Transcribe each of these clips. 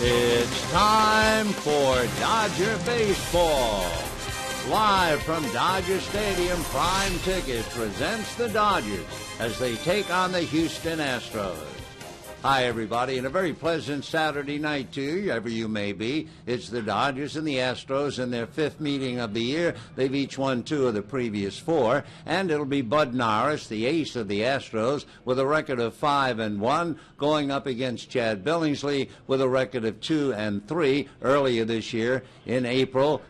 It's time for Dodger Baseball. Live from Dodger Stadium, Prime Tickets presents the Dodgers as they take on the Houston Astros. Hi, everybody, and a very pleasant Saturday night to you, wherever you may be. It's the Dodgers and the Astros in their fifth meeting of the year. They've each won 2 of the previous 4, and it'll be Bud Norris, the ace of the Astros, with a record of 5-1, going up against Chad Billingsley with a record of 2-3 earlier this year in April.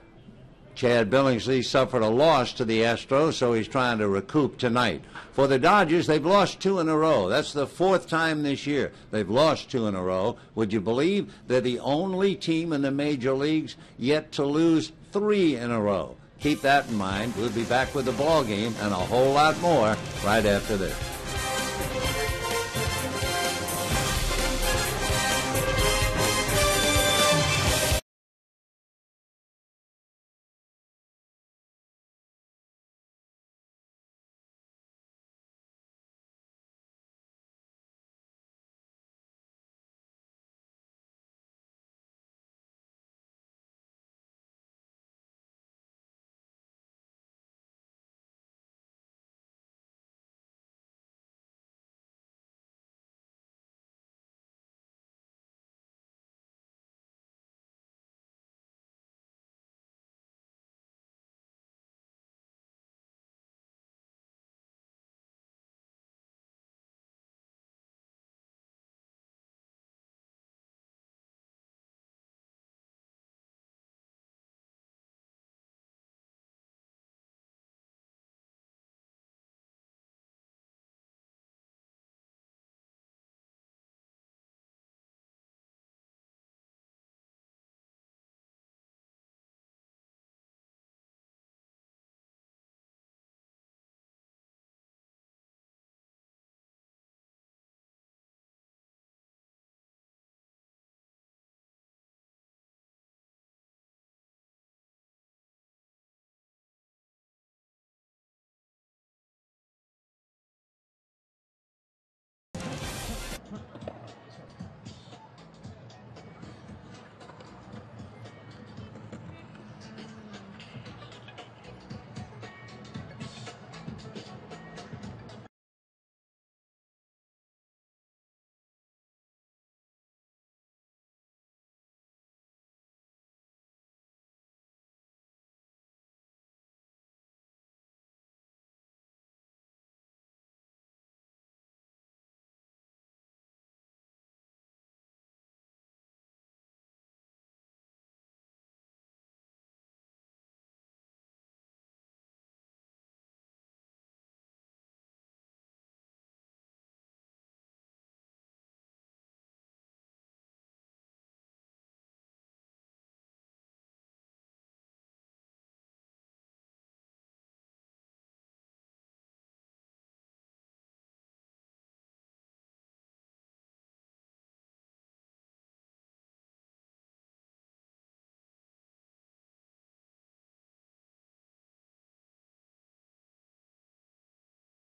Chad Billingsley suffered a loss to the Astros, so he's trying to recoup tonight. For the Dodgers, they've lost 2 in a row. That's the 4th time this year they've lost 2 in a row. Would you believe they're the only team in the major leagues yet to lose 3 in a row? Keep that in mind. We'll be back with the ball game and a whole lot more right after this.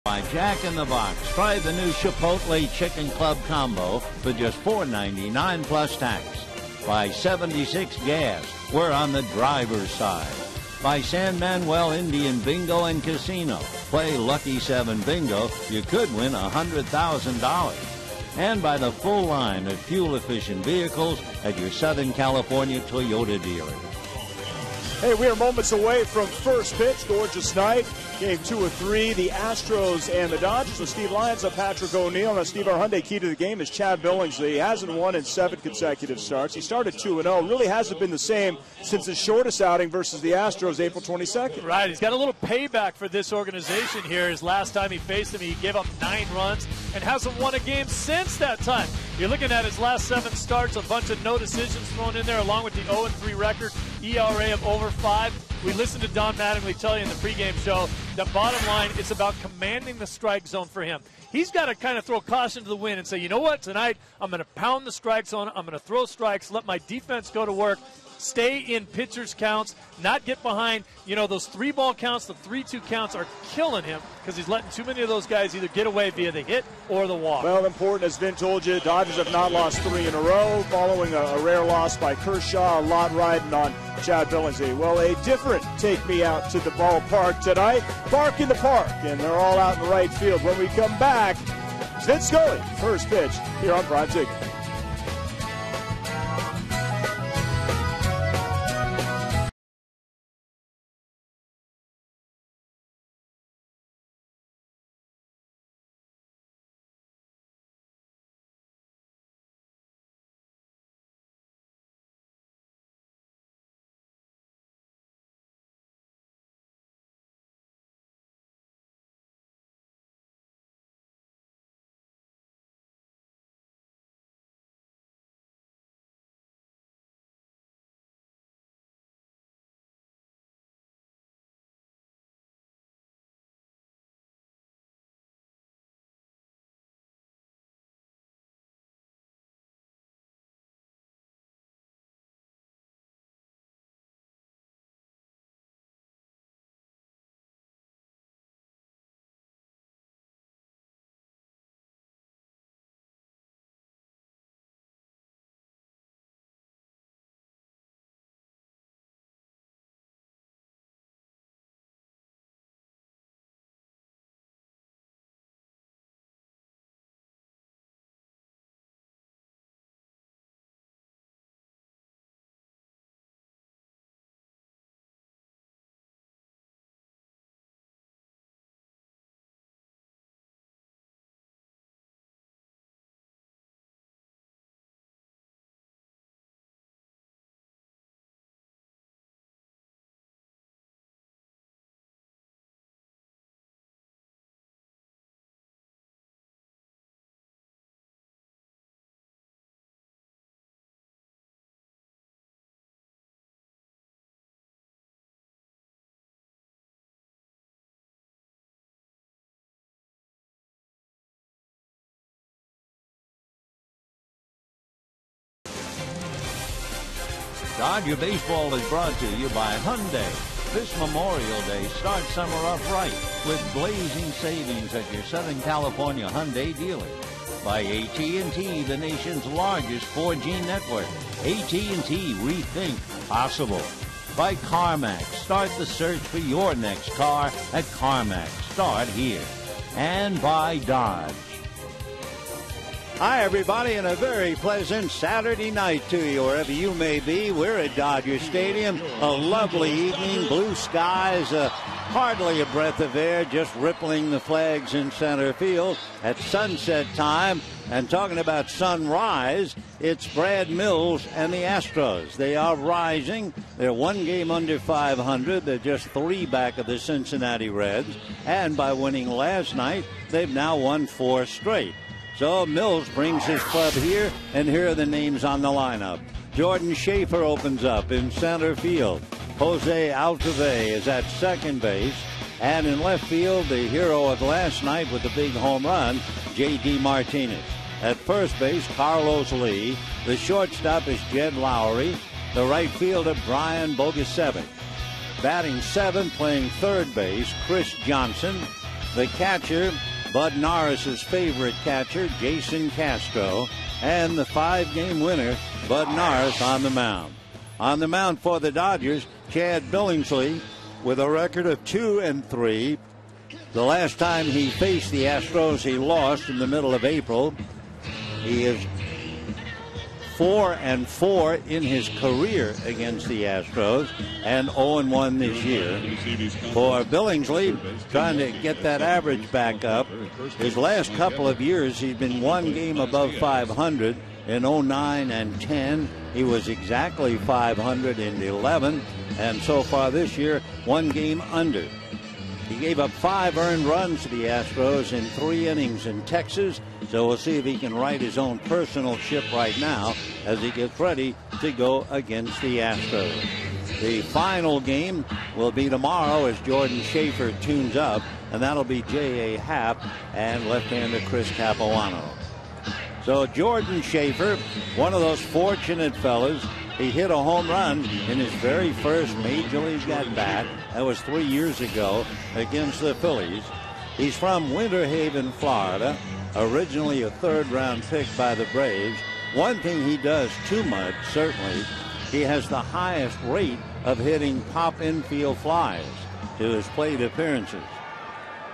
By Jack in the Box. Try the new Chipotle Chicken Club Combo for just $4.99 plus tax. By 76 Gas. We're on the driver's side. By San Manuel Indian Bingo and Casino. Play Lucky 7 Bingo. You could win $100,000. And by the full line of fuel-efficient vehicles at your Southern California Toyota dealer. Hey, we are moments away from first pitch. Gorgeous night. Game 2 of 3, the Astros and the Dodgers with Steve Lyons and Patrick O'Neill. Now, Steve, our Hyundai key to the game is Chad Billingsley. He hasn't won in 7 consecutive starts. He started 2-0. Really hasn't been the same since his shortest outing versus the Astros April 22nd. Right. He's got a little payback for this organization here. His last time he faced him, he gave up 9 runs and hasn't won a game since that time. You're looking at his last 7 starts, a bunch of no decisions thrown in there, along with the 0-3 record, ERA of over 5. We listened to Don Mattingly tell you in the pregame show that bottom line, it's about commanding the strike zone for him. He's got to kind of throw caution to the wind and say, you know what, tonight I'm going to pound the strike zone, I'm going to throw strikes, let my defense go to work. stay in pitchers' counts, not get behind, those 3-ball counts. The 3-2 counts are killing him because he's letting too many of those guys either get away via the hit or the walk. Well, important, as Vin told you, Dodgers have not lost 3 in a row, following a rare loss by Kershaw, a lot riding on Chad Billingsley. Well, a different take me out to the ballpark tonight, Bark in the Park, and they're all out in right field. When we come back, Vin Scully, first pitch here on Prime Ticket. Dodger Baseball is brought to you by Hyundai. This Memorial Day, start summer off right with blazing savings at your Southern California Hyundai dealer. By AT&T, the nation's largest 4G network. AT&T, rethink possible. By CarMax, start the search for your next car at CarMax. Start here. And by Dodge. Hi, everybody, and a very pleasant Saturday night to you, wherever you may be. We're at Dodger Stadium. A lovely evening, blue skies, hardly a breath of air, just rippling the flags in center field at sunset time. And talking about sunrise, it's Brad Mills and the Astros. They are rising. They're 1 game under 500. They're just 3 back of the Cincinnati Reds. And by winning last night, they've now won 4 straight. So Mills brings his club here, and here are the names on the lineup. Jordan Schaefer opens up in center field. Jose Altuve is at second base. And in left field, the hero of last night with the big home run, J.D. Martinez. At first base, Carlos Lee. The shortstop is Jed Lowry. The right fielder, Brian Bogusevic. Batting seventh, playing third base, Chris Johnson. The catcher, Bud Norris's favorite catcher, Jason Castro. And the 5-game winner, Bud Norris, on the mound. On the mound for the Dodgers, Chad Billingsley with a record of 2-3. The last time he faced the Astros, he lost in the middle of April. He is 4-4 in his career against the Astros and 0-1 this year. For Billingsley, trying to get that average back up. His last couple of years, he's been 1 game above 500. In 09 and 10, he was exactly 500 in 11. And so far this year, 1 game under. He gave up 5 earned runs to the Astros in 3 innings in Texas. So we'll see if he can right his own personal ship right now as he gets ready to go against the Astros. The final game will be tomorrow as Jordan Schaefer tunes up, and that'll be J.A. Happ and left-hander Chris Capuano. So Jordan Schaefer, one of those fortunate fellas, he hit a home run in his very first Major League at-bat. That was 3 years ago against the Phillies. He's from Winter Haven, Florida, originally a third-round pick by the Braves. One thing he does too much, certainly, he has the highest rate of hitting pop infield flies to his plate appearances.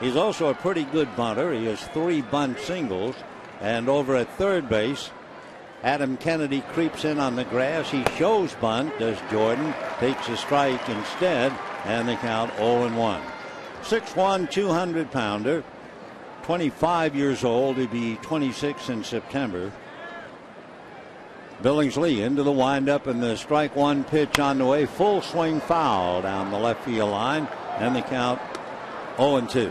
He's also a pretty good bunter. He has 3 bunt singles. And over at third base, Adam Kennedy creeps in on the grass. He shows bunt, does Jordan, takes a strike instead, and the count 0-1. 6'1", 200-pounder, 25 years old. He'll be 26 in September. Billingsley into the windup, and the strike one pitch on the way. Full swing foul down the left field line, and the count 0-2.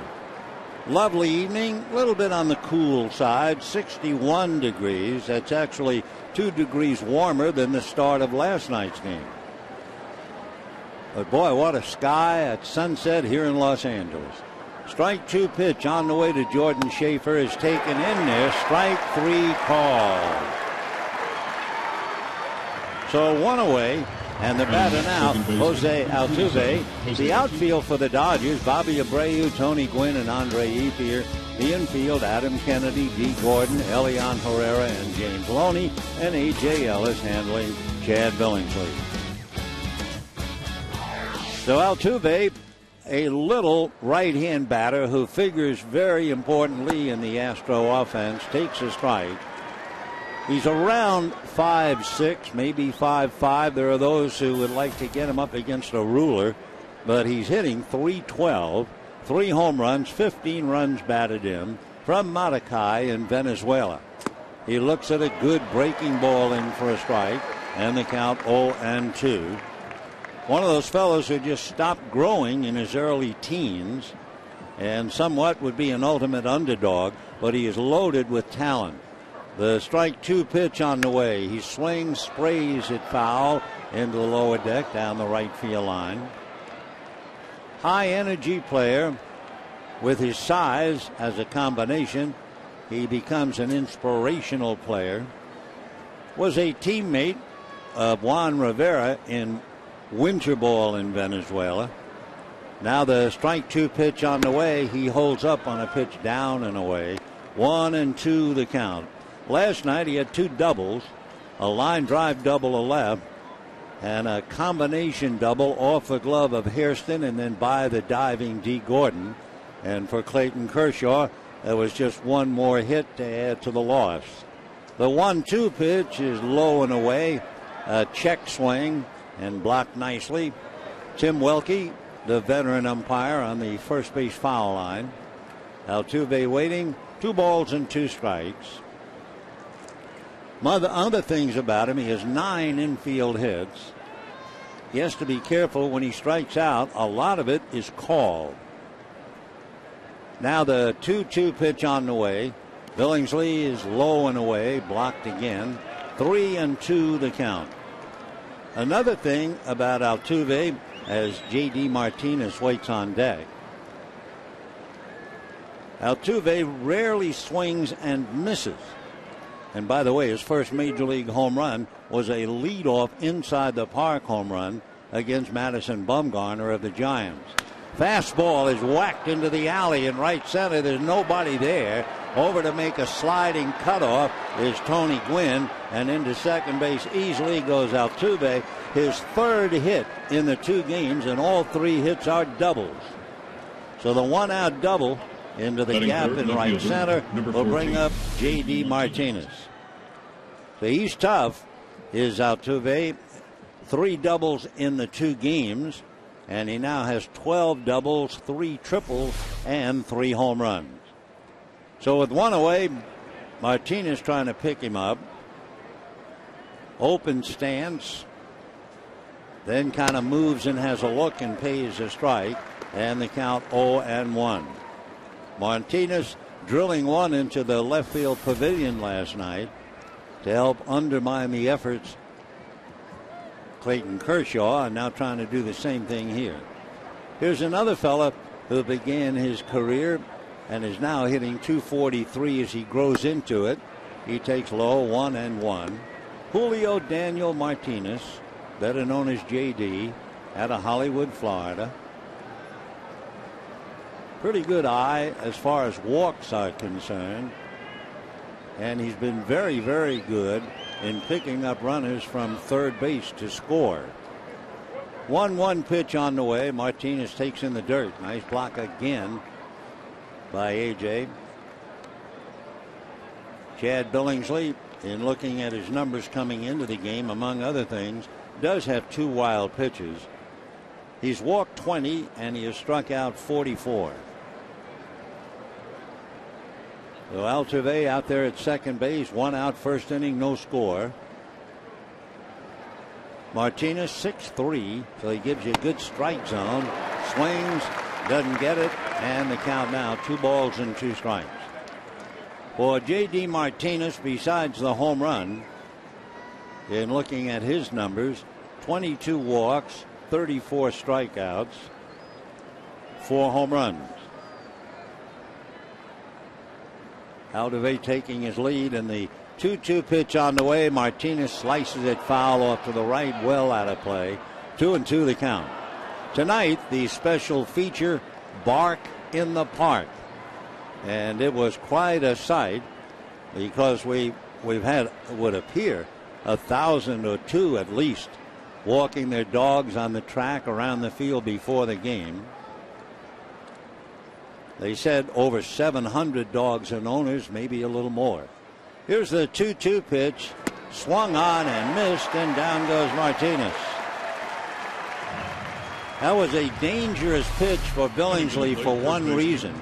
Lovely evening, a little bit on the cool side, 61 degrees. That's actually 2 degrees warmer than the start of last night's game. But boy, what a sky at sunset here in Los Angeles. Strike 2 pitch on the way to Jordan Schaefer is taken in there. Strike 3 called. So 1 away, and the batter now, Jose Altuve. The outfield for the Dodgers, Bobby Abreu, Tony Gwynn, and Andre Ethier. The infield, Adam Kennedy, Dee Gordon, Elian Herrera, and James Loney, and A.J. Ellis handling Chad Billingsley. So Altuve, a little right-hand batter who figures very importantly in the Astro offense, takes a strike. He's around 5'6", maybe 5'5". There are those who would like to get him up against a ruler, but he's hitting .312, 3 home runs, 15 runs batted in from Maracay in Venezuela. He looks at a good breaking ball in for a strike, and the count 0-2. One of those fellows who just stopped growing in his early teens and somewhat would be an ultimate underdog, but he is loaded with talent. The strike 2 pitch on the way. He swings, sprays it foul into the lower deck down the right field line. High energy player with his size as a combination. He becomes an inspirational player. Was a teammate of Juan Rivera in winter ball in Venezuela. Now the strike 2 pitch on the way. He holds up on a pitch down and away. 1-2 the count. Last night he had 2 doubles, a line drive double to left, and a combination double off the glove of Hairston and then by the diving Dee Gordon. And for Clayton Kershaw, there was just one more hit to add to the loss. The 1-2 pitch is low and away, a check swing and blocked nicely. Tim Welke, the veteran umpire, on the first base foul line. Altuve waiting, 2 balls and 2 strikes. Other things about him, he has 9 infield hits. He has to be careful when he strikes out. A lot of it is called. Now the 2-2 pitch on the way. Billingsley is low and away, blocked again. 3-2 the count. Another thing about Altuve, as J.D. Martinez waits on deck, Altuve rarely swings and misses. And by the way, his first Major League home run was a leadoff inside the park home run against Madison Bumgarner of the Giants. Fastball is whacked into the alley in right center. There's nobody there. Over to make a sliding cutoff is Tony Gwynn, and into second base easily goes Altuve. His 3rd hit in the 2 games, and all 3 hits are doubles. So the 1-out double into the gap in right center will bring up J.D. Martinez. So he's tough, is Altuve. 3 doubles in the 2 games, and he now has 12 doubles, 3 triples, and 3 home runs. So with 1 away, Martinez trying to pick him up. Open stance, then kind of moves and has a look and pays a strike, and the count 0-1. Martinez drilling one into the left field pavilion last night to help undermine the efforts Clayton Kershaw, and now trying to do the same thing here. Here's another fella who began his career and is now hitting .243 as he grows into it. He takes low, 1-1. Julio Daniel Martinez, better known as JD, out of Hollywood, Florida. Pretty good eye as far as walks are concerned. And he's been very, very good in picking up runners from third base to score. 1-1 pitch on the way. Martinez takes in the dirt. Nice block again by A.J. Chad Billingsley, in looking at his numbers coming into the game, among other things, does have 2 wild pitches. He's walked 20 and he has struck out 44. So Altuve out there at second base, 1 out, first inning, no score. Martinez 6-3, so he gives you a good strike zone. Swings, doesn't get it, and the count now 2 balls and 2 strikes. For J.D. Martinez, besides the home run, in looking at his numbers, 22 walks, 34 strikeouts, 4 home runs. Altuve taking his lead, and the 2-2 pitch on the way. Martinez slices it foul off to the right, well out of play. 2-2 the count. Tonight, the special feature, Bark in the Park. And it was quite a sight, because we've had, it would appear, 1,000 or 2 at least walking their dogs on the track around the field before the game. They said over 700 dogs and owners, maybe a little more. Here's the 2-2 pitch, swung on and missed, and down goes Martinez. That was a dangerous pitch for Billingsley for one reason.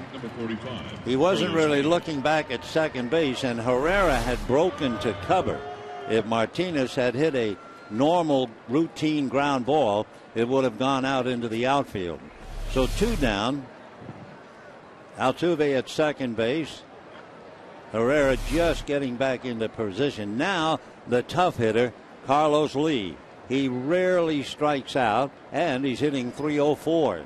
He wasn't really looking back at second base, and Herrera had broken to cover. If Martinez had hit a normal routine ground ball, it would have gone out into the outfield. So 2 down. Altuve at second base. Herrera just getting back into position. Now the tough hitter, Carlos Lee. He rarely strikes out, and he's hitting .304.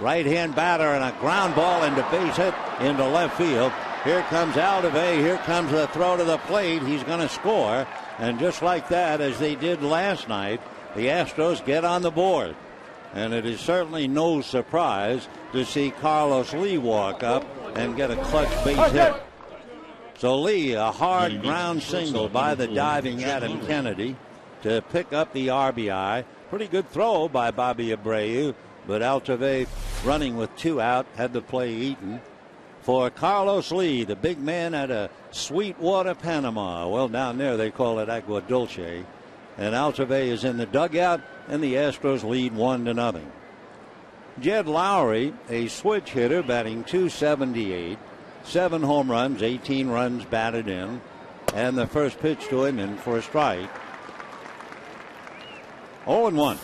Right-hand batter, and a ground ball into base hit into left field. Here comes Altuve. Here comes the throw to the plate. He's going to score. And just like that, as they did last night, the Astros get on the board. And it is certainly no surprise to see Carlos Lee walk up and get a clutch base hit. So Lee, a hard ground single by the diving Adam Kennedy to pick up the RBI. Pretty good throw by Bobby Abreu, but Altuve running with 2 out, had the play eaten. For Carlos Lee, the big man out of Sweetwater, Panama. Well, down there they call it Agua Dulce. And Altuve is in the dugout, and the Astros lead 1-0. Jed Lowry, a switch hitter, batting .278, 7 home runs, 18 runs batted in, and the first pitch to him in for a strike. 0-1.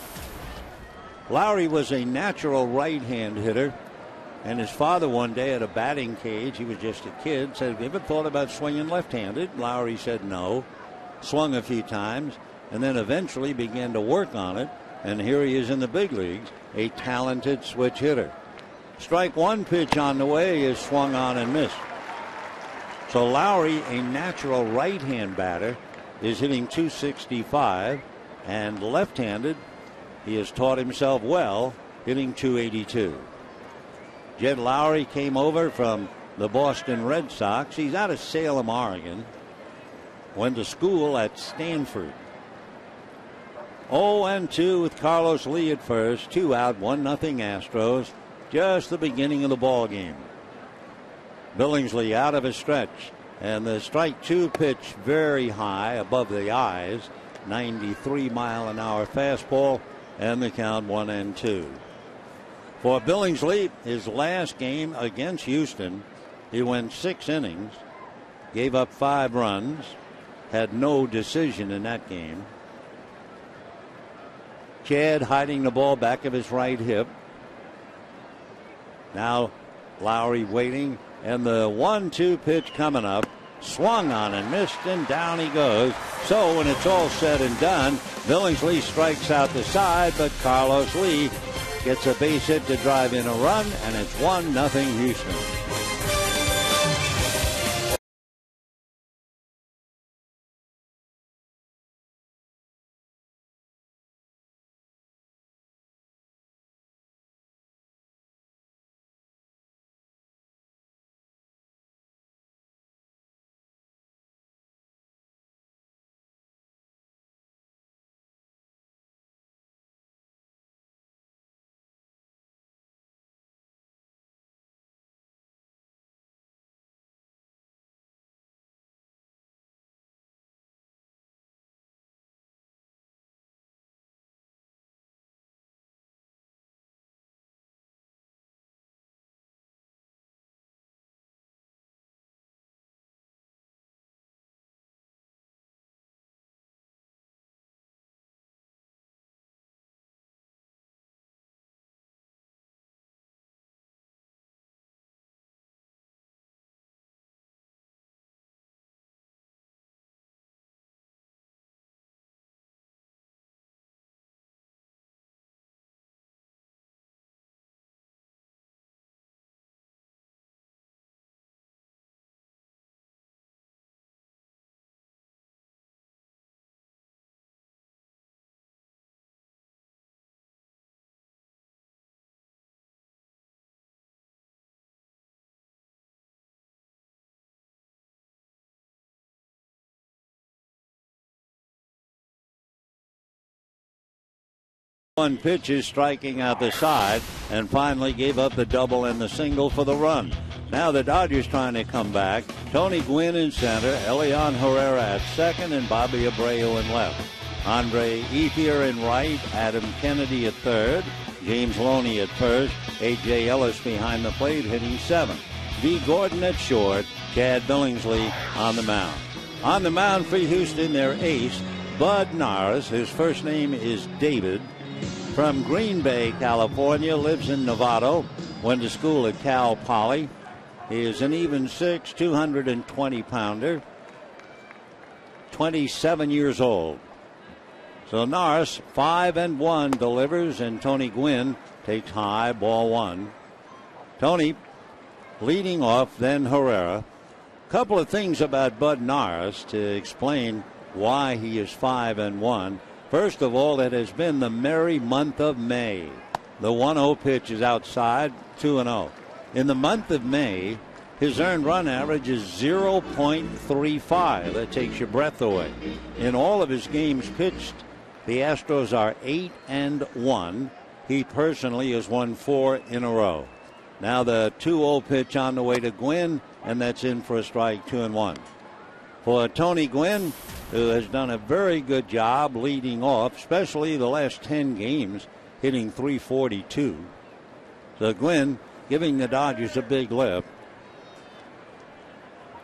Lowry was a natural right-hand hitter, and his father one day at a batting cage, he was just a kid, said, "Have you ever thought about swinging left-handed?" Lowry said no, swung a few times, and then eventually began to work on it, and here he is in the big leagues, a talented switch hitter. Strike 1 pitch on the way is swung on and missed. So Lowry, a natural right-hand batter, is hitting .265, and left-handed, he has taught himself well, hitting .282. Jed Lowry came over from the Boston Red Sox. He's out of Salem, Oregon. Went to school at Stanford. 0-2 with Carlos Lee at first. 2 out, 1-0 Astros. Just the beginning of the ball game. Billingsley out of his stretch. And the strike 2 pitch very high above the eyes. 93-mile-an-hour fastball. And the count 1-2. For Billingsley, his last game against Houston, he went 6 innings. Gave up 5 runs. Had no decision in that game. Chad hiding the ball back of his right hip. Now Lowry waiting, and the 1-2 pitch coming up. Swung on and missed, and down he goes. So when it's all said and done, Billingsley strikes out the side, but Carlos Lee gets a base hit to drive in a run, and it's 1-0 Houston. One pitches, striking out the side, and finally gave up the double and the single for the run. Now the Dodgers trying to come back. Tony Gwynn in center, Elian Herrera at second, and Bobby Abreu in left. Andre Ethier in right, Adam Kennedy at third, James Loney at first, A.J. Ellis behind the plate hitting seventh. V. Gordon at short, Chad Billingsley on the mound. On the mound for Houston, their ace, Bud Norris. His first name is David. From Green Bay, California, lives in Novato, went to school at Cal Poly. He is an even 6, 220-pounder, 27 years old. So Norris, 5-1, delivers, and Tony Gwynn takes high, ball one. Tony leading off, then Herrera. Couple of things about Bud Norris to explain why he is 5-1. First of all, it has been the merry month of May. The 1-0 pitch is outside, 2-0. In the month of May, his earned run average is 0.35. That takes your breath away. In all of his games pitched, the Astros are 8-1. He personally has won 4 in a row. Now the 2-0 pitch on the way to Gwynn, and that's in for a strike, 2-1. For Tony Gwynn, who has done a very good job leading off, especially the last 10 games, hitting .342. So Gwynn giving the Dodgers a big lift.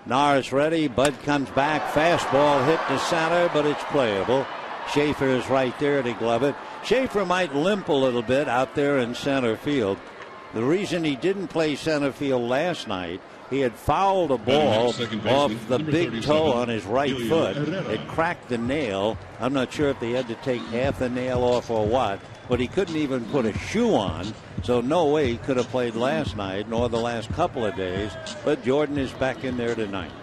Norris ready. Bud comes back. Fastball hit to center, but it's playable. Schaefer is right there to glove it. Schaefer might limp a little bit out there in center field. The reason he didn't play center field last night, he had fouled a ball off the big toe on his right foot. It cracked the nail. I'm not sure if they had to take half the nail off or what, but he couldn't even put a shoe on, so no way he could have played last night nor the last couple of days. But Jordan is back in there tonight.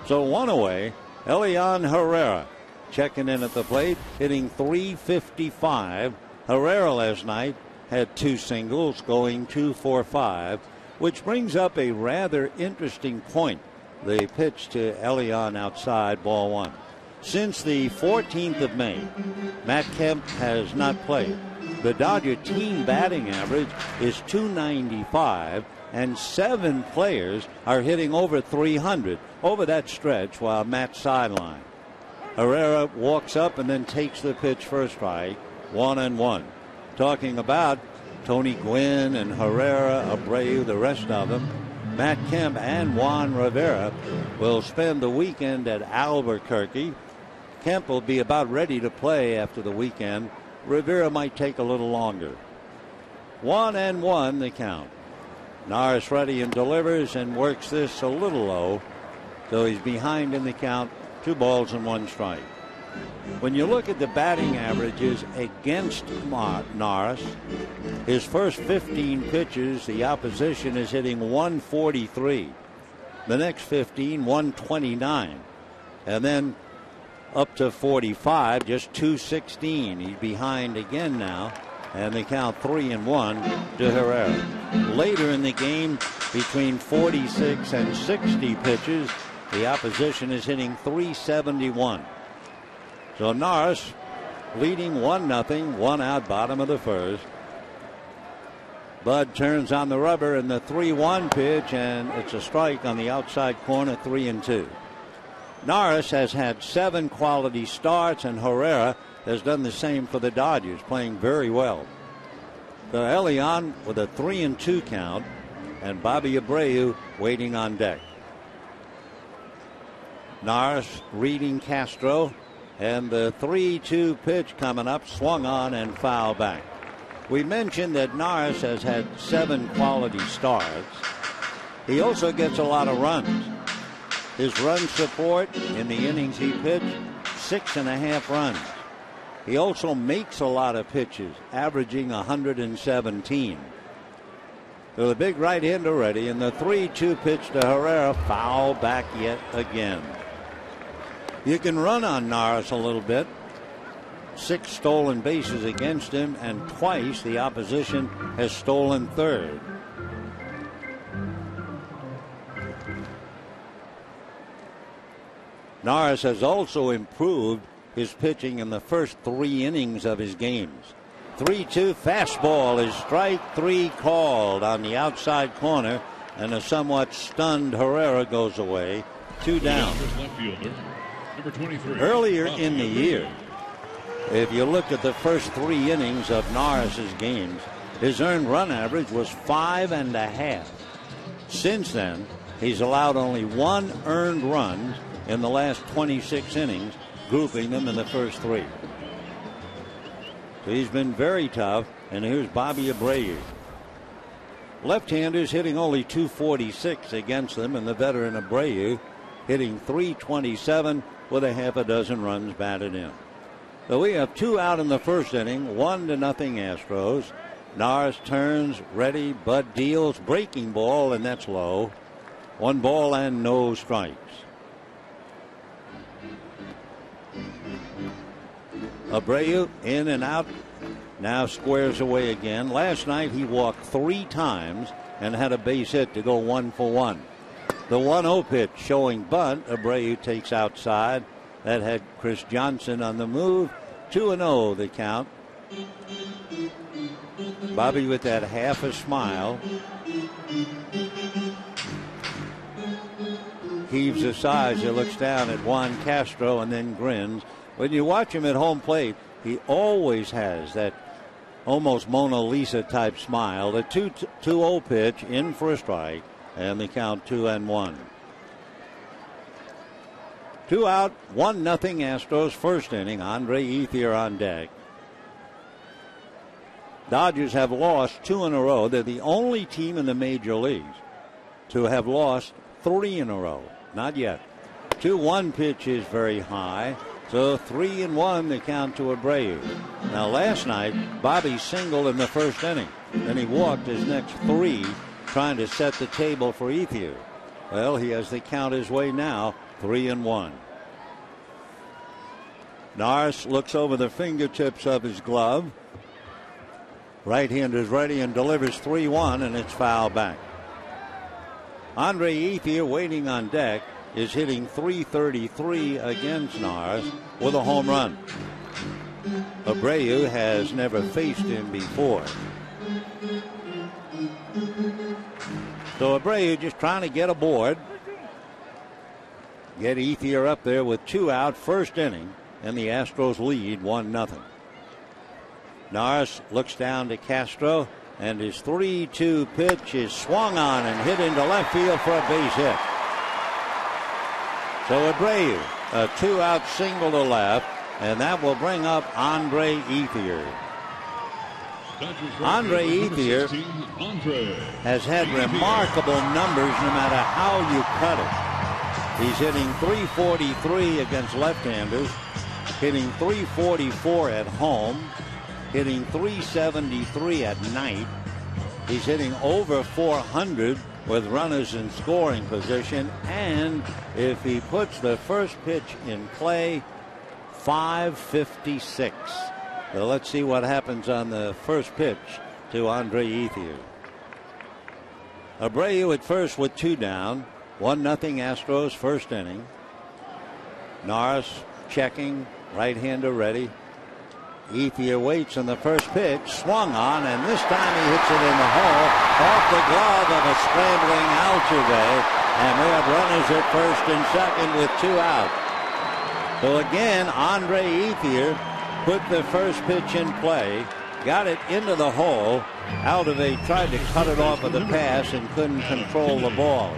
So one away, Elian Herrera checking in at the plate, hitting .355. Herrera last night had 2 singles, going 2 for 5, which brings up a rather interesting point. The pitch to Elian outside, ball one. Since the 14th of May, Matt Kemp has not played. The Dodger team batting average is .295, and 7 players are hitting over .300 over that stretch while Matt's sidelined. Herrera walks up and then takes the pitch for a strike, 1-1. Talking about Tony Gwynn and Herrera, Abreu, the rest of them, Matt Kemp and Juan Rivera will spend the weekend at Albuquerque. Kemp will be about ready to play after the weekend. Rivera might take a little longer. 1-1 the count. Norris ready and delivers and works this a little low, so he's behind in the count, 2 balls and 1 strike. When you look at the batting averages against Norris, his first 15 pitches, the opposition is hitting .143. The next 15, .129. And then up to 45, just .216. He's behind again now, and they count 3-1 to Herrera. Later in the game, between 46 and 60 pitches, the opposition is hitting .371. So Norris leading 1-0, 1 out, bottom of the first. Bud turns on the rubber in the 3-1 pitch, and it's a strike on the outside corner, 3-2. Norris has had 7 quality starts, and Herrera has done the same for the Dodgers, playing very well. So Elian with a 3-2 count, and Bobby Abreu waiting on deck. Norris reading Castro, and the 3-2 pitch coming up, swung on and fouled back. We mentioned that Norris has had 7 quality starts. He also gets a lot of runs. His run support in the innings he pitched, 6.5 runs. He also makes a lot of pitches, averaging 117. So the big right-hander ready, and the 3-2 pitch to Herrera, foul back yet again. You can run on Norris a little bit. 6 stolen bases against him, and twice the opposition has stolen third. Norris has also improved his pitching in the first 3 innings of his games. 3-2 fastball is strike 3 called on the outside corner, and a somewhat stunned Herrera goes away. 2 down. Earlier in the year, if you look at the first 3 innings of Norris's games, his earned run average was 5.5. Since then, he's allowed only 1 earned run in the last 26 innings, grouping them in the first 3. So he's been very tough. And here's Bobby Abreu. Left-handers hitting only .246 against them, and the veteran Abreu hitting .327 with a half a dozen runs batted in. So we have 2 out in the first inning, 1-0 Astros. Norris turns, ready, Bud deals, breaking ball, and that's low. 1 ball and no strikes. Abreu in and out, now squares away again. Last night he walked 3 times and had a base hit to go 1 for 1. The 1-0 pitch showing bunt. Abreu takes outside. That had Chris Johnson on the move. 2-0 the count. Bobby with that half a smile. Heaves a sigh as he looks down at Juan Castro and then grins. When you watch him at home plate, he always has that almost Mona Lisa type smile. The 2-0 pitch in for a strike, and the count 2-1. 2 out, 1-0 Astros first inning. Andre Ethier on deck. Dodgers have lost 2 in a row. They're the only team in the major leagues to have lost 3 in a row. Not yet. 2-1 pitch is very high. So 3-1 the count to Abreu. Now last night, Bobby singled in the first inning. Then he walked his next 3, trying to set the table for Ethier. Well, he has the count his way now, 3-1. Norris looks over the fingertips of his glove. Right-hander's ready and delivers 3-1, and it's foul back. Andre Ethier waiting on deck is hitting .333 against Norris with a home run. Abreu has never faced him before. So Abreu just trying to get aboard. Get Ethier up there with 2 out, first inning, and the Astros lead 1-0. Norris looks down to Castro, and his 3-2 pitch is swung on and hit into left field for a base hit. So Abreu, a 2-out single to left, and that will bring up Andre Ethier. Andre Ethier has had remarkable numbers no matter how you cut it. He's hitting .343 against left-handers, hitting .344 at home, hitting .373 at night. He's hitting over .400 with runners in scoring position, and if he puts the first pitch in play, .556. So let's see what happens on the first pitch to Andre Ethier. Abreu at first with 2 down. 1-0 Astros first inning. Norris checking, right-hander ready. Ethier waits on the first pitch, swung on, and this time he hits it in the hole off the glove of a scrambling Altuve, and we have runners at first and second with 2 out. So again, Andre Ethier put the first pitch in play, got it into the hole. Altuve tried to cut it off of the pass and couldn't control the ball.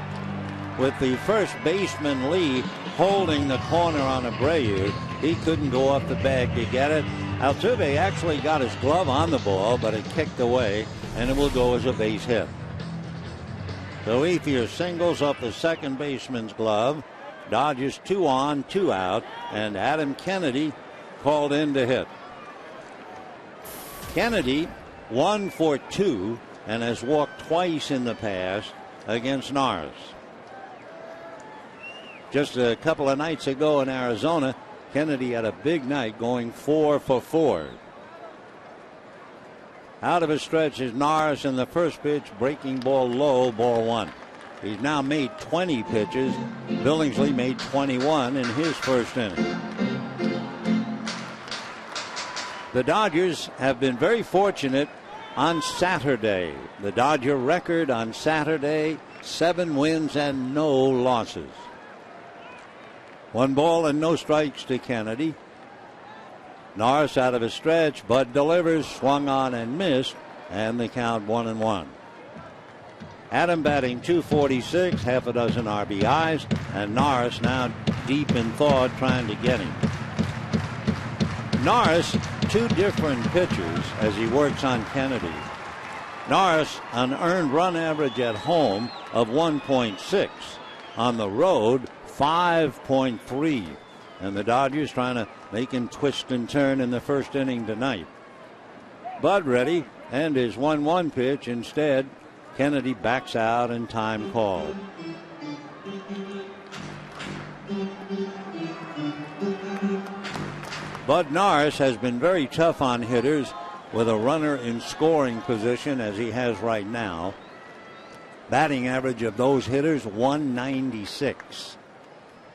With the first baseman Lee holding the corner on Abreu, he couldn't go up the bag to get it. Altuve actually got his glove on the ball, but it kicked away, and it will go as a base hit. So Ethier singles up the second baseman's glove. Dodgers 2 on, 2 out, and Adam Kennedy called in to hit. Kennedy 1 for 2 and has walked twice in the past against Norris. Just a couple of nights ago in Arizona, Kennedy had a big night going 4 for 4. Out of his stretch is Norris in the first pitch, breaking ball low, ball 1. He's now made 20 pitches. Billingsley made 21 in his first inning. The Dodgers have been very fortunate on Saturday. The Dodger record on Saturday, 7 wins and no losses. 1 ball and no strikes to Kennedy. Norris out of a stretch. Bud delivers, swung on and missed, and the count 1-1. Adam batting .246, half a dozen RBIs, and Norris now deep in thought trying to get him. Norris, 2 different pitchers as he works on Kennedy. Norris, an earned run average at home of 1.6. On the road, 5.3. And the Dodgers trying to make him twist and turn in the first inning tonight. Bud ready, and his 1-1 pitch. Instead, Kennedy backs out and time called. Bud Norris has been very tough on hitters with a runner in scoring position as he has right now. Batting average of those hitters, 196.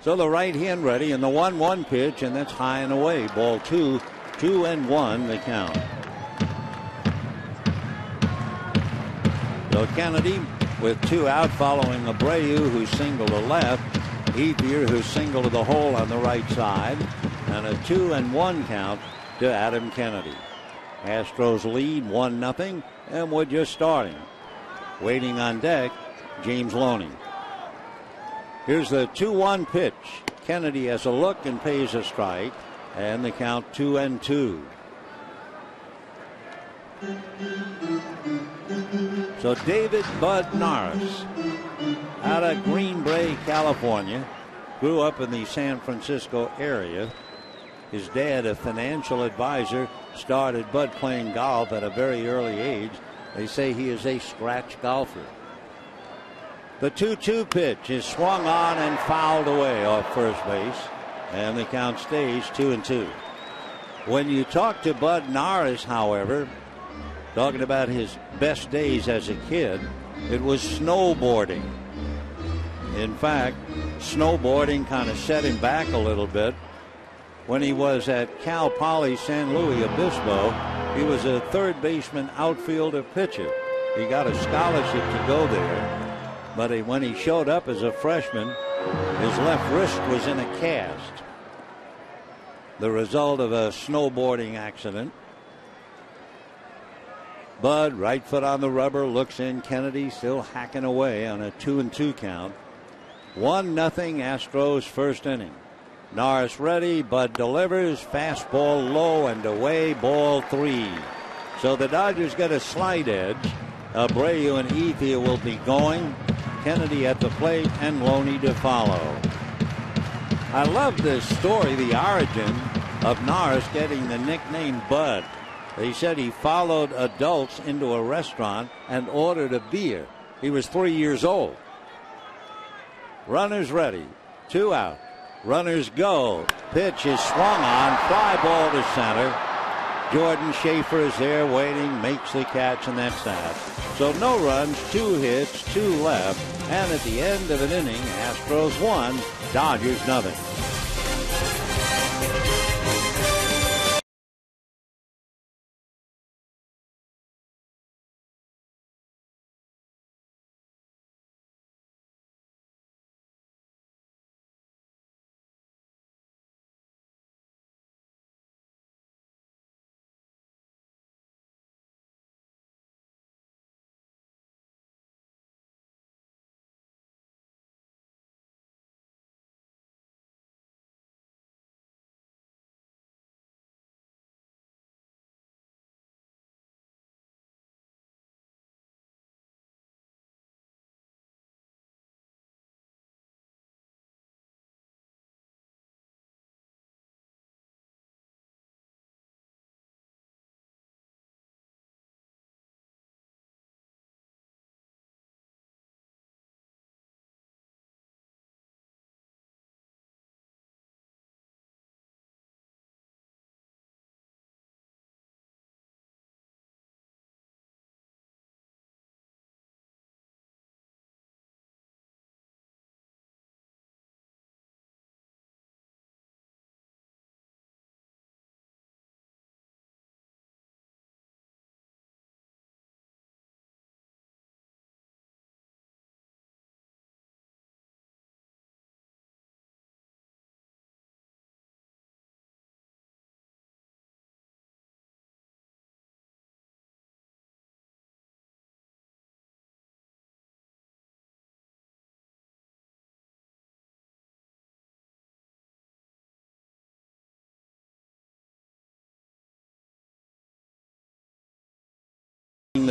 So the right hand ready, and the 1-1 pitch, and that's high and away. Ball 2, 2-1 the count. So Kennedy with 2 out following Abreu, who singled to left. Ethier, who singled to the hole on the right side. And a 2-1 count to Adam Kennedy. Astros lead 1-0, and we're just starting. Waiting on deck, James Loney. Here's the 2-1 pitch. Kennedy has a look and pays a strike, and the count 2-2. So David Bud Norris, out of Green Bay, California, grew up in the San Francisco area. His dad, a financial advisor, started Bud playing golf at a very early age. They say he is a scratch golfer. The 2-2 pitch is swung on and fouled away off first base, and the count stays 2-2. When you talk to Bud Norris, however, talking about his best days as a kid, it was snowboarding. In fact, snowboarding kind of set him back a little bit. When he was at Cal Poly San Luis Obispo, he was a third baseman, outfielder, pitcher. He got a scholarship to go there, but when he showed up as a freshman, his left wrist was in a cast. The result of a snowboarding accident. Bud, right foot on the rubber, looks in. Kennedy still hacking away on a 2-2 count. 1-0 Astros first inning. Norris ready. Bud delivers. Fastball low and away. Ball 3. So the Dodgers get a slight edge. Abreu and Ethier will be going. Kennedy at the plate and Loney to follow. I love this story, the origin of Norris getting the nickname Bud. They said he followed adults into a restaurant and ordered a beer. He was 3 years old. Runners ready. 2 out. Runners go. Pitch is swung on. Fly ball to center. Jordan Schaefer is there waiting, makes the catch, and that's that. So no runs, 2 hits, 2 left. And at the end of an inning, Astros 1, Dodgers 0.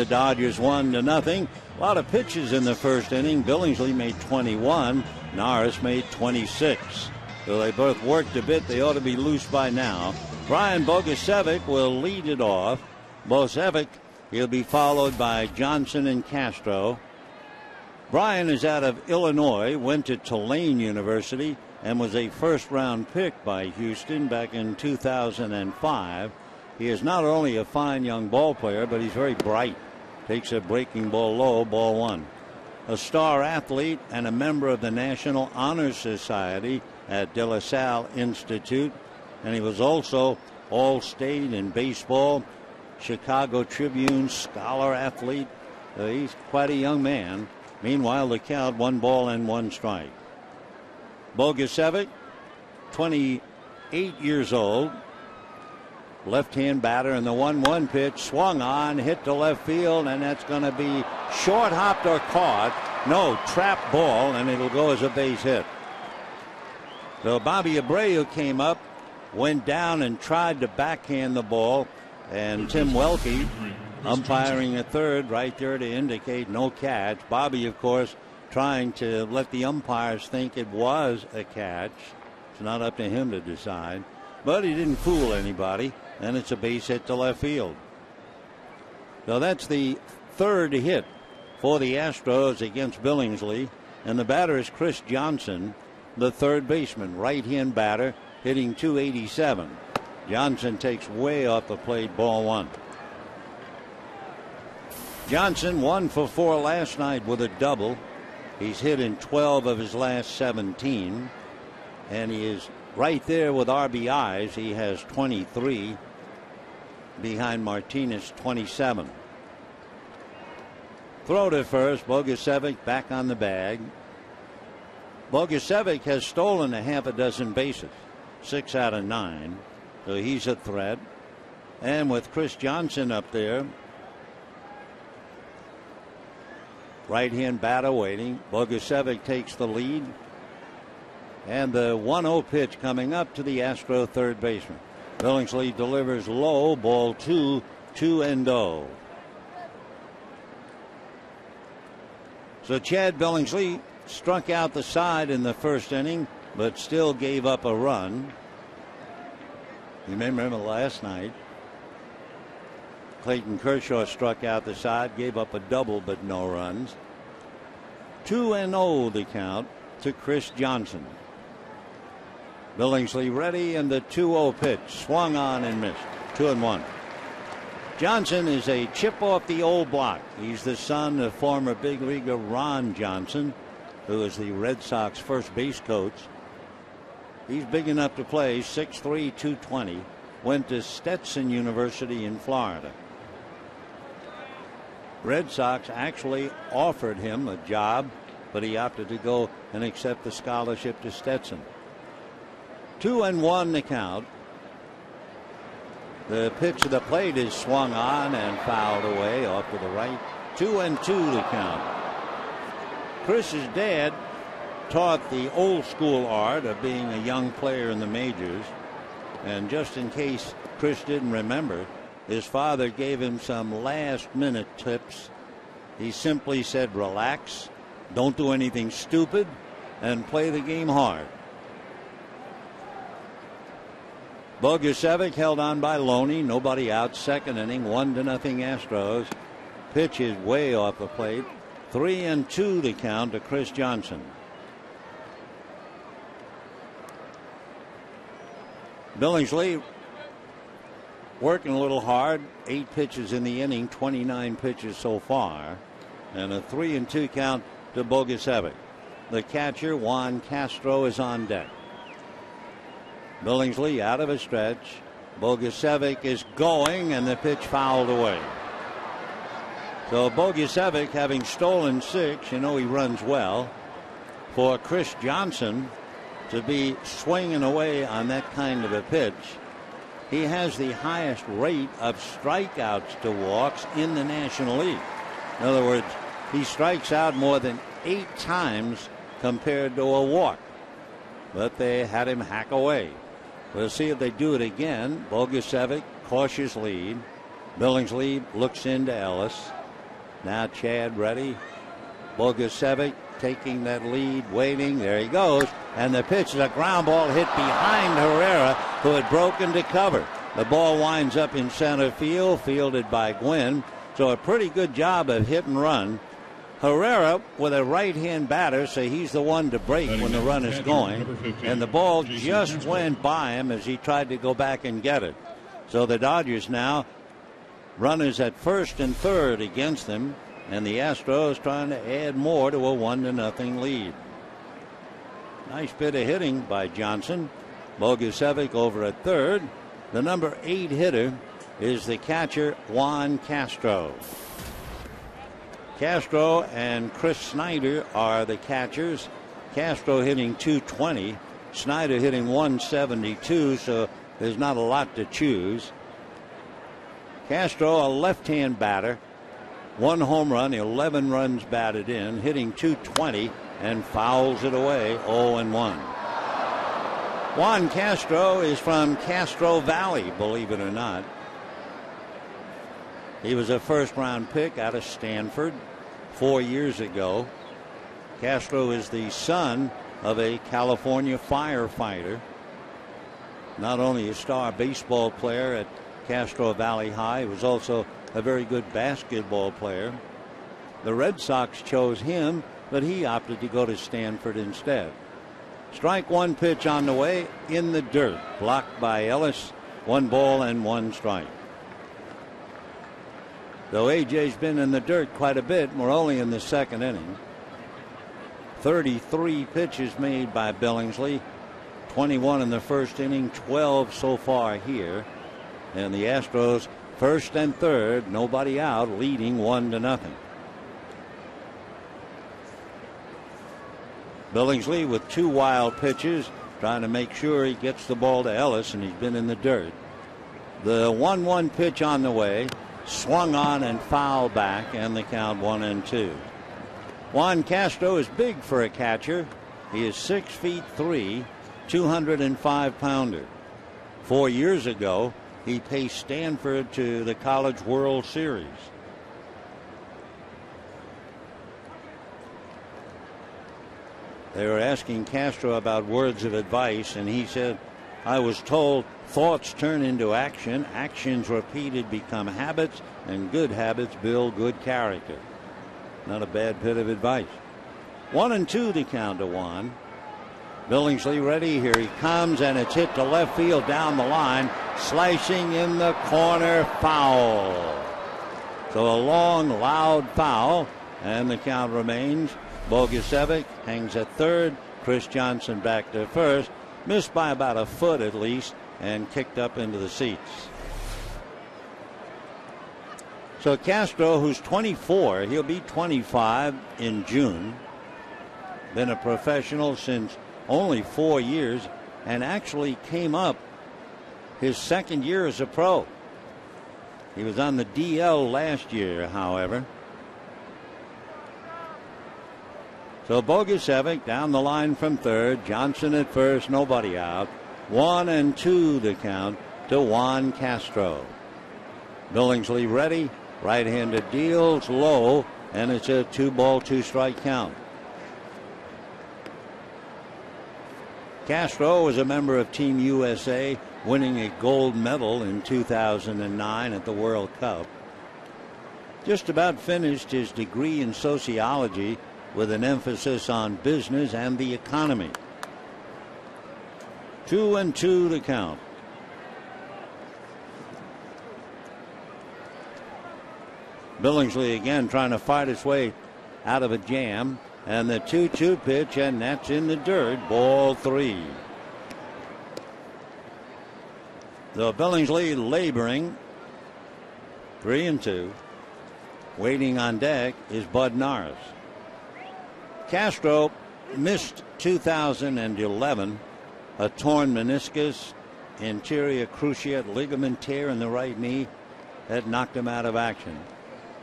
the Dodgers 1-0. A lot of pitches in the first inning. Billingsley made 21. Norris made 26. So they both worked a bit. They ought to be loose by now. Brian Bogusevic will lead it off. Bogusevic, he'll be followed by Johnson and Castro. Brian is out of Illinois, went to Tulane University, and was a first-round pick by Houston back in 2005. He is not only a fine young ball player, but he's very bright. Takes a breaking ball low, ball one. A star athlete and a member of the National Honor Society at De La Salle Institute, and he was also All-State in baseball, Chicago Tribune Scholar athlete. He's quite a young man. Meanwhile, the count 1-1 strike. Bogusevic, 28 years old. Left-hand batter, and the 1-1 pitch swung on, hit to left field, and that's going to be short hopped or caught. No, trap ball, and it'll go as a base hit. So Bobby Abreu came up, went down and tried to backhand the ball, and Tim Welke umpiring a third right there to indicate no catch. Bobby, of course, trying to let the umpires think it was a catch. It's not up to him to decide. But he didn't fool anybody, and it's a base hit to left field. So that's the third hit for the Astros against Billingsley. And the batter is Chris Johnson, the third baseman, right-hand batter, hitting .287. Johnson takes way off the plate, ball one. Johnson 1 for 4 last night with a double. He's hit in 12 of his last 17, and he is right there with RBIs. He has 23 behind Martinez 27. Throw to first. Bogusevic back on the bag. Bogusevic has stolen a half a dozen bases, 6 out of 9, so he's a threat. And with Chris Johnson up there, right-hand batter waiting, Bogusevic takes the lead. And the 1-0 pitch coming up to the Astro third baseman. Billingsley delivers low, ball 2, 2-0. So Chad Billingsley struck out the side in the first inning, but still gave up a run. You may remember last night, Clayton Kershaw struck out the side, gave up a double, but no runs. 2-0 the count to Chris Johnson. Billingsley ready, and the 2-0 pitch swung on and missed. 2-1. Johnson is a chip off the old block. He's the son of former big leaguer Ron Johnson, who is the Red Sox first base coach. He's big enough to play, 6'3", 220. Went to Stetson University in Florida. Red Sox actually offered him a job, but he opted to go and accept the scholarship to Stetson. 2-1 the count. The pitch to the plate is swung on and fouled away off to the right. 2-2 the count. Chris's dad taught the old school art of being a young player in the majors. And just in case Chris didn't remember, his father gave him some last-minute tips. He simply said, relax, don't do anything stupid, and play the game hard. Bogusevic held on by Loney. Nobody out. Second inning, 1-0 Astros. Pitch is way off the plate. 3-2 to count to Chris Johnson. Billingsley working a little hard. 8 pitches in the inning, 29 pitches so far. And a 3-2 count to Bogusevic. The catcher, Juan Castro, is on deck. Billingsley out of a stretch. Bogusevic is going, and the pitch fouled away. So Bogusevic, having stolen 6, he runs well. For Chris Johnson to be swinging away on that kind of a pitch, he has the highest rate of strikeouts to walks in the National League. In other words, he strikes out more than 8 times compared to a walk. But they had him hack away. We'll see if they do it again. Bogusevic, cautious lead. Billingsley looks into Ellis. Now Chad ready. Bogusevic taking that lead, waiting. There he goes. And the pitch is a ground ball hit behind Herrera, who had broken to cover. The ball winds up in center field, fielded by Gwynn. So a pretty good job of hit and run. Herrera with a right-hand batter, so he's the one to break when the run is going. And the ball just went by him as he tried to go back and get it. So the Dodgers now, runners at first and third against them. And the Astros trying to add more to a 1-0 lead. Nice bit of hitting by Johnson. Bogusevic over at third. The number 8 hitter is the catcher Juan Castro. Castro and Chris Snyder are the catchers. Castro hitting .220. Snyder hitting .172, so there's not a lot to choose. Castro, a left-hand batter. 1 home run, 11 runs batted in, hitting .220, and fouls it away, 0-1. Juan Castro is from Castro Valley, believe it or not. He was a first-round pick out of Stanford 4 years ago. Castro is the son of a California firefighter. Not only a star baseball player at Castro Valley High, he was also a very good basketball player. The Red Sox chose him, but he opted to go to Stanford instead. Strike one pitch on the way, in the dirt, blocked by Ellis. 1 ball and 1 strike. Though AJ's been in the dirt quite a bit, we're only in the 2nd inning. 33 pitches made by Billingsley, 21 in the 1st inning, 12 so far here. And the Astros, 1st and 3rd, nobody out, leading 1-0. Billingsley with 2 wild pitches, trying to make sure he gets the ball to Ellis, and he's been in the dirt. The 1-1 pitch on the way, swung on and fouled back, and the count 1-2. Juan Castro is big for a catcher. He is 6'3", 205-pounder. 4 years ago, he paced Stanford to the College World Series. They were asking Castro about words of advice, and he said, "I was told thoughts turn into action, actions repeated become habits, and good habits build good character." Not a bad bit of advice. 1-2 the count to Juan. Billingsley ready. Here he comes, and it's hit to left field down the line. Slicing in the corner, foul. So a long, loud foul, and the count remains. Bogusevic hangs at third. Chris Johnson back to first. Missed by about a foot at least, and kicked up into the seats. So Castro, who's 24, he'll be 25 in June. Been a professional since only 4 years, and actually came up his 2nd year as a pro. He was on the DL last year, however. So Bogusevic down the line from third. Johnson at first, nobody out. 1-2 the count to Juan Castro. Billingsley ready. Right-handed deals low, and it's a 2-ball, 2-strike count. Castro was a member of Team USA, winning a gold medal in 2009 at the World Cup. Just about finished his degree in sociology with an emphasis on business and the economy. 2-2 the count. Billingsley again trying to fight his way out of a jam, and the 2-2 pitch, and that's in the dirt. Ball 3. So Billingsley laboring. 3-2. Waiting on deck is Bud Norris. Castro missed 2011, a torn meniscus, anterior cruciate ligament tear in the right knee that knocked him out of action.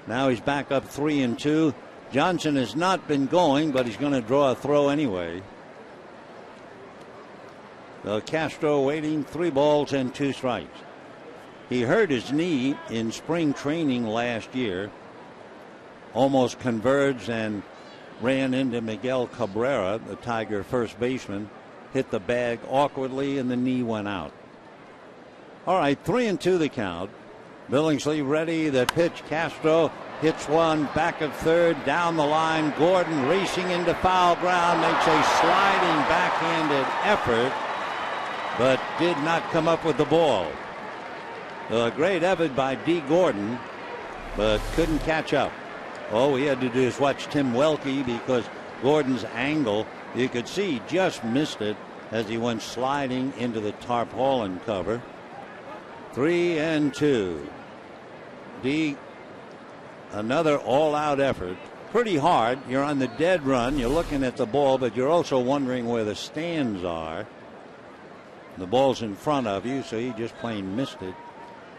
Now he's back up 3-2. Johnson has not been going, but he's going to draw a throw anyway. So Castro waiting, 3 balls and 2 strikes. He hurt his knee in spring training last year. almost converged and ran into Miguel Cabrera, the Tiger first baseman, hit the bag awkwardly, and the knee went out. All right, 3-2 the count. Billingsley ready. The pitch. Castro hits one back of third down the line. Gordon racing into foul ground, makes a sliding backhanded effort, but did not come up with the ball. A great effort by D. Gordon, but couldn't catch up. All we had to do is watch Tim Welke, because Gordon's angle, you could see he just missed it as he went sliding into the tarpaulin cover. 3-2. D, another all-out effort. Pretty hard. You're on the dead run. You're looking at the ball, but you're also wondering where the stands are. The ball's in front of you, so he just plain missed it.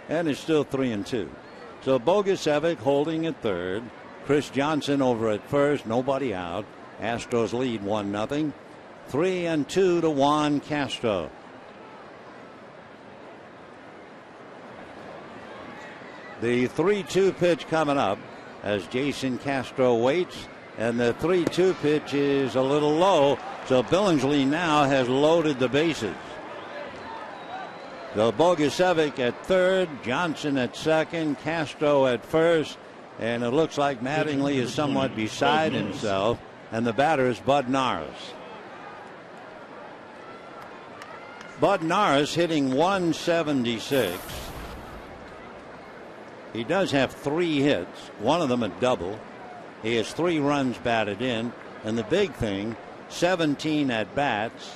And it's still 3-2. So Bogusevic holding at third. Chris Johnson over at first. Nobody out. Astros lead 1-0. 3-2 to Juan Castro. The 3-2 pitch coming up as Jason Castro waits, and the 3-2 pitch is a little low, so Billingsley now has loaded the bases. So Bogusevic at third, Johnson at second, Castro at first, and it looks like Mattingly is somewhat beside himself, and the batter is Bud Norris. Bud Norris hitting 176. He does have 3 hits, one of them a double. He has 3 runs batted in, and the big thing, 17 at bats.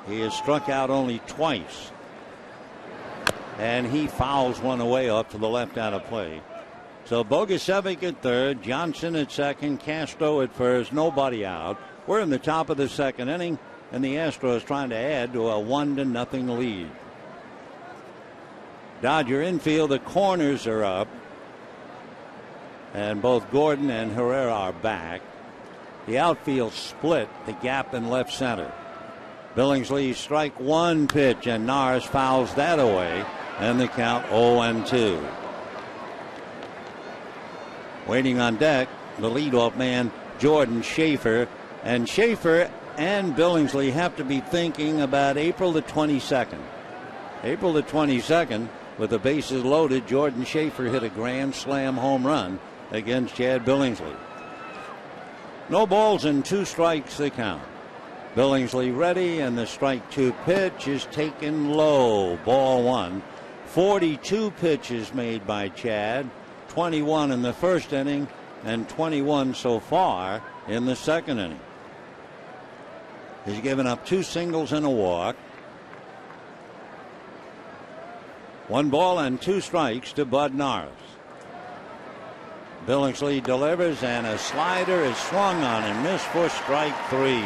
He has struck out only twice, and he fouls one away off to the left out of play. So Bogusevic at third, Johnson at second, Castro at first, nobody out. We're in the top of the second inning, and the Astros trying to add to a 1-0 lead. Dodger infield, the corners are up, and both Gordon and Herrera are back. The outfield split, the gap in left center. Billingsley strike one pitch, and Norris fouls that away, and the count 0-2. Waiting on deck, the leadoff man, Jordan Schaefer, and Schaefer and Billingsley have to be thinking about April the 22nd. April the 22nd. With the bases loaded, Jordan Schaefer hit a grand slam home run against Chad Billingsley. No balls and 2 strikes the count. Billingsley ready, and the strike 2 pitch is taken low. Ball 1. 42 pitches made by Chad, 21 in the first inning and 21 so far in the second inning. He's given up 2 singles and a walk. 1 ball and 2 strikes to Bud Norris. Billingsley delivers, and a slider is swung on and missed for strike 3.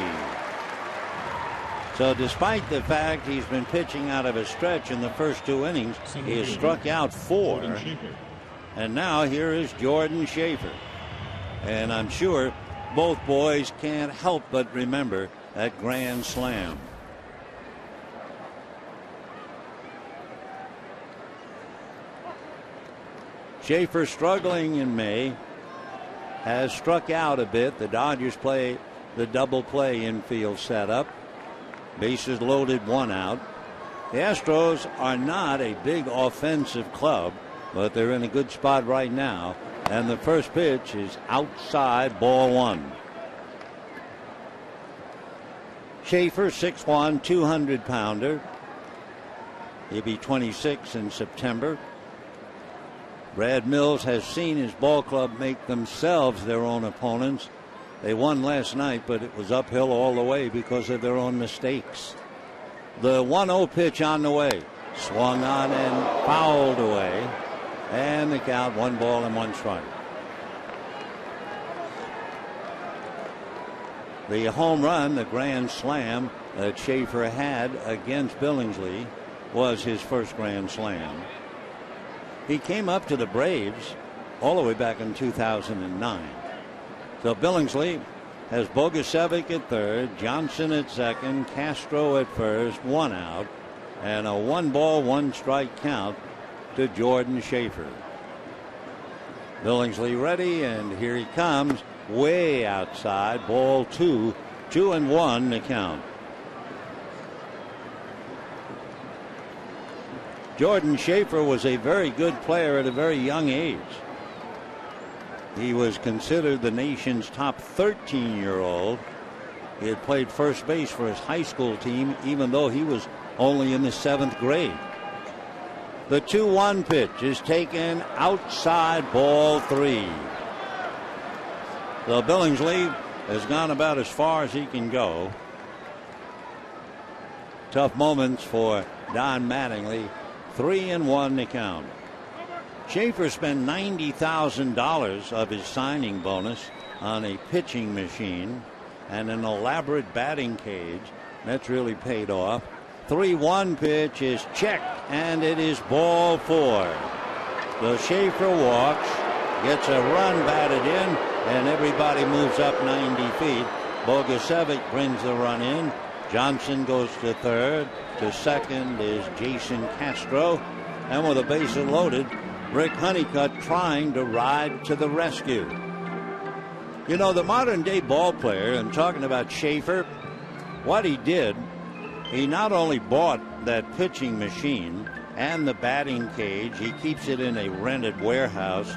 So despite the fact he's been pitching out of a stretch in the first 2 innings, he has struck out 4. And now here is Jordan Schaefer. And I'm sure both boys can't help but remember that grand slam. Schaefer struggling in May, has struck out a bit. The Dodgers play the double play infield setup. Bases loaded, 1 out. The Astros are not a big offensive club, but they're in a good spot right now. And the first pitch is outside, ball 1. Schaefer, 6'1", 200-pounder. He'll be 26 in September. Brad Mills has seen his ball club make themselves their own opponents. They won last night, but it was uphill all the way because of their own mistakes. The 1-0 pitch on the way. Swung on and fouled away. And the count, 1 ball and 1 strike. The home run, the grand slam that Schaefer had against Billingsley, was his first grand slam. He came up to the Braves all the way back in 2009. So Billingsley has Bogusevic at third, Johnson at second, Castro at first, 1 out, and a 1 ball, 1 strike count to Jordan Schaefer. Billingsley ready, and here he comes, way outside. Ball 2, 2-1 to count. Jordan Schaefer was a very good player at a very young age. He was considered the nation's top 13-year-old. He had played first base for his high school team, even though he was only in the 7th grade. The 2-1 pitch is taken outside, ball 3. So Billingsley has gone about as far as he can go. Tough moments for Don Mattingly. 3-1 to count. Schaefer spent $90,000 of his signing bonus on a pitching machine and an elaborate batting cage. That's really paid off. 3-1 pitch is checked, and it is ball 4. So Schaefer walks, gets a run batted in, and everybody moves up 90 feet. Bogusevic brings the run in. Johnson goes to third. To second is Jason Castro. And with the bases loaded, Rick Honeycutt trying to ride to the rescue. You know, the modern day ball player, and talking about Schaefer, what he did, he not only bought that pitching machine and the batting cage, he keeps it in a rented warehouse,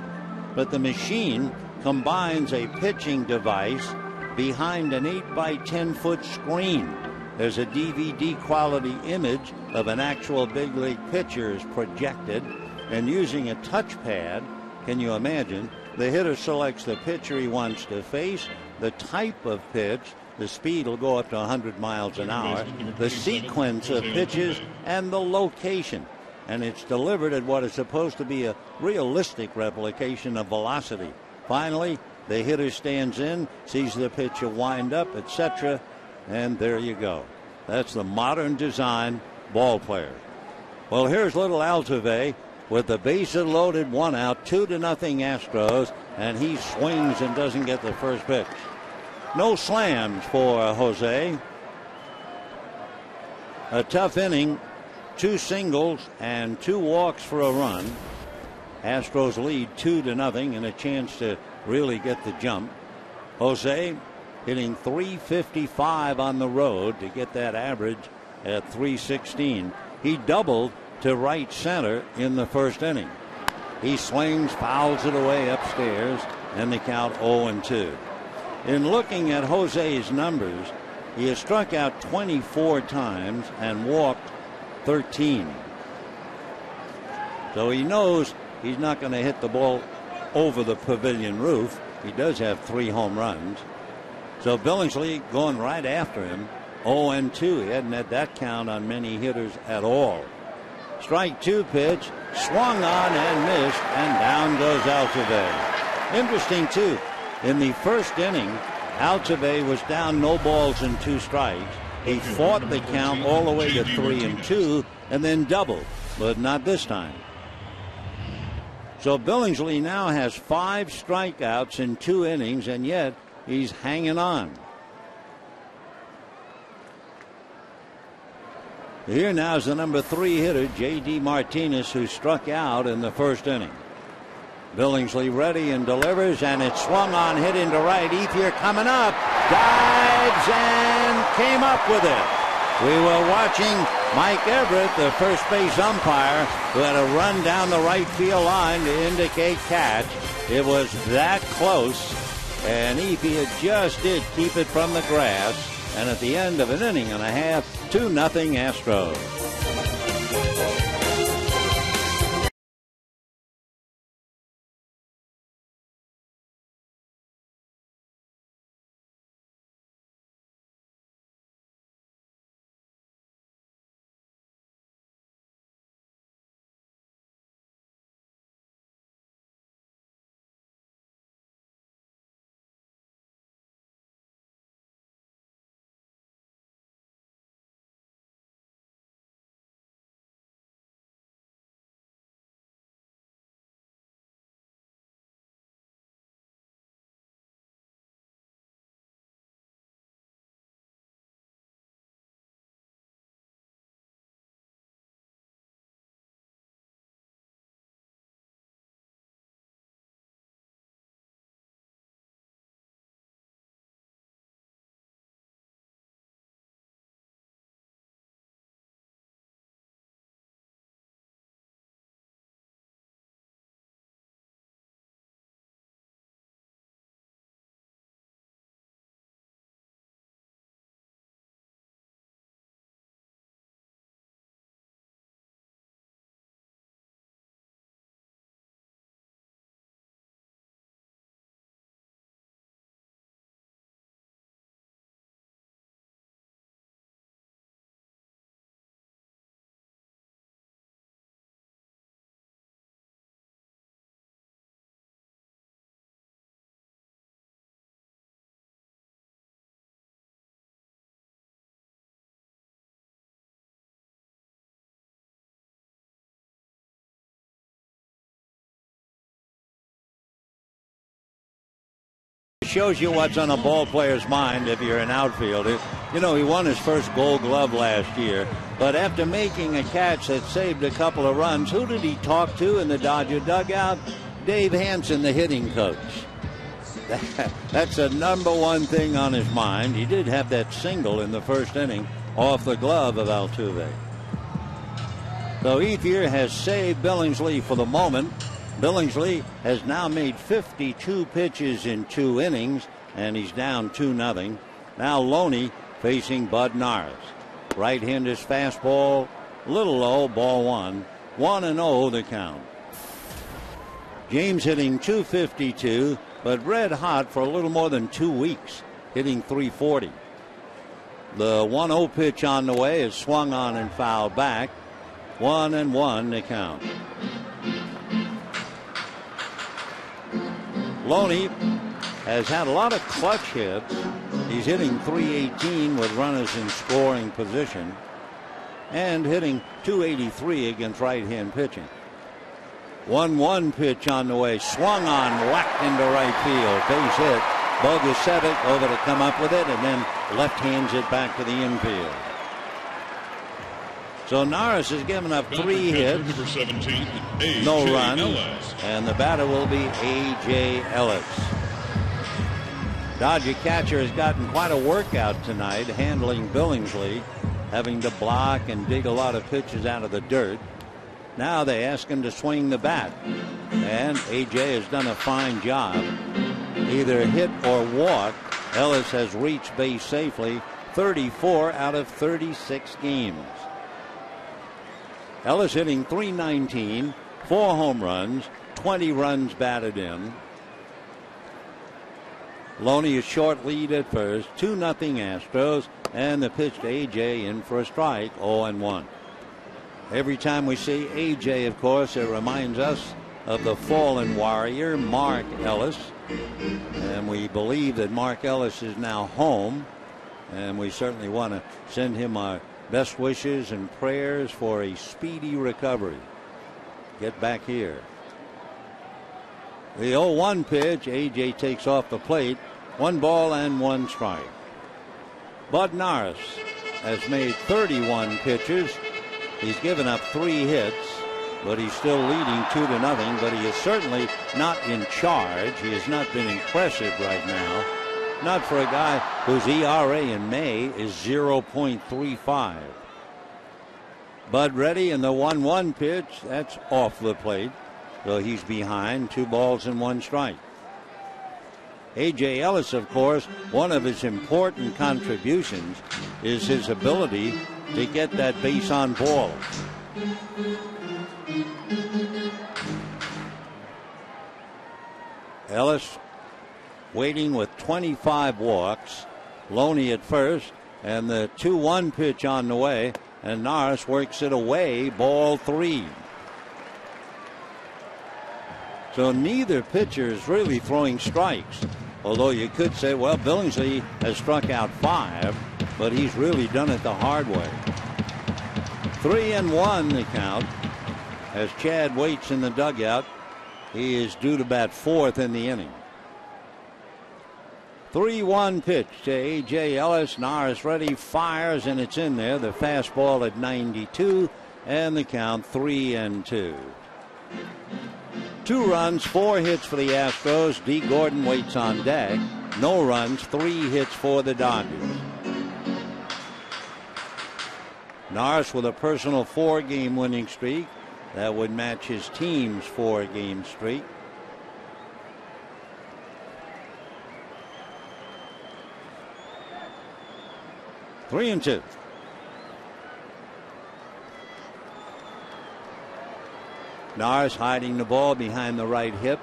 but the machine combines a pitching device behind an 8 by 10 foot screen. There's a DVD quality image of an actual big league pitcher is projected, and using a touchpad, can you imagine, the hitter selects the pitcher he wants to face, the type of pitch, the speed will go up to 100 miles an hour, the sequence of pitches, and the location. And it's delivered at what is supposed to be a realistic replication of velocity. Finally, the hitter stands in, sees the pitcher wind up, etc., and there you go. That's the modern design ball player. Well, here's little Altuve with the bases loaded, 1 out, 2-0 Astros, and he swings and doesn't get the first pitch. No slams for Jose. A tough inning, 2 singles and 2 walks for a run. Astros lead 2-0 and a chance to really get the jump. Jose hitting .355 on the road to get that average at .316. He doubled to right center in the first inning. He swings, fouls it away upstairs, and the count 0-2. In looking at Jose's numbers, he has struck out 24 times and walked 13. So he knows he's not going to hit the ball over the pavilion roof. He does have 3 home runs. So Billingsley going right after him. 0-2. He hadn't had that count on many hitters at all. Strike 2 pitch, swung on and missed, and down goes Altuve. Interesting, too. In the first inning, Altuve was down no balls and 2 strikes. He fought the count all the way to 3-2 and then doubled, but not this time. So Billingsley now has 5 strikeouts in 2 innings, and yet he's hanging on. Here now is the number 3 hitter, J.D. Martinez, who struck out in the first inning. Billingsley ready and delivers, and it's swung on, hit into right. Ethier coming up, dives and came up with it. We were watching Mike Everett, the first base umpire, who had a run down the right field line to indicate catch. It was that close, and Ethier just did keep it from the grass. And at the end of an inning and a half, 2-0 Astros. just shows you what's on a ball player's mind if you're an outfielder. You know, he won his first Gold Glove last year, but after making a catch that saved a couple of runs, who did he talk to in the Dodger dugout? Dave Hansen, the hitting coach. That's the number one thing on his mind. He did have that single in the first inning off the glove of Altuve. So Ethier has saved Billingsley for the moment. Billingsley has now made 52 pitches in 2 innings, and he's down 2-0. Now Loney facing Bud Norris. Right-hander's fastball, a little low, ball 1. 1-0 the count. James hitting .252, but red hot for a little more than 2 weeks, hitting .340. The 1-0 pitch on the way is swung on and fouled back. 1-1 the count. Loney has had a lot of clutch hits. He's hitting .318 with runners in scoring position and hitting .283 against right-hand pitching. 1-1 pitch on the way, swung on, whacked into right field, base hit. Bogusevic over to come up with it, and then left hands it back to the infield. So Norris has given up 3 hits, no runs, and the batter will be A.J. Ellis. Dodger catcher has gotten quite a workout tonight, handling Billingsley, having to block and dig a lot of pitches out of the dirt. Now they ask him to swing the bat, and A.J. has done a fine job. Either hit or walk, Ellis has reached base safely 34 out of 36 games. Ellis hitting .319, 4 home runs, 20 runs batted in. Loney a short lead at first, 2-0 Astros, and the pitch to A.J. in for a strike, 0-1. Every time we see A.J., of course, it reminds us of the fallen warrior, Mark Ellis. And we believe that Mark Ellis is now home, and we certainly want to send him our best wishes and prayers for a speedy recovery. Get back here. The 0-1 pitch, A.J. takes off the plate. 1 ball and 1 strike. Bud Norris has made 31 pitches. He's given up 3 hits, but he's still leading 2-0. But he is certainly not in charge. He has not been impressive right now. Not for a guy whose ERA in May is 0.35. Bud ready, and the 1-1 pitch, that's off the plate. So he's behind, 2 balls and 1 strike. A.J. Ellis, of course, one of his important contributions is his ability to get that base on ball. Ellis waiting with 25 walks. Loney at first, and the 2-1 pitch on the way, and Norris works it away, ball 3. So neither pitcher is really throwing strikes. Although you could say, well, Billingsley has struck out 5, but he's really done it the hard way. 3-1 the count as Chad waits in the dugout. He is due to bat 4th in the inning. 3-1 pitch to A.J. Ellis. Norris ready, fires, and it's in there. The fastball at 92, and the count 3-2. 2 runs, 4 hits for the Astros. D. Gordon waits on deck. No runs, 3 hits for the Dodgers. Norris with a personal 4-game winning streak. That would match his team's 4-game streak. Three and 2. Norris hiding the ball behind the right hip.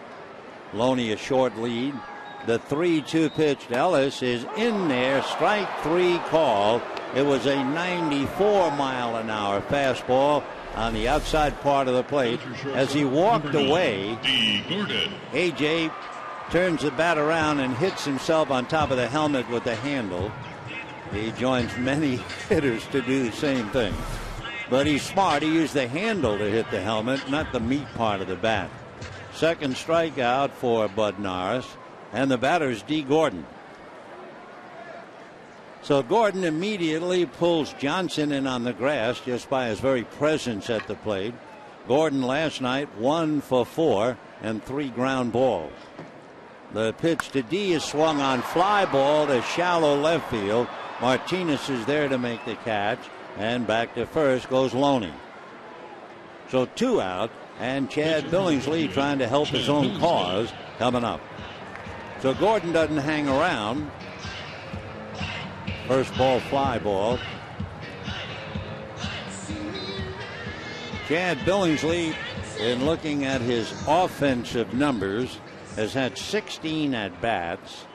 Loney a short lead. The 3-2 pitch to Ellis is in there. Strike 3 call. It was a 94-mile-an-hour fastball on the outside part of the plate. As he walked away, A.J. turns the bat around and hits himself on top of the helmet with the handle. He joins many hitters to do the same thing. But he's smart. He used the handle to hit the helmet, not the meat part of the bat. Second strikeout for Bud Norris. And the batter's D. Gordon. So Gordon immediately pulls Johnson in on the grass just by his very presence at the plate. Gordon last night 1 for 4 and 3 ground balls. The pitch to D is swung on, fly ball to shallow left field. Martinez is there to make the catch, and back to first goes Loney. So 2 out, and Chad Billingsley trying to help his own cause coming up. So Gordon doesn't hang around. First ball, fly ball. Chad Billingsley, in looking at his offensive numbers, has had 16 at-bats.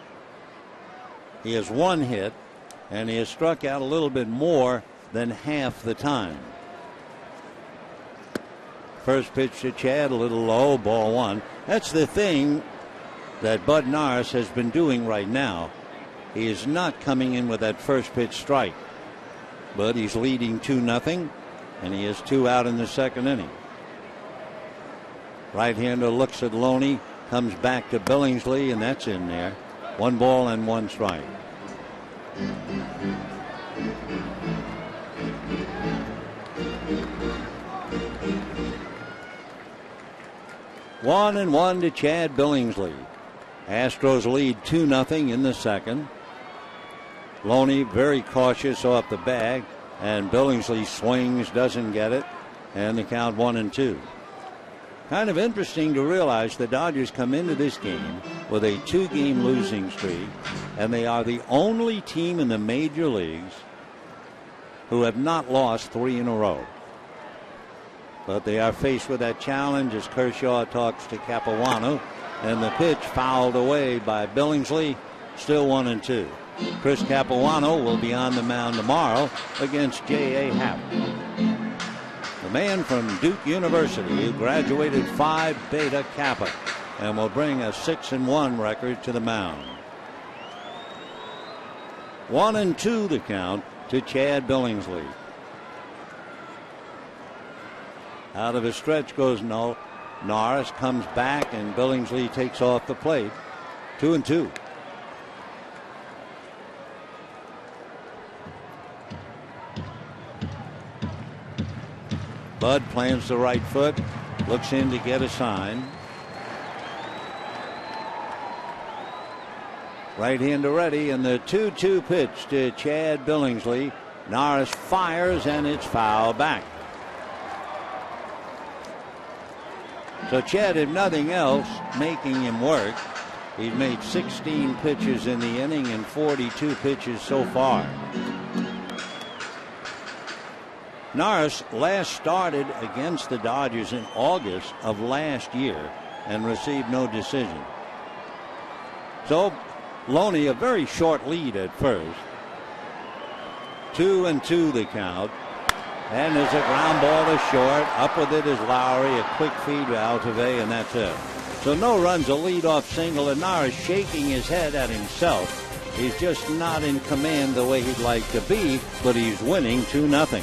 He has 1 hit, and he has struck out a little bit more than half the time. First pitch to Chad, a little low, ball 1. That's the thing that Bud Norris has been doing right now. He is not coming in with that first pitch strike, but he's leading 2-0, and he has 2 out in the second inning. Right-hander looks at Loney, comes back to Billingsley, and that's in there. 1 ball and 1 strike. One and 1 to Chad Billingsley. Astros lead 2-0 in the second. Loney very cautious off the bag, and Billingsley swings, doesn't get it, and the count 1-2. Kind of interesting to realize the Dodgers come into this game with a 2-game losing streak, and they are the only team in the major leagues who have not lost 3 in a row. But they are faced with that challenge as Kershaw talks to Capuano, and the pitch fouled away by Billingsley. Still 1-2. Chris Capuano will be on the mound tomorrow against J.A. Happ. The man from Duke University who graduated Phi Beta Kappa and will bring a 6-1 record to the mound. 1-2 the count to Chad Billingsley. Out of his stretch goes Norris, comes back, and Billingsley takes off the plate. 2-2. Bud plants the right foot, looks in to get a sign. Right-hander ready, and the 2-2 pitch to Chad Billingsley. Norris fires, and it's foul back. So Chad, if nothing else, making him work. He's made 16 pitches in the inning and 42 pitches so far. Norris last started against the Dodgers in August of last year and received no decision. So Loney, a very short lead at first. 2-2 the count. And there's a ground ball to short. Up with it is Lowry. A quick feed to Altuve, and that's it. So no runs, a leadoff single, and Norris shaking his head at himself. He's just not in command the way he'd like to be, but he's winning 2-0.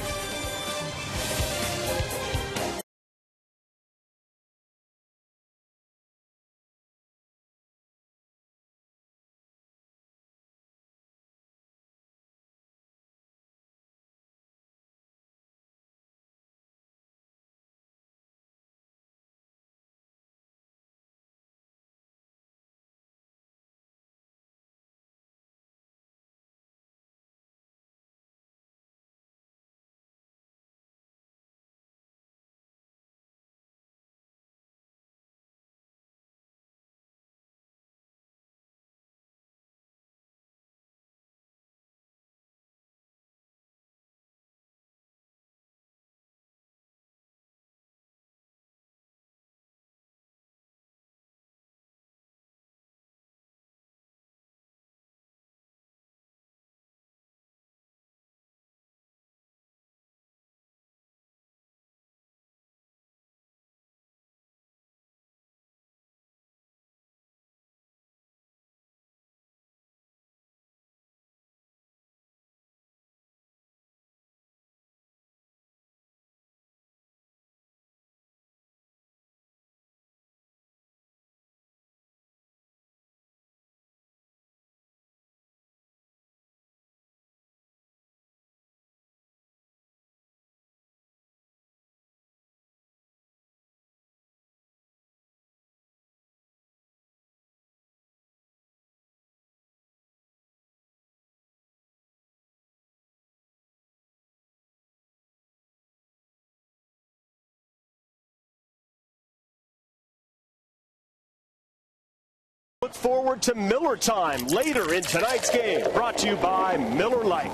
Look forward to Miller time later in tonight's game. Brought to you by Miller Lite.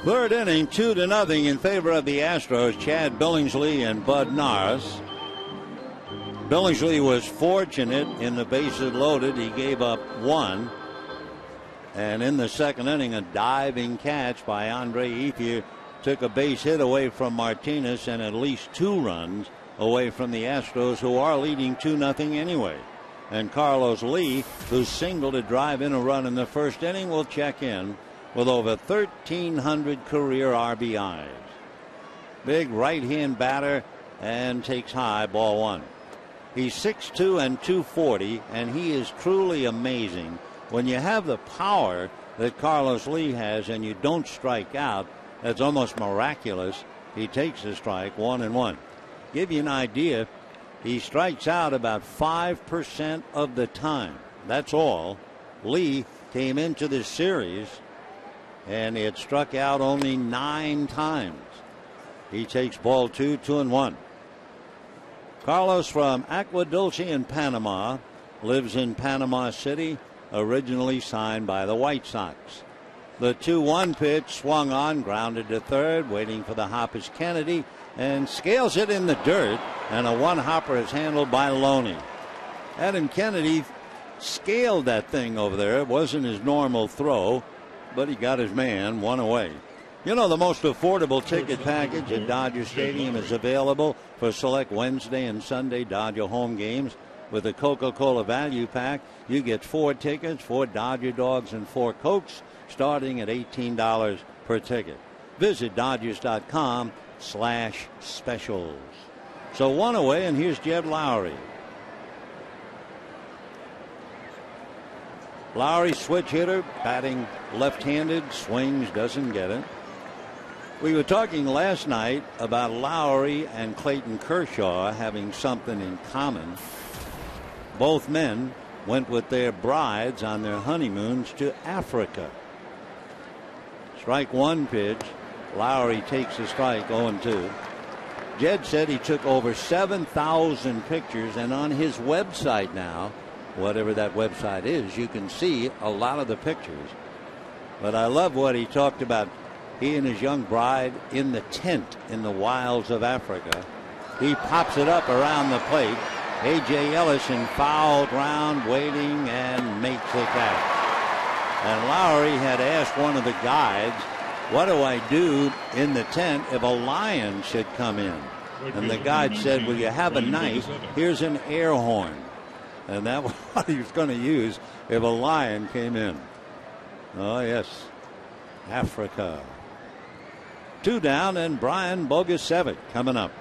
Third inning, 2-0 in favor of the Astros. Chad Billingsley and Bud Norris. Billingsley was fortunate in the bases loaded. He gave up one. And in the second inning, a diving catch by Andre Ethier took a base hit away from Martinez and at least 2 runs away from the Astros, who are leading 2-0 anyway. And Carlos Lee, who singled to drive in a run in the first inning, will check in with over 1,300 career RBIs. Big right-hand batter and takes high, ball 1. He's 6'2" and 240, and he is truly amazing. When you have the power that Carlos Lee has and you don't strike out, that's almost miraculous. He takes a strike, 1-1. Give you an idea, he strikes out about 5% of the time. That's all. Lee came into this series and he had struck out only 9 times. He takes ball 2, 2-1. Carlos from Agua Dulce in Panama lives in Panama City, originally signed by the White Sox. The 2-1 pitch swung on, grounded to third, waiting for the Hoppers Kennedy, and scales it in the dirt, and a one-hopper is handled by Loney. Adam Kennedy scaled that thing over there. It wasn't his normal throw, but he got his man, one away. You know, the most affordable ticket package at Dodger Stadium is available for select Wednesday and Sunday Dodger home games. With the Coca-Cola Value Pack, you get 4 tickets, 4 Dodger dogs, and 4 Cokes, starting at $18 per ticket. Visit Dodgers.com/specials. So 1 away, and here's Jed Lowry. Lowry, switch hitter, batting left-handed, swings, doesn't get it. We were talking last night about Lowry and Clayton Kershaw having something in common. Both men went with their brides on their honeymoons to Africa. Strike 1 pitch. Lowry takes a strike, 0-2. Jed said he took over 7,000 pictures, and on his website now, whatever that website is, you can see a lot of the pictures. But I love what he talked about. He and his young bride in the tent in the wilds of Africa. He pops it up around the plate. A.J. Ellis in foul ground, waiting, and makes the catch. And Lowry had asked one of the guides, what do I do in the tent if a lion should come in? And the guide said, well, you have a knife. Here's an air horn. And that was what he was going to use if a lion came in. Oh, yes. Africa. 2 down, and Brian Bogusevic coming up.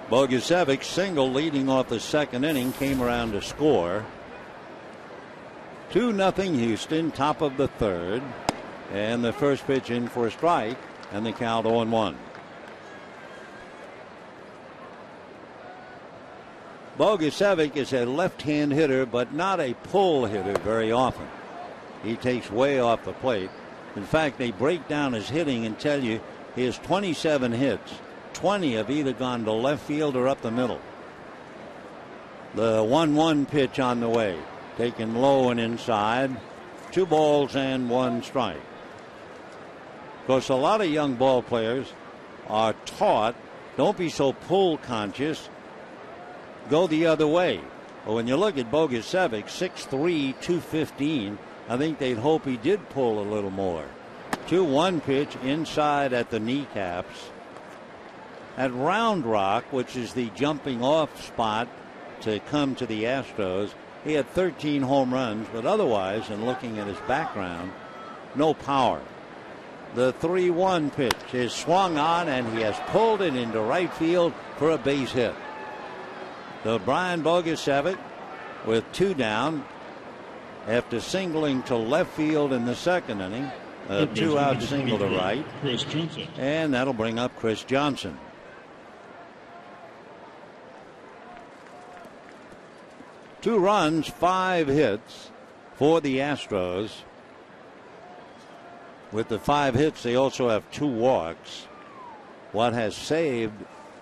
Bogusevic single leading off the second inning, came around to score. 2-0 Houston, top of the third. And the first pitch in for a strike, and the count 0-1. Bogusevic is a left-hand hitter, but not a pull hitter very often. He takes way off the plate. In fact, they break down his hitting and tell you he has 27 hits. 20 have either gone to left field or up the middle. The 1-1 pitch on the way, taken low and inside. 2 balls and 1 strike. Of course, a lot of young ball players are taught, don't be so pull conscious, go the other way. But when you look at Bogusevic, 6'3", 215, I think they'd hope he did pull a little more. 2-1 pitch inside at the kneecaps. At Round Rock, which is the jumping off spot to come to the Astros, he had 13 home runs, but otherwise, in looking at his background, no power. The 3-1 pitch is swung on, and he has pulled it into right field for a base hit. So Brian Bogusevic with 2 down after singling to left field in the second inning. A 2-out single to right. And that'll bring up Chris Johnson. Two runs, 5 hits for the Astros. With the 5 hits, they also have 2 walks. what has saved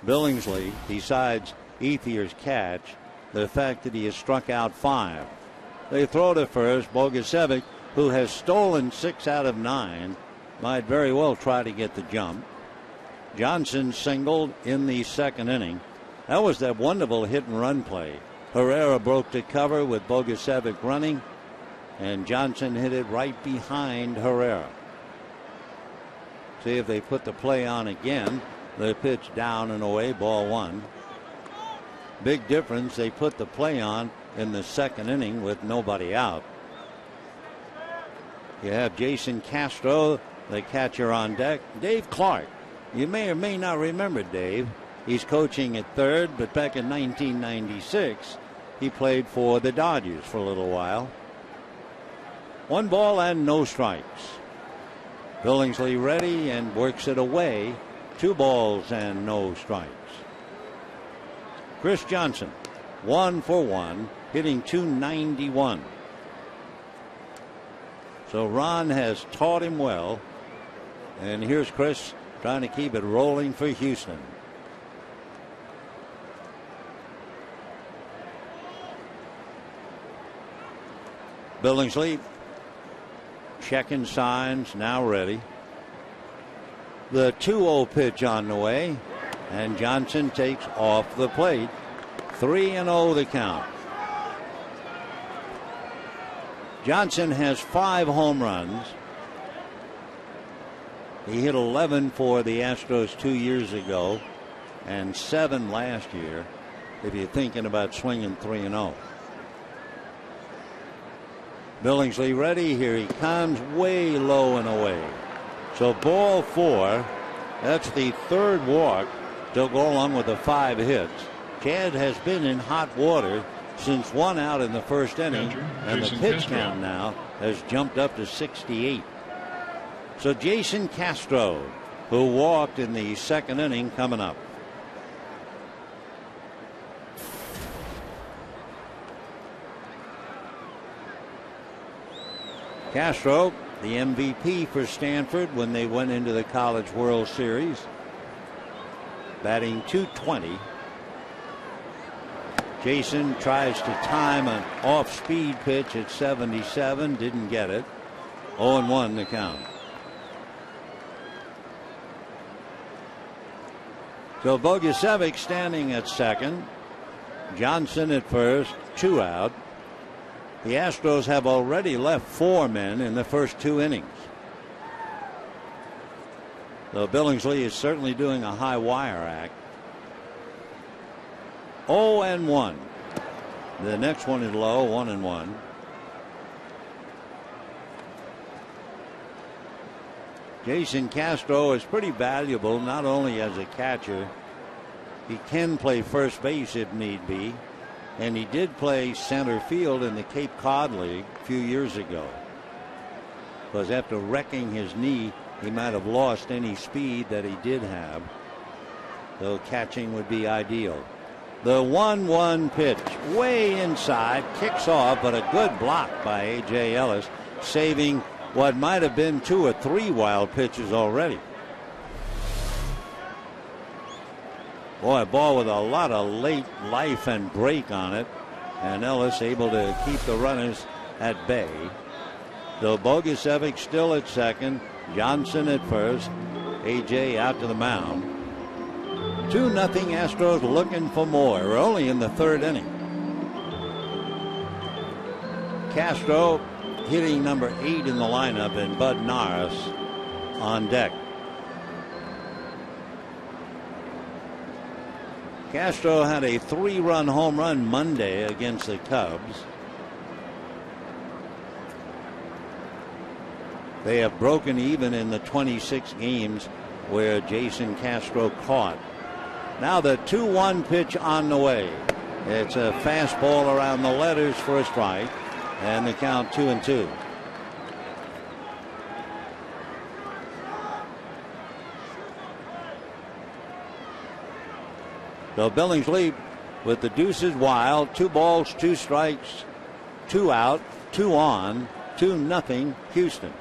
Billingsley, besides Ethier's catch, the fact that he has struck out 5. They throw to first. Bogusevic, who has stolen 6 out of 9, might very well try to get the jump. Johnson singled in the second inning. That was that wonderful hit and run play. Herrera broke the cover with Bogusevic running, and Johnson hit it right behind Herrera. See if they put the play on again. The pitch down and away, ball 1. Big difference, they put the play on in the second inning with nobody out. You have Jason Castro, the catcher, on deck. Dave Clark, you may or may not remember Dave. He's coaching at third, but back in 1996, he played for the Dodgers for a little while. 1 ball and no strikes. Billingsley ready and works it away. 2 balls and no strikes. Chris Johnson, 1 for 1, hitting .291. So Ron has taught him well. And here's Chris trying to keep it rolling for Houston. Billingsley checking signs, now ready. The 2-0 pitch on the way, and Johnson takes off the plate. 3-0 the count. Johnson has 5 home runs. He hit 11 for the Astros 2 years ago and 7 last year, if you're thinking about swinging 3-0. Billingsley ready. Here he comes, way low and away. So ball 4. That's the 3rd walk to go along with the 5 hits. Chad has been in hot water since 1 out in the first inning, and the pitch count now has jumped up to 68. So Jason Castro, who walked in the second inning, coming up. Castro, the MVP for Stanford when they went into the College World Series, batting .220. Jason tries to time an off-speed pitch at 77, didn't get it. 0-1 the count. So Bogusevic standing at second, Johnson at first, 2 out. The Astros have already left 4 men in the first 2 innings. So Billingsley is certainly doing a high wire act. 0-1. The next one is low, 1-1. Jason Castro is pretty valuable, not only as a catcher. He can play first base if need be. And he did play center field in the Cape Cod League a few years ago. Because after wrecking his knee, he might have lost any speed that he did have. So catching would be ideal. The 1-1 pitch, way inside, kicks off, but a good block by A.J. Ellis, saving what might have been 2 or 3 wild pitches already. Boy, a ball with a lot of late life and break on it, and Ellis able to keep the runners at bay. So Bogusevic still at second, Johnson at first, A.J. out to the mound. 2-0 Astros looking for more. We're only in the 3rd inning. Castro hitting number 8 in the lineup, and Bud Norris on deck. Castro had a 3-run home run Monday against the Cubs. They have broken even in the 26 games where Jason Castro caught. Now the 2-1 pitch on the way. It's a fastball around the letters for a strike, and the count 2-2. So Billingsley with the deuces wild, 2 balls, 2 strikes, 2 out, 2 on, 2-0 Houston.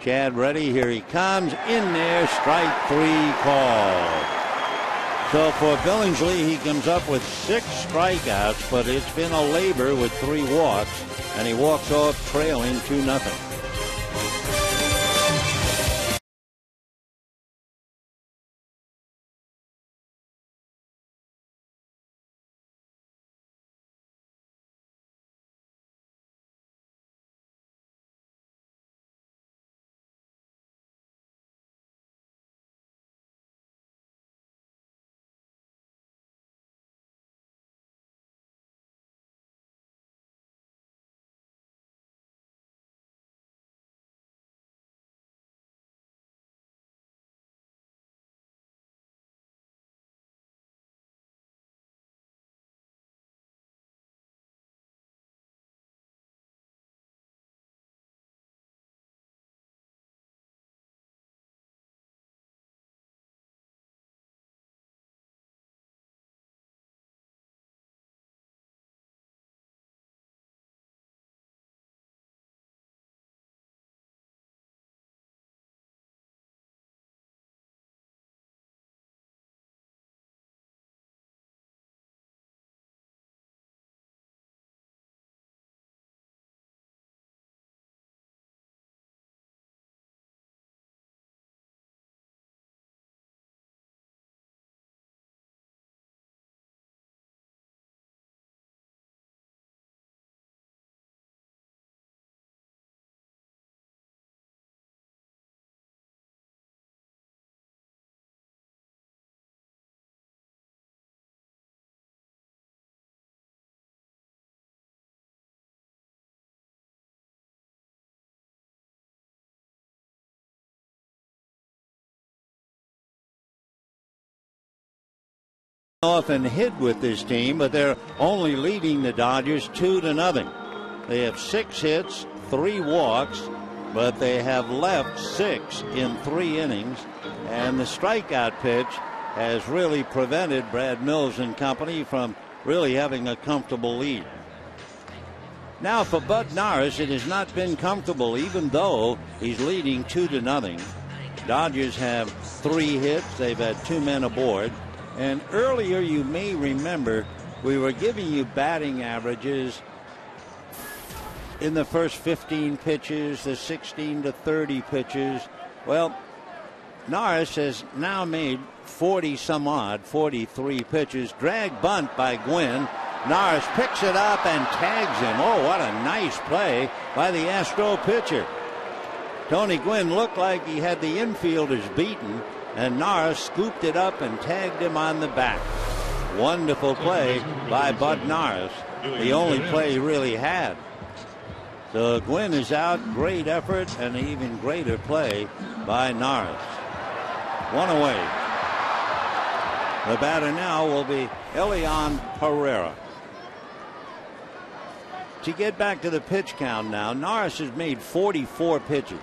Chad ready. Here he comes. In there. Strike 3 call. So for Billingsley, he comes up with 6 strikeouts, but it's been a labor with 3 walks, and he walks off trailing 2-0. Often hit with this team, but they're only leading the Dodgers 2-0. They have 6 hits, 3 walks, but they have left 6 in 3 innings, and the strikeout pitch has really prevented Brad Mills and company from really having a comfortable lead. Now for Bud Norris, it has not been comfortable, even though he's leading 2-0. Dodgers have 3 hits. They've had 2 men aboard. And earlier, you may remember, we were giving you batting averages in the first 15 pitches, the 16 to 30 pitches. Well, Norris has now made 43 pitches. Drag bunt by Gwynn. Norris picks it up and tags him. Oh, what a nice play by the Astro pitcher. Tony Gwynn looked like he had the infielders beaten, and Norris scooped it up and tagged him on the back. Wonderful play by Bud Norris, the only play he really had. So Gwynn is out. Great effort and an even greater play by Norris. 1 away. The batter now will be Elian Herrera. To get back to the pitch count now, Norris has made 44 pitches.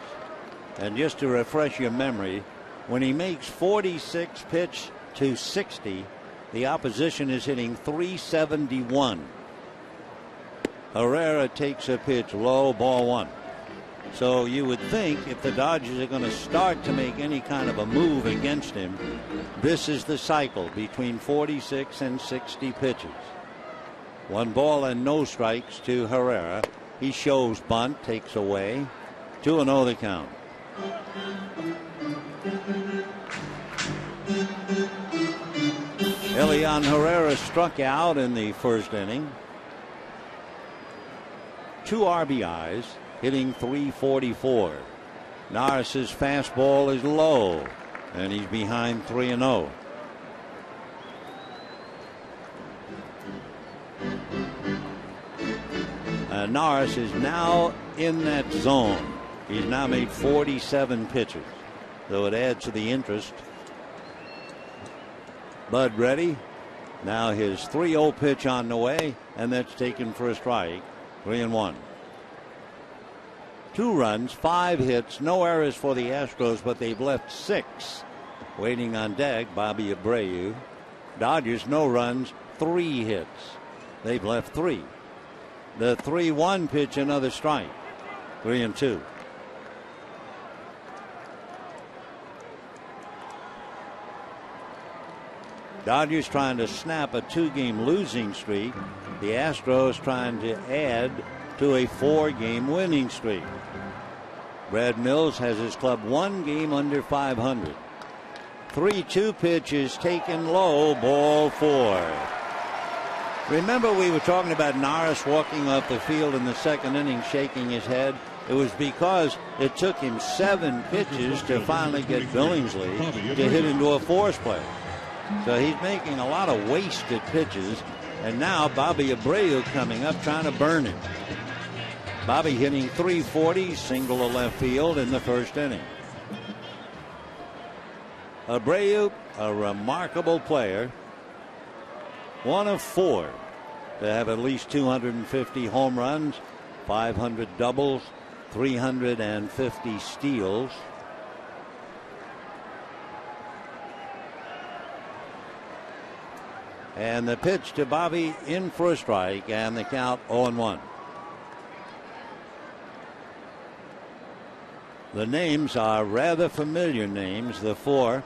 And just to refresh your memory, when he makes 46 pitch to 60, the opposition is hitting 371. Herrera takes a pitch low, ball 1. So you would think if the Dodgers are going to start to make any kind of a move against him, this is the cycle between 46 and 60 pitches. 1 ball and no strikes to Herrera. He shows bunt, takes away. 2-0 the count. Elian Herrera struck out in the first inning. 2 RBIs, hitting .344. Norris's fastball is low, and he's behind 3-0. Norris is now in that zone. He's now made 47 pitches, so it adds to the interest. Bud ready. Now his 3-0 pitch on the way, and that's taken for a strike. 3-1. 2 runs, 5 hits, no errors for the Astros, but they've left 6 waiting on deck. Bobby Abreu. Dodgers no runs, 3 hits. They've left 3. The 3-1 pitch, another strike. 3-2. Dodgers trying to snap a 2-game losing streak. The Astros trying to add to a 4-game winning streak. Brad Mills has his club 1 game under 500. 3-2 pitch is taken low, ball 4. Remember we were talking about Norris walking off the field in the second inning shaking his head? It was because it took him 7 pitches to finally get Billingsley to hit into a force play. So he's making a lot of wasted pitches. And now Bobby Abreu coming up trying to burn him. Bobby hitting .340, single to left field in the first inning. Abreu, a remarkable player. 1 of 4 to have at least 250 home runs, 500 doubles, 350 steals. And the pitch to Bobby in for a strike, and the count 0-1. The names are rather familiar names, the 4.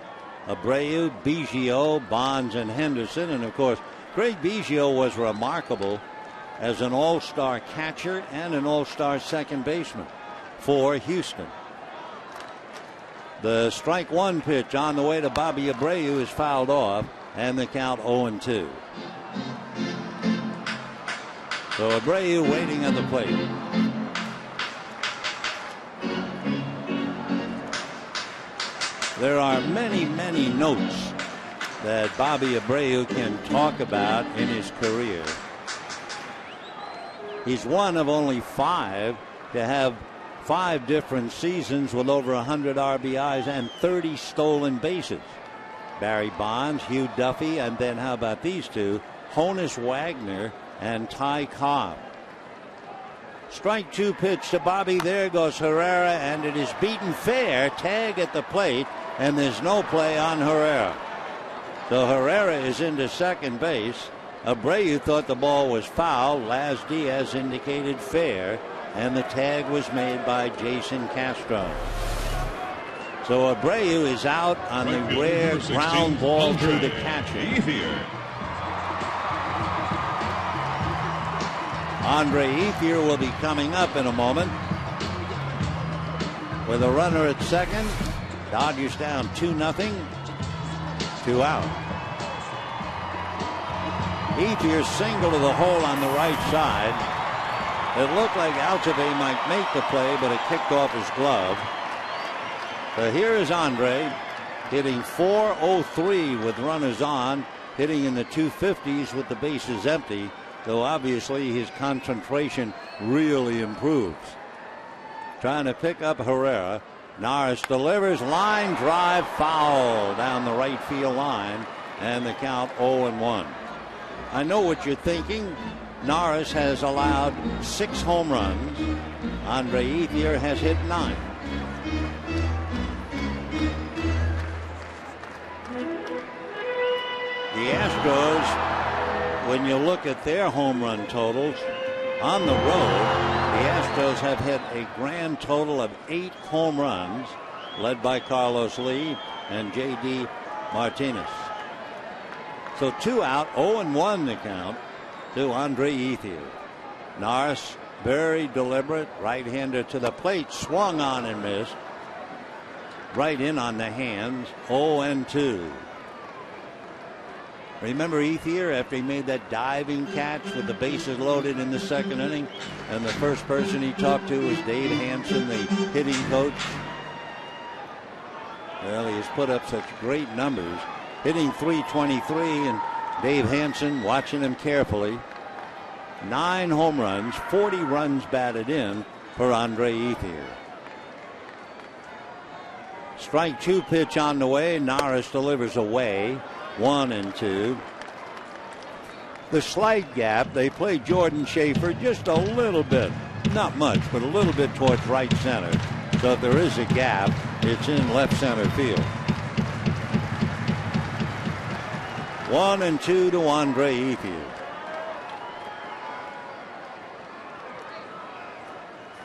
Abreu, Biggio, Bonds, and Henderson. And of course, Craig Biggio was remarkable as an all-star catcher and an all-star second baseman for Houston. The strike 1 pitch on the way to Bobby Abreu is fouled off, and the count 0-2. So Abreu waiting at the plate. There are many, many notes that Bobby Abreu can talk about in his career. He's one of only 5 to have 5 different seasons with over 100 RBIs and 30 stolen bases. Barry Bonds, Hugh Duffy, and then how about these two, Honus Wagner and Ty Cobb. Strike 2 pitch to Bobby. There goes Herrera, and it is beaten fair. Tag at the plate, and there's no play on Herrera. So Herrera is into second base. Abreu thought the ball was foul. Laz Diaz indicated fair, and the tag was made by Jason Castro. So Abreu is out on the rare ground ball to the catcher. Andre Ethier will be coming up in a moment. With a runner at second, Dodgers down 2-0, 2 out. Ethier single to the hole on the right side. It looked like Altuve might make the play, but it kicked off his glove. So here is Andre hitting .403 with runners on, hitting in the 250s with the bases empty, though obviously his concentration really improves. Trying to pick up Herrera. Norris delivers, line drive, foul down the right field line, and the count 0-1. I know what you're thinking. Norris has allowed 6 home runs. Andre Ethier has hit 9. The Astros, when you look at their home run totals on the road, the Astros have hit a grand total of 8 home runs, led by Carlos Lee and J.D. Martinez. So 2 out, 0-1 the count to Andre Ethier. Norris, very deliberate, right-hander to the plate, swung on and missed. Right in on the hands, 0-2. Remember Ethier after he made that diving catch with the bases loaded in the second inning, and the first person he talked to was Dave Hansen, the hitting coach. Well, he has put up such great numbers, hitting .323, and Dave Hansen watching him carefully. 9 home runs, 40 runs batted in for Andre Ethier. Strike 2 pitch on the way. Norris delivers away. 1-2. The slight gap, they play Jordan Schaefer just a little bit, not much, but a little bit towards right center. So if there is a gap, it's in left center field. 1-2 to Andre Ethier.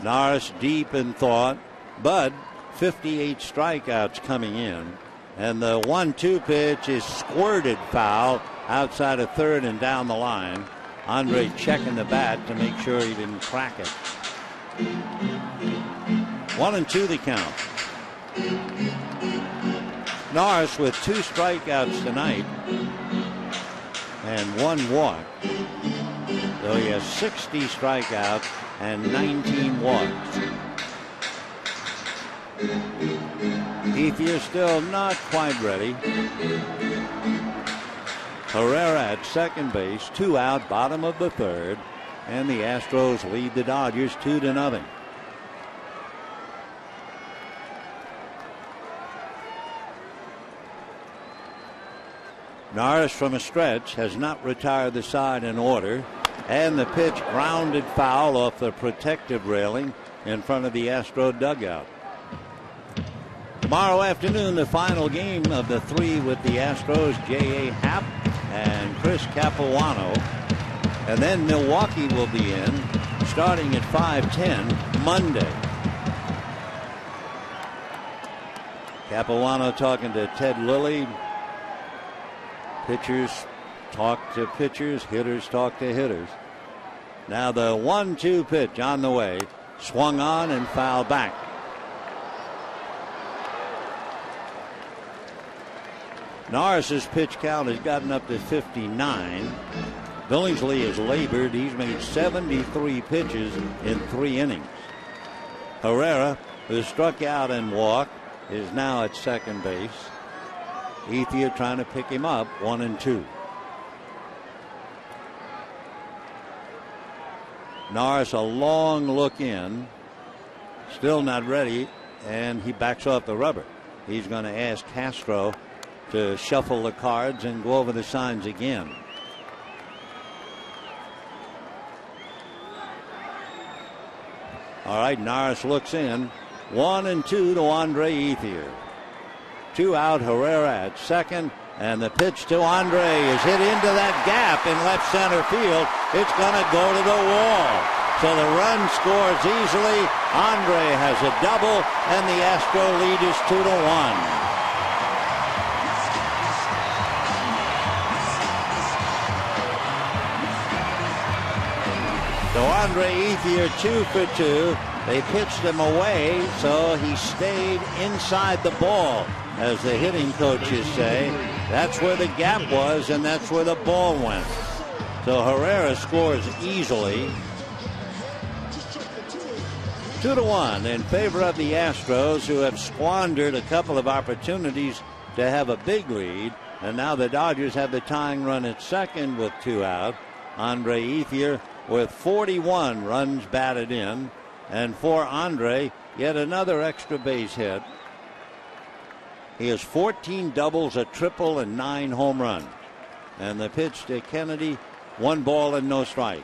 Norris deep in thought, but 58 strikeouts coming in. And the 1-2 pitch is squirted foul outside of third and down the line. Andre checking the bat to make sure he didn't crack it. 1-2 the count. Norris with 2 strikeouts tonight and 1 walk. So he has 60 strikeouts and 19 walks. Ethier still not quite ready. Herrera at second base, 2 out, bottom of the third, and the Astros lead the Dodgers 2-0. Norris from a stretch has not retired the side in order, and the pitch grounded foul off the protective railing in front of the Astro dugout. Tomorrow afternoon, the final game of the 3 with the Astros, J.A. Happ and Chris Capuano. And then Milwaukee will be in starting at 5:10 Monday. Capuano talking to Ted Lilly. Pitchers talk to pitchers, hitters talk to hitters. Now the 1-2 pitch on the way, swung on and fouled back. Norris's pitch count has gotten up to 59. Billingsley has labored. He's made 73 pitches in 3 innings. Herrera, who struck out and walked, is now at second base. Ethier trying to pick him up, 1-2. Norris a long look in, still not ready, and he backs off the rubber. He's going to ask Castro to shuffle the cards and go over the signs again. All right, Norris looks in. 1-2 to Andre Ethier. 2 out, Herrera at second, and the pitch to Andre is hit into that gap in left center field. It's going to go to the wall. So the run scores easily. Andre has a double, and the Astro lead is 2-1. So Andre Ethier 2 for 2. They pitched him away, so he stayed inside the ball. As the hitting coaches say, that's where the gap was, and that's where the ball went. So Herrera scores easily. 2-1 in favor of the Astros, who have squandered a couple of opportunities to have a big lead. And now the Dodgers have the tying run at second with 2 out. Andre Ethier with 41 runs batted in. And for Andre, yet another extra base hit. He has 14 doubles, a triple, and 9 home runs. And the pitch to Kennedy, 1 ball and no strikes.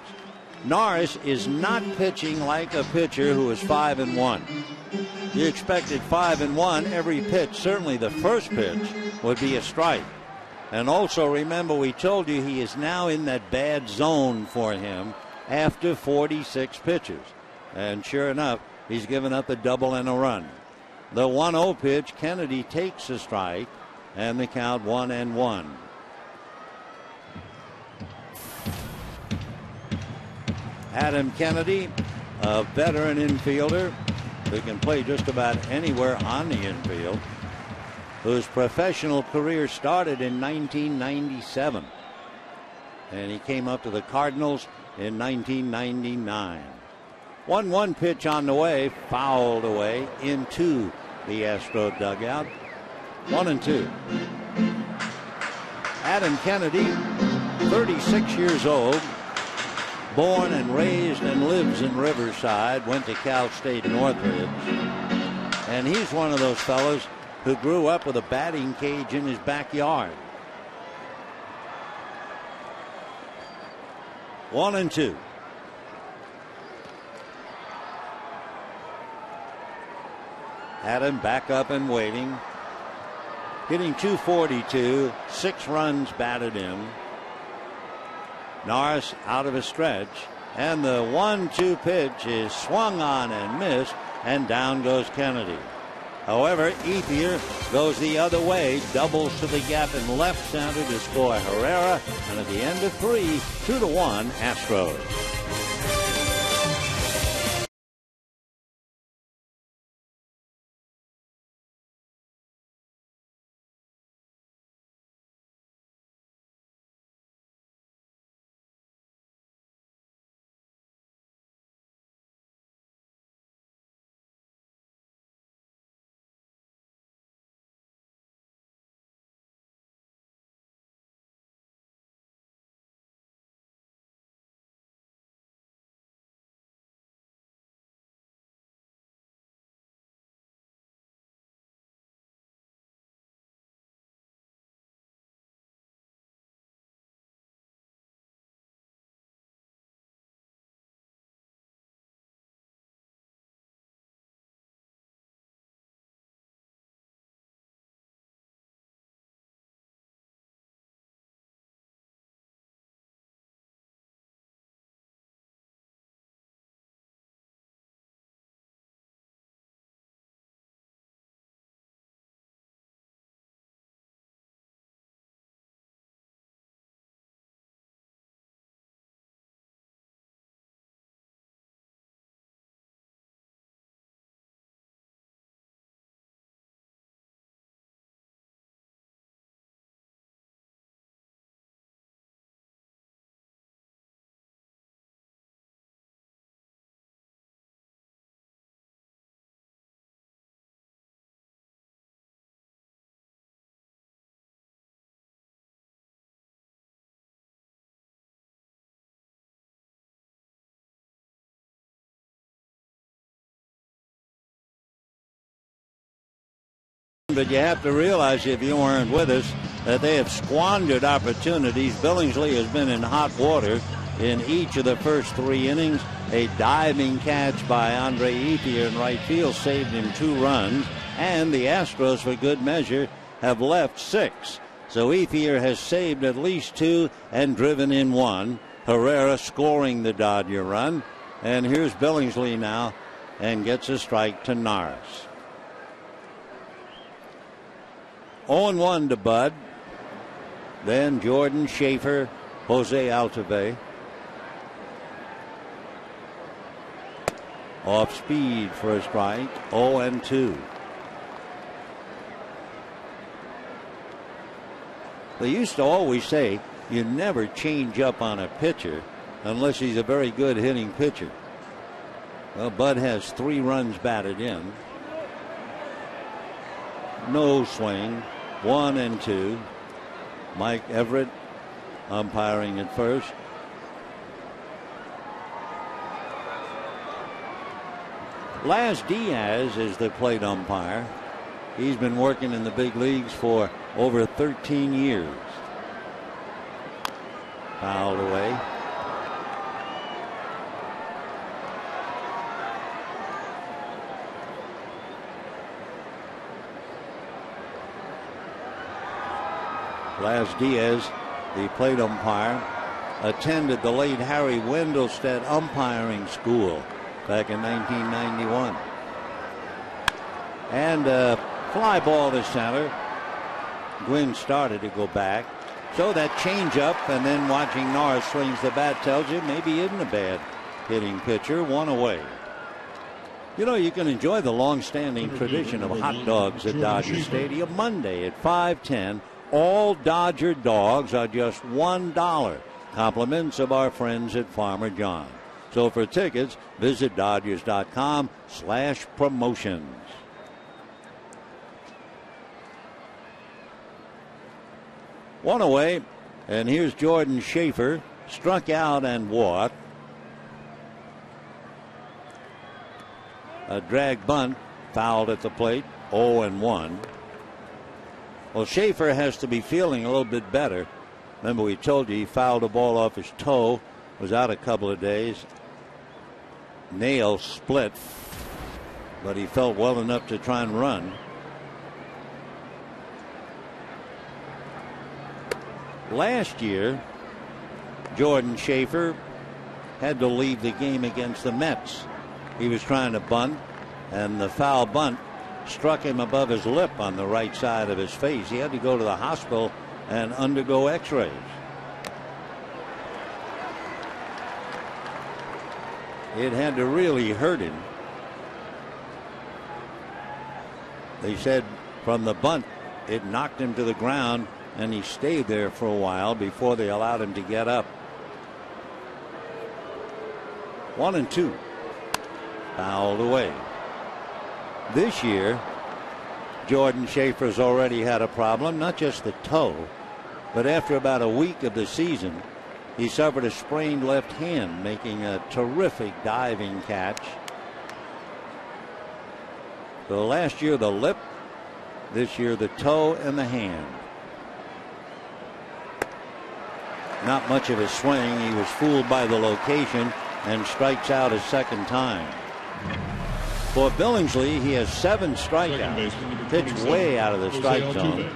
Norris is not pitching like a pitcher who is 5-1. You expected 5-1 every pitch. Certainly the first pitch would be a strike. And also remember, we told you he is now in that bad zone for him after 46 pitches. And sure enough, he's given up a double and a run. The 1-0 pitch, Kennedy takes a strike, and the count 1-1. Adam Kennedy, a veteran infielder who can play just about anywhere on the infield, whose professional career started in 1997. And he came up to the Cardinals in 1999. 1-1 pitch on the way, fouled away into the Astro dugout. 1-2. Adam Kennedy, 36 years old, born and raised and lives in Riverside, went to Cal State Northridge. And he's one of those fellows who grew up with a batting cage in his backyard. 1-2. Adam back up and waiting. Hitting .242, 6 runs batted in. Norris out of a stretch, and the 1-2 pitch is swung on and missed, and down goes Kennedy. However, Ethier goes the other way, doubles to the gap in left center to score Herrera, and at the end of 3, 2-1 Astros. But you have to realize, if you weren't with us, that they have squandered opportunities. Billingsley has been in hot water in each of the first 3 innings. A diving catch by Andre Ethier in right field saved him 2 runs. And the Astros, for good measure, have left 6. So Ethier has saved at least 2 and driven in 1. Herrera scoring the Dodger run. And here's Billingsley now and gets a strike to Norris. 0-1 to Bud. Then Jordan Schaefer, Jose Altuve. Off speed for a strike. 0-2. They used to always say you never change up on a pitcher unless he's a very good hitting pitcher. Well, Bud has 3 runs batted in. No swing. 1-2. Mike Everett umpiring at first. Laz Diaz is the plate umpire. He's been working in the big leagues for over 13 years. Fouled away. Laz Diaz, the plate umpire, attended the late Harry Wendelstedt umpiring school back in 1991. And fly ball to center. Gwynn started to go back. So that changeup, and then watching Norris swings the bat tells you maybe he isn't a bad hitting pitcher. 1 away. You know, you can enjoy the long-standing tradition of hot dogs at Dodger Stadium. Monday at 5:10. All Dodger dogs are just $1. Compliments of our friends at Farmer John. So for tickets, visit Dodgers.com/promotions. One away, and here's Jordan Schaefer, struck out and walked. A drag bunt, fouled at the plate, 0-1. Well, Schaefer has to be feeling a little bit better. Remember, we told you he fouled a ball off his toe, was out a couple of days. Nail split, but he felt well enough to try and run. Last year, Jordan Schaefer had to leave the game against the Mets. He was trying to bunt, and the foul bunt struck him above his lip on the right side of his face. He had to go to the hospital and undergo x-rays. It had to really hurt him. They said from the bunt it knocked him to the ground, and he stayed there for a while before they allowed him to get up. 1-2. Fouled away. This year, Jordan Schaefer's already had a problem, not just the toe, but after about a week of the season, he suffered a sprained left hand, making a terrific diving catch. So last year the lip, this year the toe and the hand. Not much of a swing. He was fooled by the location and strikes out a second time. For Billingsley, he has 7 strikeouts, pitched way out of the strike zone.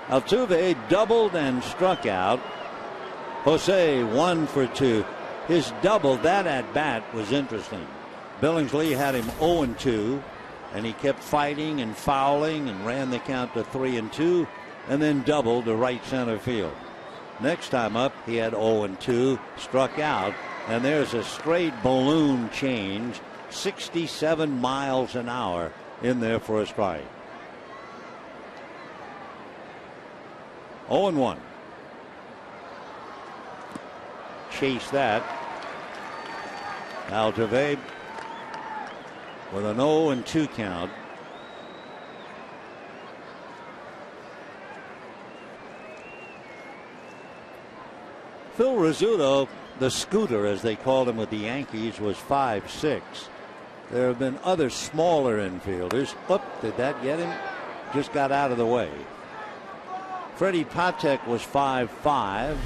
Altuve doubled and struck out. Jose 1 for 2. His double, that at bat, was interesting. Billingsley had him 0-2, and he kept fighting and fouling and ran the count to 3-2, and then doubled to right center field. Next time up, he had 0-2, struck out, and there's a straight balloon change, 67 miles an hour in there for a strike. 0-1. Chase that. Altuve with an 0-2 count. Phil Rizzuto, the scooter as they called him with the Yankees, was 5'6". There have been other smaller infielders. Oop, did that get him? Just got out of the way. Freddie Patek was 5'5".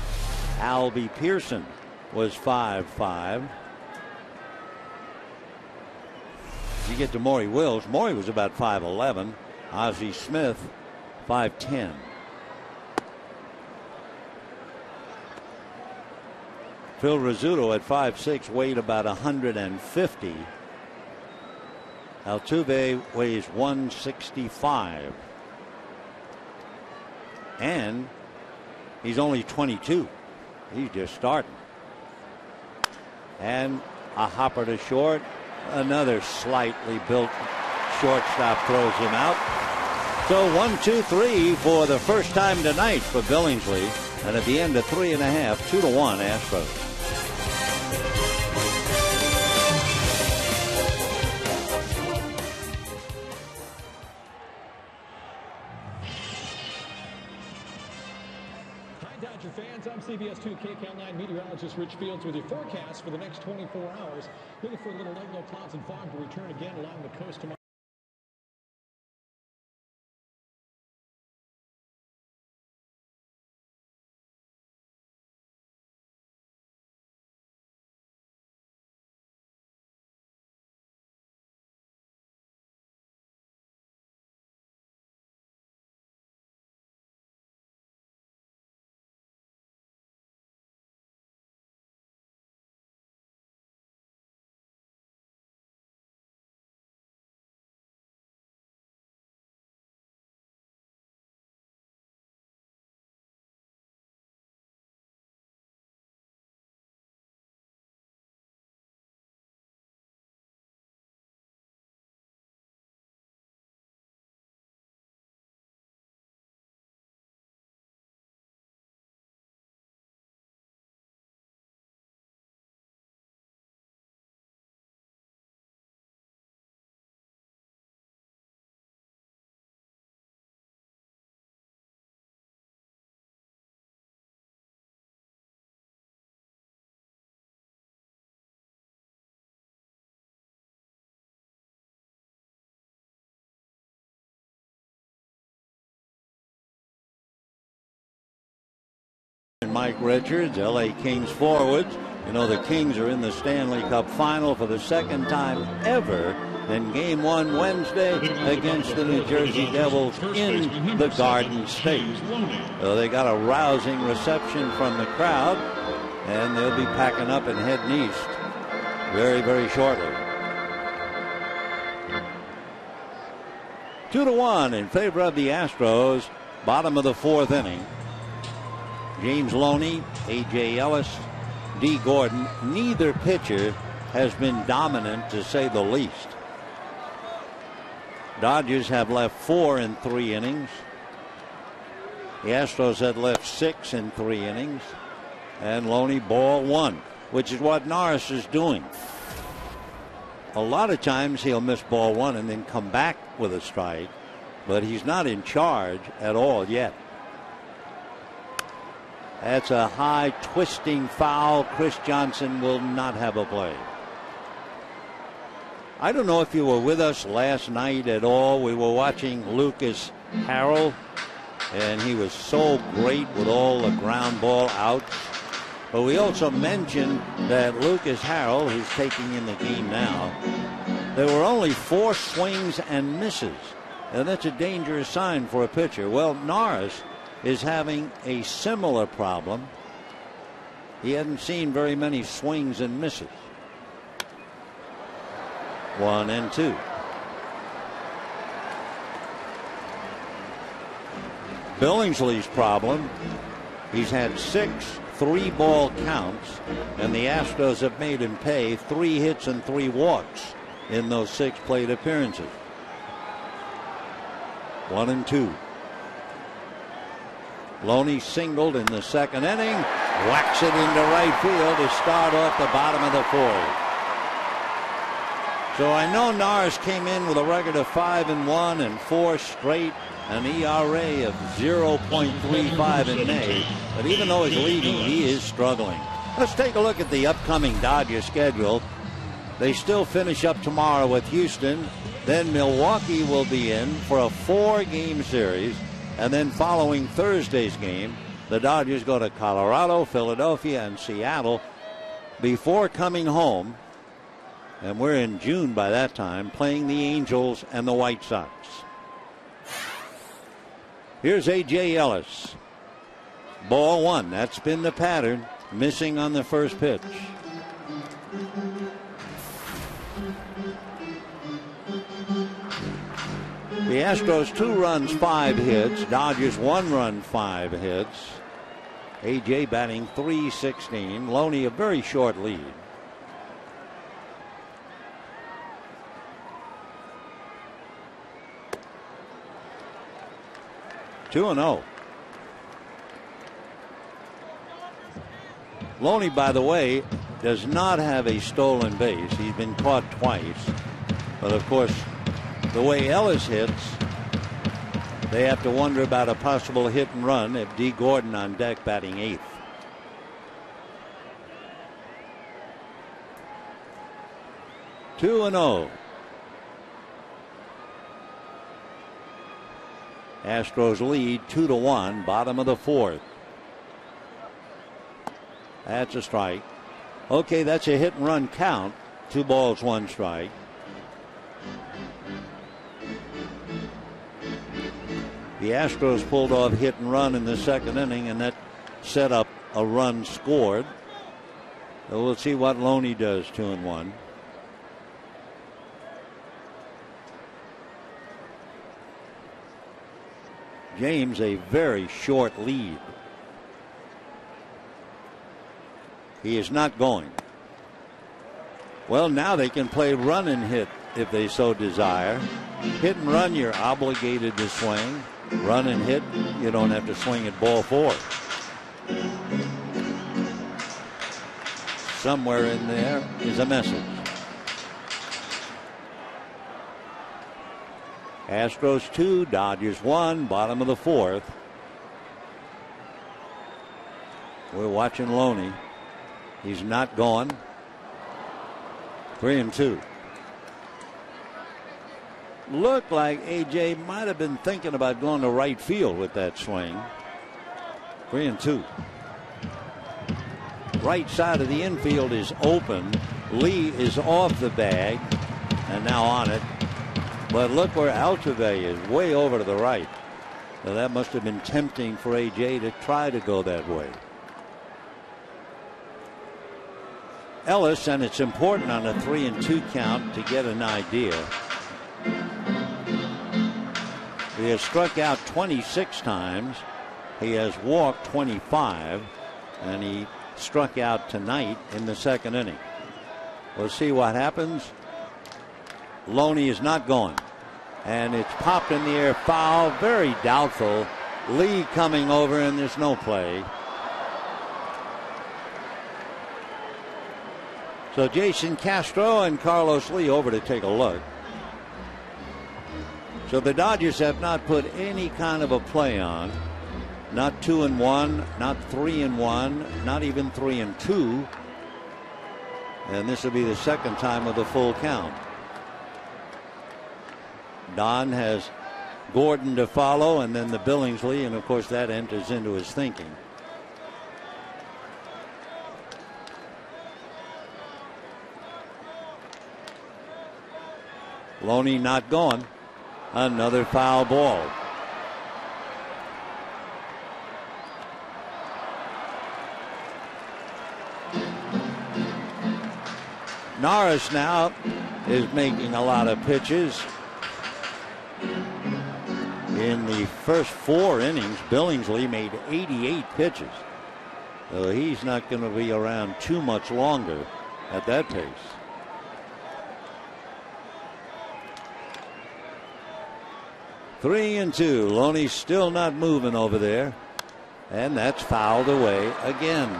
Albie Pearson was 5'5". You get to Maury Wills. Maury was about 5'11". Ozzie Smith, 5'10". Phil Rizzuto at 5'6" weighed about 150. Altuve weighs 165. And he's only 22. He's just starting. And a hopper to short. Another slightly built shortstop throws him out. So 1-2-3 for the first time tonight for Billingsley. And at the end of 3.5, 2-1 Astros. I'm CBS 2 KCAL 9 meteorologist Rich Fields with your forecast for the next 24 hours. Looking for a little light, low clouds and fog to return again along the coast tomorrow. Mike Richards, LA Kings forwards. You know, the Kings are in the Stanley Cup final for the second time ever. In Game 1 Wednesday against the New Jersey Devils in the Garden State. So they got a rousing reception from the crowd, and they'll be packing up and heading east very, very shortly. 2-1 in favor of the Astros. Bottom of the 4th inning. James Loney, A.J. Ellis, D. Gordon. Neither pitcher has been dominant, to say the least. Dodgers have left 4 in 3 innings. The Astros had left 6 in 3 innings. And Loney ball 1, which is what Norris is doing. A lot of times he'll miss ball 1 and then come back with a strike, but he's not in charge at all yet. That's a high twisting foul. Chris Johnson will not have a play. I don't know if you were with us last night at all. We were watching Lucas Harrell, and he was so great with all the ground ball outs. But we also mentioned that Lucas Harrell, who's taking in the game now, there were only 4 swings and misses. And that's a dangerous sign for a pitcher. Well, Norris is having a similar problem. He hadn't seen very many swings and misses. 1-2. Billingsley's problem, he's had 6 3-ball counts, and the Astros have made him pay 3 hits and 3 walks in those 6 plate appearances. 1-2. Loney singled in the 2nd inning, whacks it into right field to start off the bottom of the 4th. So I know Norris came in with a record of 5-1 and 4 straight, an ERA of 0.35 in May. But even though he's leading, he is struggling. Let's take a look at the upcoming Dodger schedule. They still finish up tomorrow with Houston. Then Milwaukee will be in for a 4-game series. And then following Thursday's game, the Dodgers go to Colorado, Philadelphia, and Seattle before coming home. And we're in June by that time, playing the Angels and the White Sox. Here's A.J. Ellis. Ball 1. That's been the pattern. Missing on the first pitch. The Astros 2 runs, 5 hits. Dodgers 1 run, 5 hits. A.J. batting .316. Loney a very short lead. Two and 0. Loney, by the way, does not have a stolen base. He's been caught twice. But of course, the way Ellis hits, they have to wonder about a possible hit and run if D. Gordon on deck batting 8th. Two and 0. Astros lead 2-1, bottom of the 4th. That's a strike. Okay, that's a hit and run count. 2 balls, 1 strike. The Astros pulled off hit and run in the 2nd inning, and that set up a run scored. So we'll see what Loney does. 2-1. James a very short lead. He is not going. Well, now they can play run and hit if they so desire. Hit and run, you're obligated to swing. Run and hit, you don't have to swing at ball 4. Somewhere in there is a message. Astros 2, Dodgers 1, bottom of the 4th. We're watching Loney. He's not going. 3-2. Looked like A.J. might have been thinking about going to right field with that swing. 3-2. Right side of the infield is open. Lee is off the bag and now on it. But look where Altuve is, way over to the right. Now that must have been tempting for A.J. to try to go that way. Ellis, and it's important on a 3-2 count to get an idea. He has struck out 26 times. He has walked 25, and he struck out tonight in the second inning. We'll see what happens. Loney is not going, and it's popped in the air, foul, very doubtful. Lee coming over, and there's no play. So Jason Castro and Carlos Lee over to take a look. So the Dodgers have not put any kind of a play on. Not 2-1, not 3-1, not even 3-2. And this will be the second time with a full count. Don has Gordon to follow, and then the Billingsley, and of course that enters into his thinking. Loney not going. Another foul ball. Norris now is making a lot of pitches. In the first 4 innings, Billingsley made 88 pitches. So he's not going to be around too much longer at that pace. Three and two. Loney's still not moving over there. And that's fouled away again.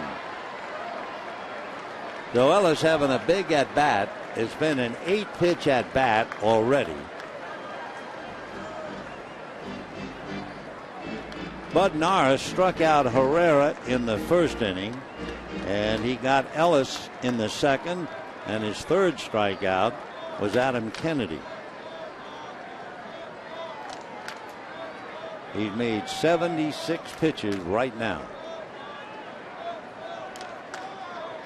So Ellis having a big at bat. It's been an 8-pitch at bat already. Bud Norris struck out Herrera in the first inning, and he got Ellis in the second, and his third strikeout was Adam Kennedy. He's made 76 pitches right now.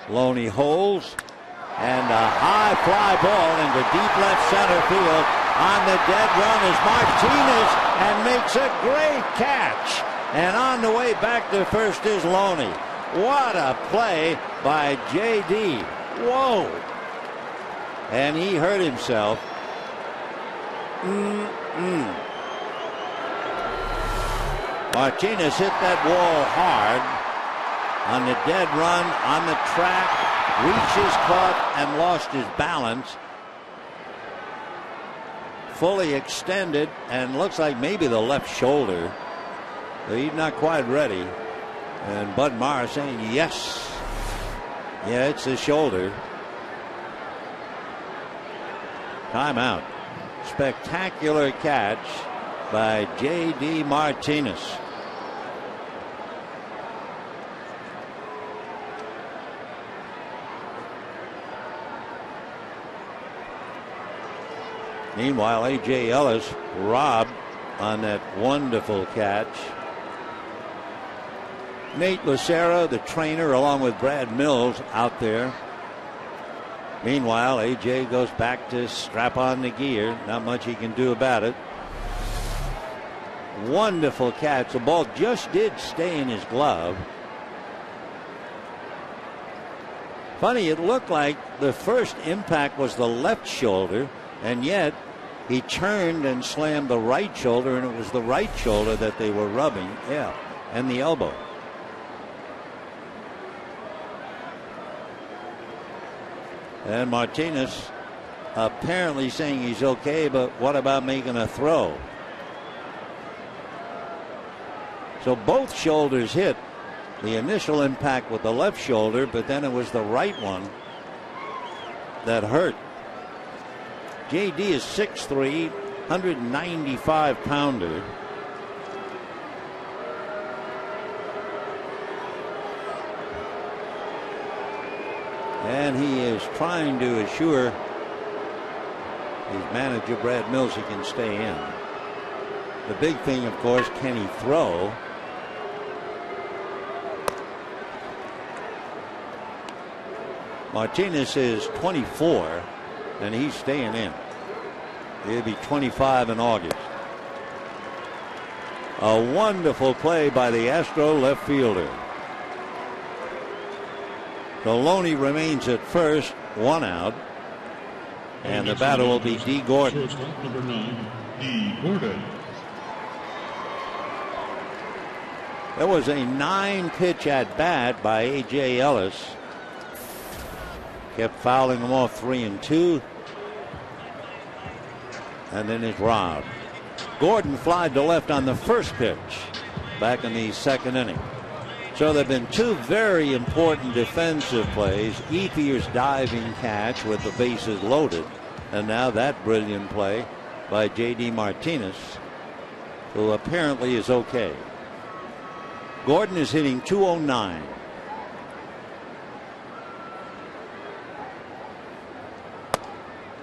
Loney holds, and a high fly ball into deep left center field. On the dead run is Martinez, and makes a great catch. And on the way back to first is Loney. What a play by J.D. Whoa. And he hurt himself. Martinez hit that wall hard on the dead run, on the track, reaches, caught, and lost his balance. Fully extended, and looks like maybe the left shoulder. He's not quite ready. And Bud Morris saying yes. Yeah, it's the shoulder. Timeout. Spectacular catch by J.D. Martinez. Meanwhile, A.J. Ellis robbed on that wonderful catch. Nate Lucero, the trainer, along with Brad Mills out there. Meanwhile, A.J. goes back to strap on the gear. Not much he can do about it. Wonderful catch. The ball just did stay in his glove. Funny, it looked like the first impact was the left shoulder, and yet he turned and slammed the right shoulder, and it was the right shoulder that they were rubbing. Yeah, and the elbow. And Martinez apparently saying he's okay, but what about making a throw? So both shoulders hit. The initial impact with the left shoulder, but then it was the right one that hurt. JD is 6'3", 195-pounder. And he is trying to assure his manager, Brad Mills, he can stay in. The big thing, of course, can he throw? Martinez is 24, and he's staying in. He'll be 25 in August. A wonderful play by the Astro left fielder. So Loney remains at first, 1 out. And the batter will be D. Gordon. Shortstop number 9, D. Gordon. There was a 9-pitch at bat by A.J. Ellis. Kept fouling them off 3-2. And then is robbed. Gordon flied to left on the first pitch back in the second inning. So there have been two very important defensive plays. Ethier's diving catch with the bases loaded. And now that brilliant play by J.D. Martinez, who apparently is okay. Gordon is hitting .209.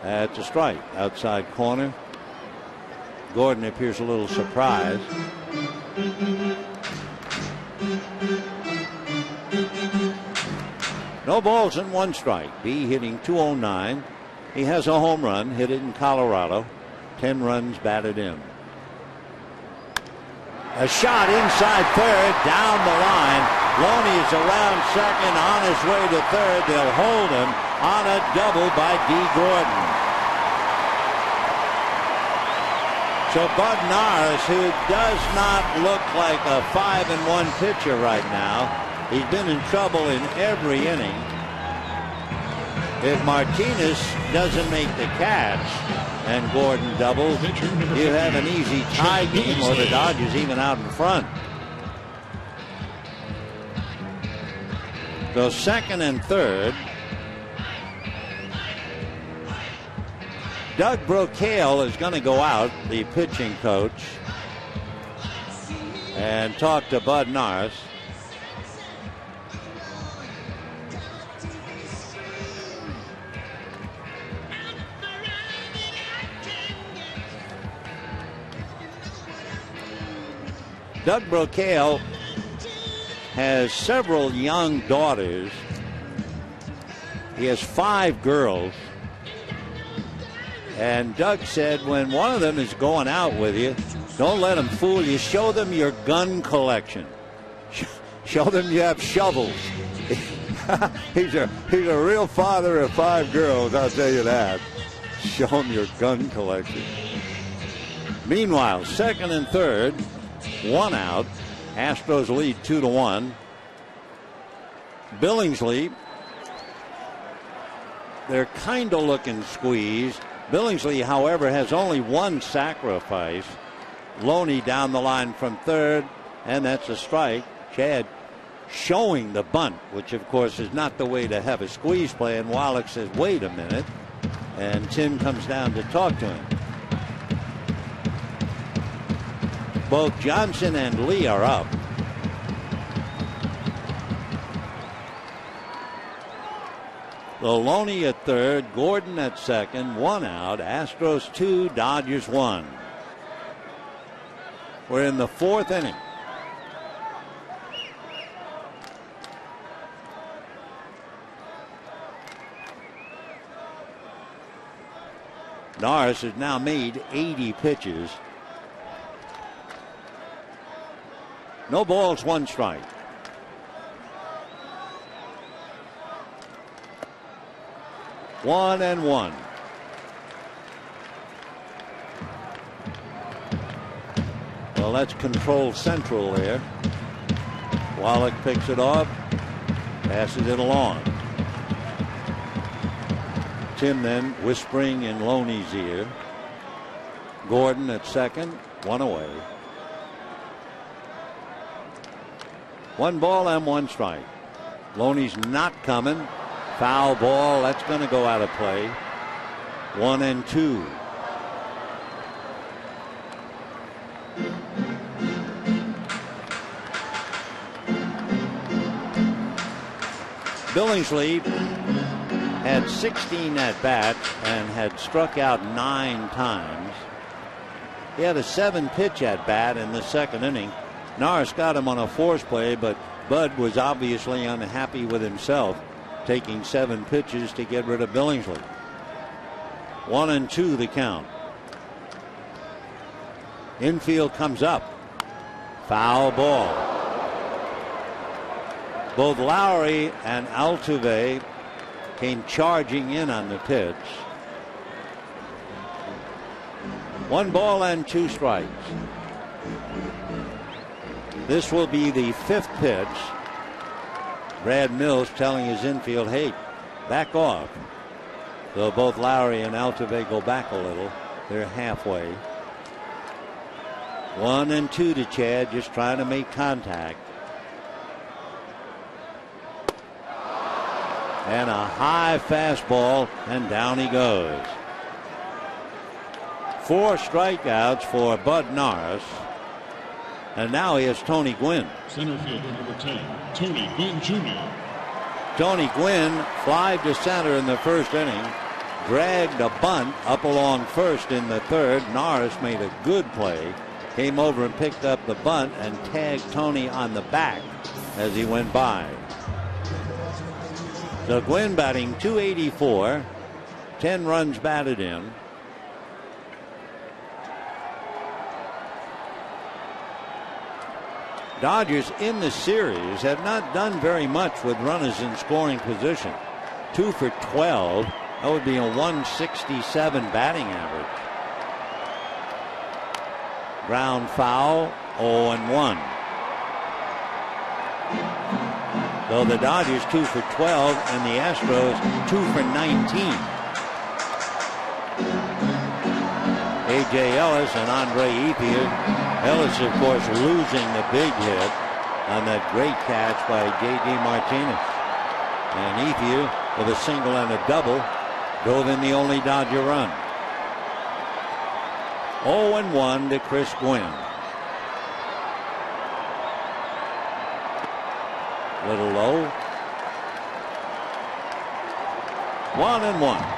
That's a strike. Outside corner. Gordon appears a little surprised. No balls and 1 strike. B hitting .209. He has a home run, hit it in Colorado. 10 runs batted in. A shot inside third, down the line. Loney is around second, on his way to third. They'll hold him on a double by D. Gordon. So Bud Norris, who does not look like a 5-1 pitcher right now, he's been in trouble in every inning. If Martinez doesn't make the catch and Gordon doubles, you have an easy tie game, or the Dodgers even out in front. So second and third. Doug Brocail is going to go out, the pitching coach, and talk to Bud Norris. Doug Brocail has several young daughters. He has 5 girls. And Doug said when one of them is going out with you, don't let them fool you. Show them your gun collection. Show them you have shovels. He's a real father of 5 girls, I'll tell you that. Show them your gun collection. Meanwhile, second and third, 1 out. Astros lead 2-1. Billingsley, they're kind of looking squeezed. Billingsley, however, has only 1 sacrifice. Loney down the line from third, and that's a strike. Chad showing the bunt, which of course is not the way to have a squeeze play, and Wallach says, wait a minute, and Tim comes down to talk to him. Both Johnson and Lee are up. Loney at third, Gordon at second, 1 out. Astros 2, Dodgers 1. We're in the 4th inning. Norris has now made 80 pitches. No balls, 1 strike. One and one. Well, that's control central there. Wallach picks it off, passes it along. Tim then whispering in Loney's ear. Gordon at second, 1 away. 1 ball and 1 strike. Loney's not coming. Foul ball. That's going to go out of play. 1 and 2. Billingsley had 16 at bats and had struck out 9 times. He had a 7-pitch at bat in the second inning. Norris got him on a force play, but Bud was obviously unhappy with himself, taking 7 pitches to get rid of Billingsley. 1 and 2 the count. Infield comes up. Foul ball. Both Lowry and Altuve came charging in on the pitch. 1 ball and 2 strikes. This will be the 5th pitch. Brad Mills telling his infield, hey, back off. So both Lowry and Altuve go back a little. They're halfway. 1-2 to Chad, just trying to make contact. And a high fastball, and down he goes. 4 strikeouts for Bud Norris. And now he has Tony Gwynn. Center fielder number 10, Tony Gwynn Jr. Tony Gwynn flied to center in the first inning. Dragged a bunt up along first in the third. Norris made a good play. Came over and picked up the bunt and tagged Tony on the back as he went by. So Gwynn batting .284. 10 runs batted in. Dodgers in the series have not done very much with runners in scoring position. 2 for 12. That would be a 167 batting average. Ground foul, 0-1. So the Dodgers 2 for 12 and the Astros 2 for 19. A.J. Ellis and Andre Ethier. Ellis, of course, losing the big hit on that great catch by J.D. Martinez. And Ethier, with a single and a double, drove in the only Dodger run. 0-1 to Chris Gwynn. Little low. 1-1.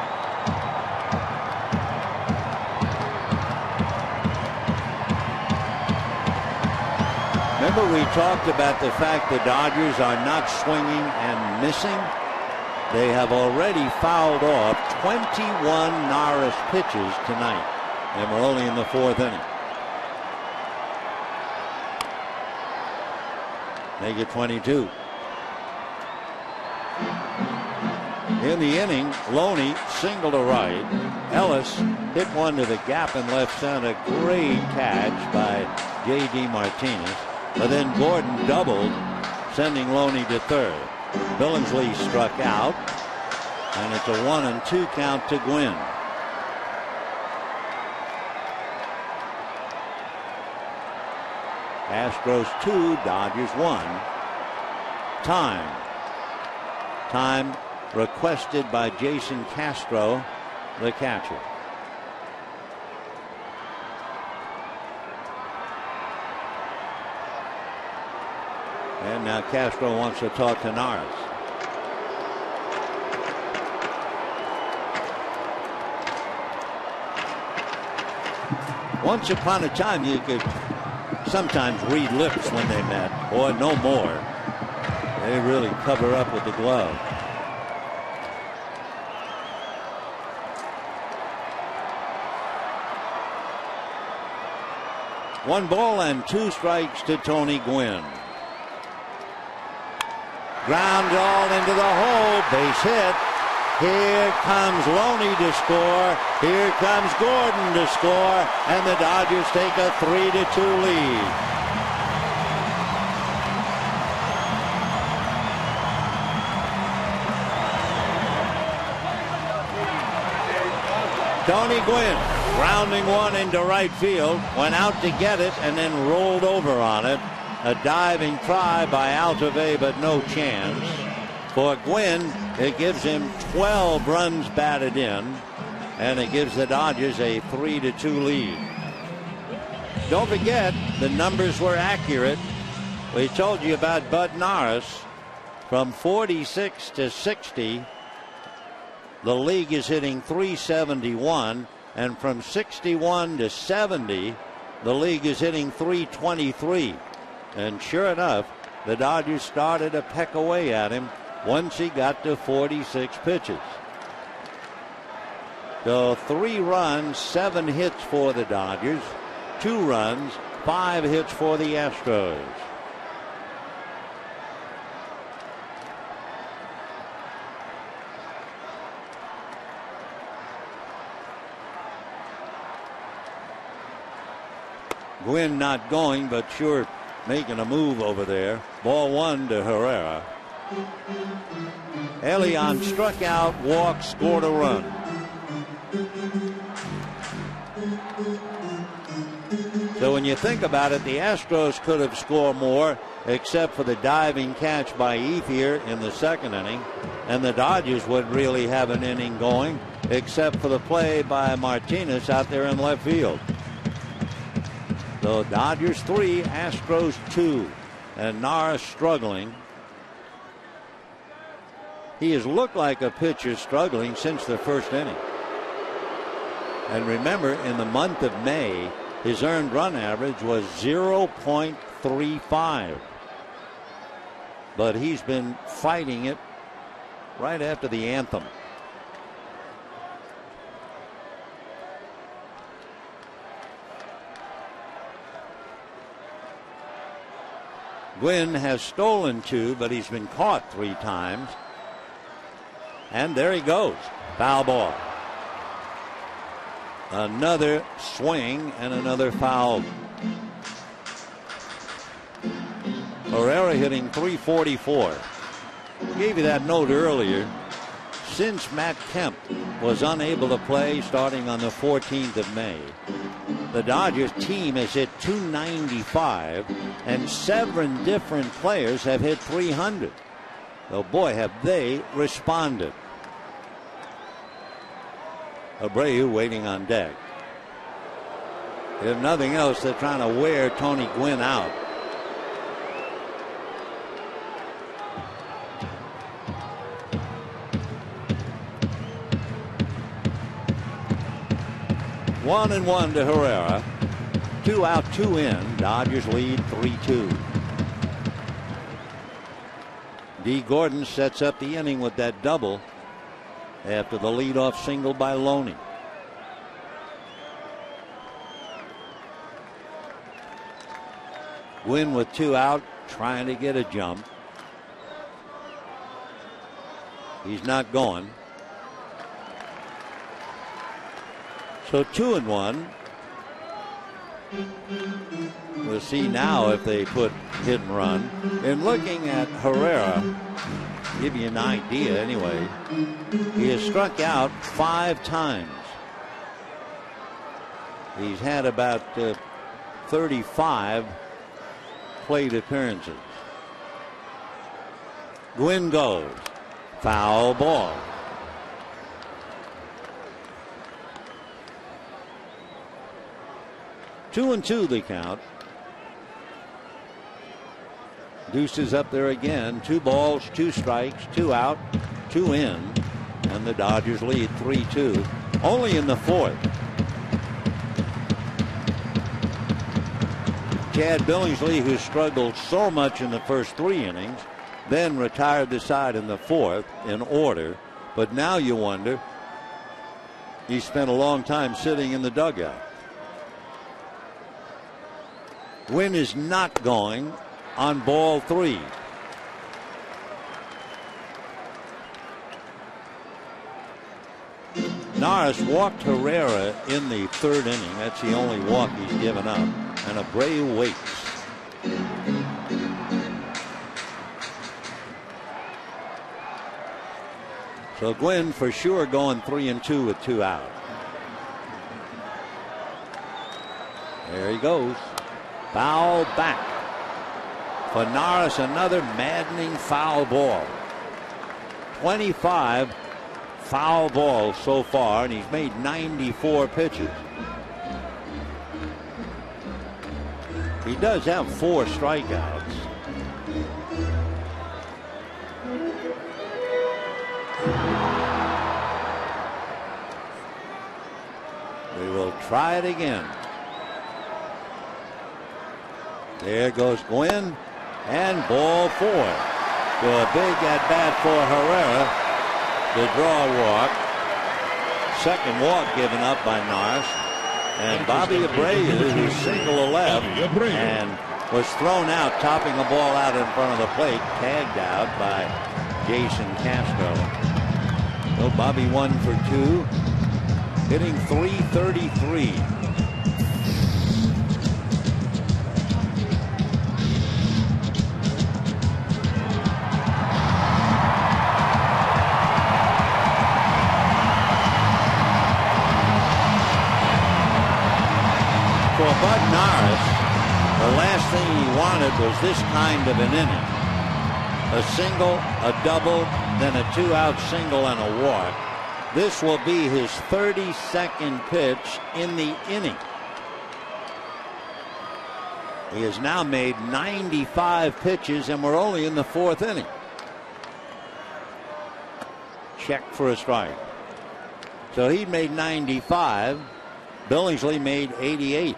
Remember, we talked about the fact the Dodgers are not swinging and missing. They have already fouled off 21 Norris pitches tonight, and we're only in the 4th inning. Make it 22. In the inning, Loney single to right. Ellis hit one to the gap in left center. Great catch by J.D. Martinez. But then Gordon doubled, sending Loney to third. Billingsley struck out, and it's a 1-2 count to Gwynn. Astros 2, Dodgers 1. Time requested by Jason Castro, the catcher. And now Castro wants to talk to Norris. Once upon a time, you could sometimes read lips when they met, or no more. They really cover up with the glove. One ball and 2 strikes to Tony Gwynn. Ground ball into the hole, base hit. Here comes Loney to score. Here comes Gordon to score, and the Dodgers take a 3-2 lead. Tony Gwynn grounding one into right field, went out to get it and then rolled over on it. A diving try by Altuve, but no chance. For Gwynn, it gives him 12 runs batted in, and it gives the Dodgers a 3-2 lead. Don't forget, the numbers were accurate. We told you about Bud Norris. From 46 to 60, the league is hitting .371, and from 61 to 70, the league is hitting .323. And sure enough, the Dodgers started to peck away at him once he got to 46 pitches. So 3 runs, 7 hits for the Dodgers, 2 runs, 5 hits for the Astros. Gwynn not going, but sure making a move over there. Ball 1 to Herrera. Elian struck out, walked, scored a run. So when you think about it, the Astros could have scored more, except for the diving catch by Ethier in the second inning. And the Dodgers would really have an inning going, except for the play by Martinez out there in left field. So Dodgers 3, Astros 2. And Norris struggling. He has looked like a pitcher struggling since the first inning. And remember, in the month of May, his earned run average was 0.35. But he's been fighting it right after the anthem. Gwynn has stolen 2, but he's been caught 3 times. And there he goes. Foul ball. Another swing and another foul. Herrera hitting .344. Gave you that note earlier. Since Matt Kemp was unable to play starting on the 14th of May, the Dodgers team has hit .295, and 7 different players have hit .300. So boy, have they responded. Abreu waiting on deck. If nothing else, they're trying to wear Tony Gwynn out. One and one to Herrera. 2 out, 2 in. Dodgers lead 3-2. D. Gordon sets up the inning with that double after the leadoff single by Loney. Gwynn with 2 out, trying to get a jump. He's not going. So 2 and 1. We'll see now if they put hit and run. And looking at Herrera, give you an idea anyway, he has struck out 5 times. He's had about 35 plate appearances. Gwynn goes. Foul ball. Two and 2 the count. Deuces up there again. 2 balls, 2 strikes, 2 out, 2 in. And the Dodgers lead 3-2. Only in the 4th. Chad Billingsley, who struggled so much in the first 3 innings, then retired the side in the 4th in order. But now you wonder, he spent a long time sitting in the dugout. Gwynn is not going on ball 3. Norris walked Herrera in the 3rd inning. That's the only walk he's given up. And Abreu waits. So Gwynn for sure going 3 and 2 with 2 out. There he goes. Foul back. For Norris, another maddening foul ball. 25 foul balls so far, and he's made 94 pitches. He does have 4 strikeouts. We will try it again. There goes Gwynn, and ball 4. So a big at-bat for Herrera. The draw walk. Second walk given up by Norris. And Bobby Abreu, who's single to left and was thrown out, topping the ball out in front of the plate, tagged out by Jason Castro. So Bobby 1 for 2, hitting .333. wanted was this kind of an inning. A single, a double, then a 2-out single and a walk. This will be his 32nd pitch in the inning. He has now made 95 pitches, and we're only in the 4th inning. Check for a strike. So he made 95. Billingsley made 88.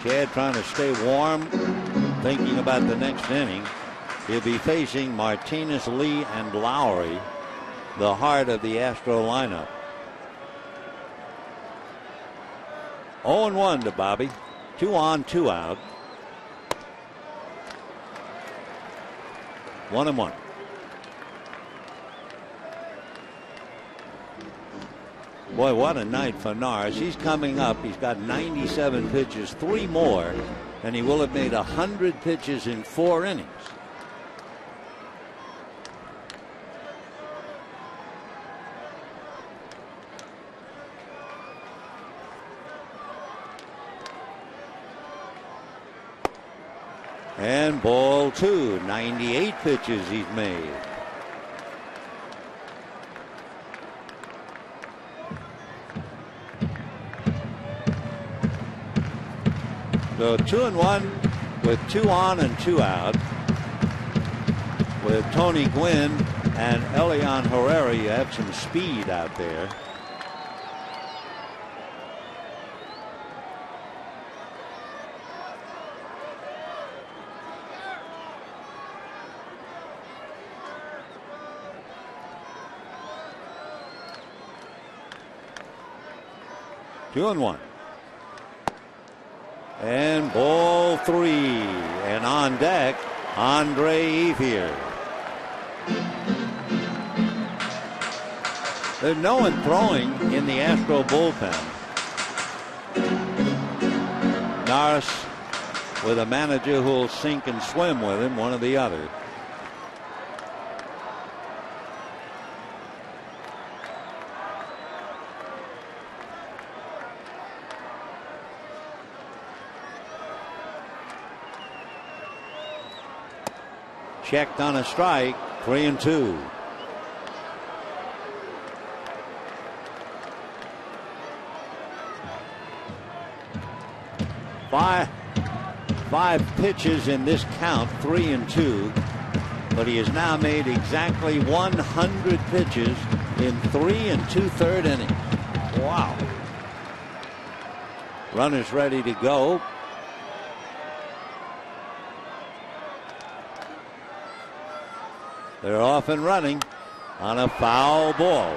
Chad trying to stay warm, thinking about the next inning. He'll be facing Martinez, Lee, and Lowry, the heart of the Astro lineup. 0-1 to Bobby. 2 on, 2 out. 1-1. Boy, what a night for Norris. He's coming up. He's got 97 pitches, 3 more, and he will have made 100 pitches in 4 innings. And ball 2, 98 pitches he's made. So 2-1 with 2 on and 2 out. With Tony Gwynn and Elian Herrera, you have some speed out there. Two and 1. And ball 3. And on deck, Andre Ethier. There's no one throwing in the Astro bullpen. Norris with a manager who'll sink and swim with him, one or the other. Checked on a strike, 3-2. Five pitches in this count, 3-2. But he has now made exactly 100 pitches in 3 2/3 innings. Wow. Runners ready to go. They're off and running on a foul ball.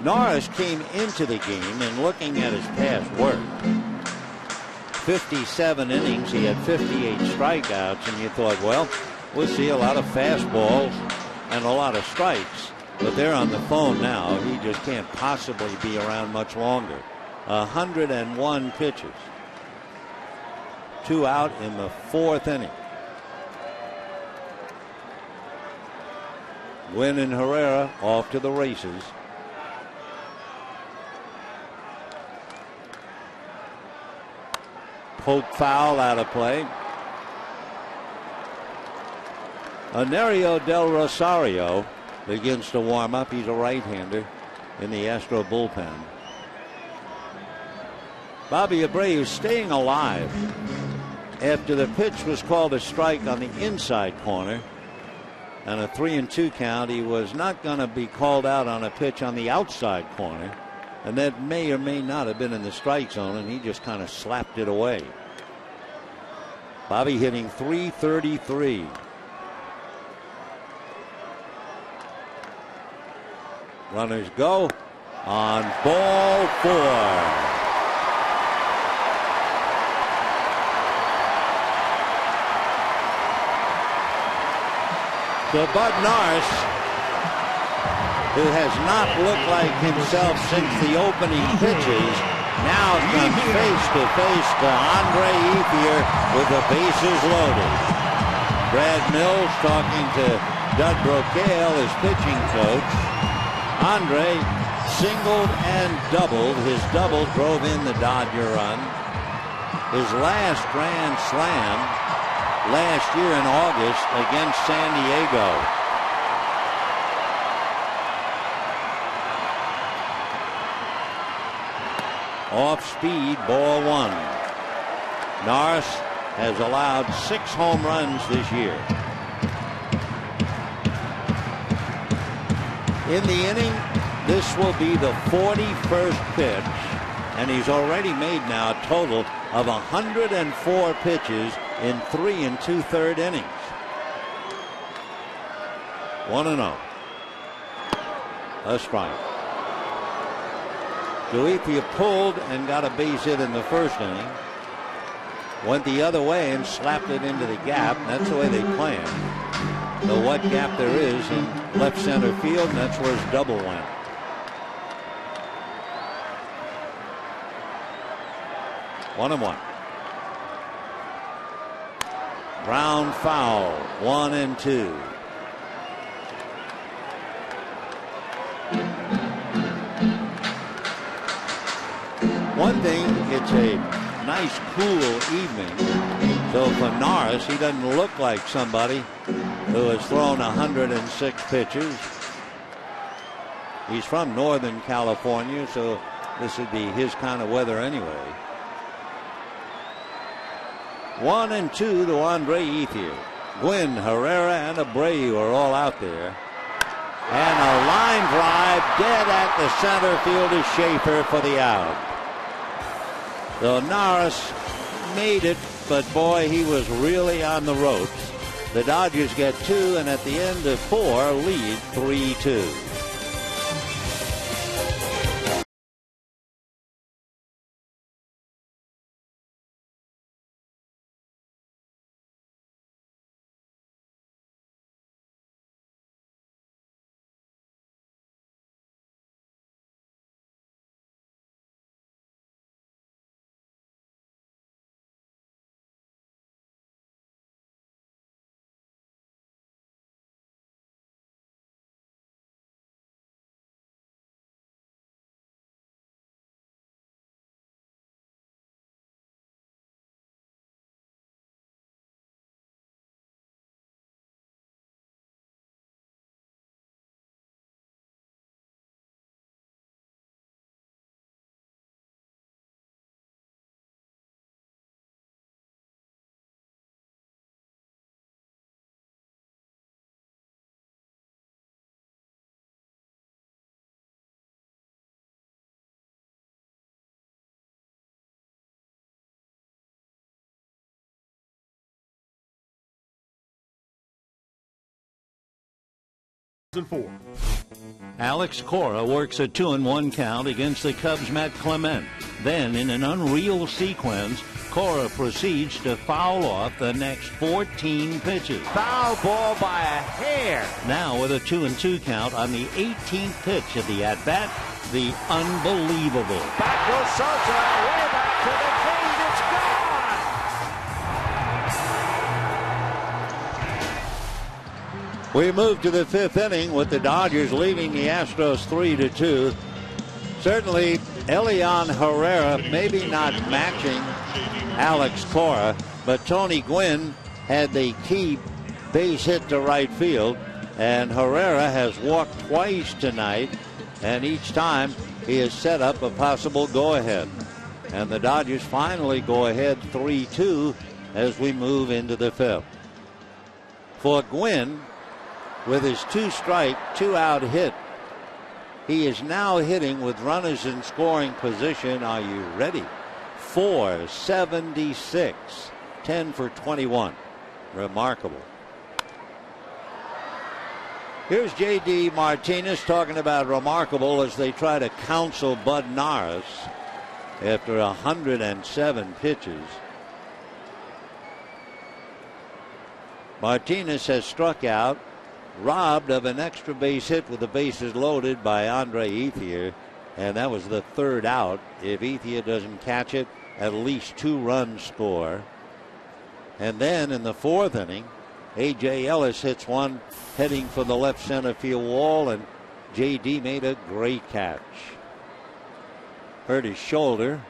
Norris came into the game, and looking at his past work, 57 innings, he had 58 strikeouts, and you thought, well, we'll see a lot of fastballs and a lot of strikes. But they're on the phone now. He just can't possibly be around much longer. 101 pitches. 2 out in the 4th inning. Gwynn and Herrera off to the races. Poke foul out of play. Nerio Del Rosario begins to warm up. He's a right-hander in the Astro bullpen. Bobby Abreu staying alive after the pitch was called a strike on the inside corner and a 3-2 count. He was not going to be called out on a pitch on the outside corner, and that may or may not have been in the strike zone, and he just kind of slapped it away. Bobby hitting .333. Runners go on ball 4. So Bud Norris, who has not looked like himself since the opening pitches, now comes face to face to Andre Ethier with the bases loaded. Brad Mills talking to Doug Brocail is pitching coach. Andre singled and doubled. His double drove in the Dodger run. His last grand slam last year in August against San Diego. Off speed, ball one. Norris has allowed 6 home runs this year. In the inning, this will be the 41st pitch, and he's already made now a total of 104 pitches in 3 2/3 innings. 1-0. A strike. Goethia pulled and got a base hit in the first inning. Went the other way and slapped it into the gap. That's the way they play him. The what gap there is in left center field, and that's where his double went. One and one. Ground foul. 1-2. One thing, it's a nice cool evening, so for Norris, he doesn't look like somebody who has thrown 106 pitches. He's from Northern California, so this would be his kind of weather anyway. 1-2 to Andre Ethier. Gwynn, Herrera, and Abreu are all out there. And a line drive dead at the center field is Schaefer for the out. So Norris made it, but boy, he was really on the ropes. The Dodgers get 2, and at the end of 4, lead 3-2. Alex Cora works a 2-1 count against the Cubs' Matt Clement. Then, in an unreal sequence, Cora proceeds to foul off the next 14 pitches. Foul ball by a hair. Now, with a 2-2 count on the 18th pitch of the at-bat, the unbelievable. Back goes Sosa, way back to the cage. It's gone. We move to the 5th inning with the Dodgers leading the Astros 3-2. Certainly, Elian Herrera maybe not matching Alex Cora, but Tony Gwynn had the key base hit to right field, and Herrera has walked twice tonight, and each time he has set up a possible go-ahead. And the Dodgers finally go ahead 3-2 as we move into the 5th. For Gwynn, with his 2-strike, 2-out hit, he is now hitting with runners in scoring position. Are you ready? .476, 10 for 21. Remarkable. Here's J.D. Martinez talking about remarkable as they try to counsel Bud Norris after 107 pitches. Martinez has struck out, robbed of an extra base hit with the bases loaded by Andre Ethier, and that was the 3rd out. If Ethier doesn't catch it, at least 2 runs score. And then in the 4th inning, A.J. Ellis hits one heading for the left center field wall, and J.D. made a great catch. Hurt his shoulder.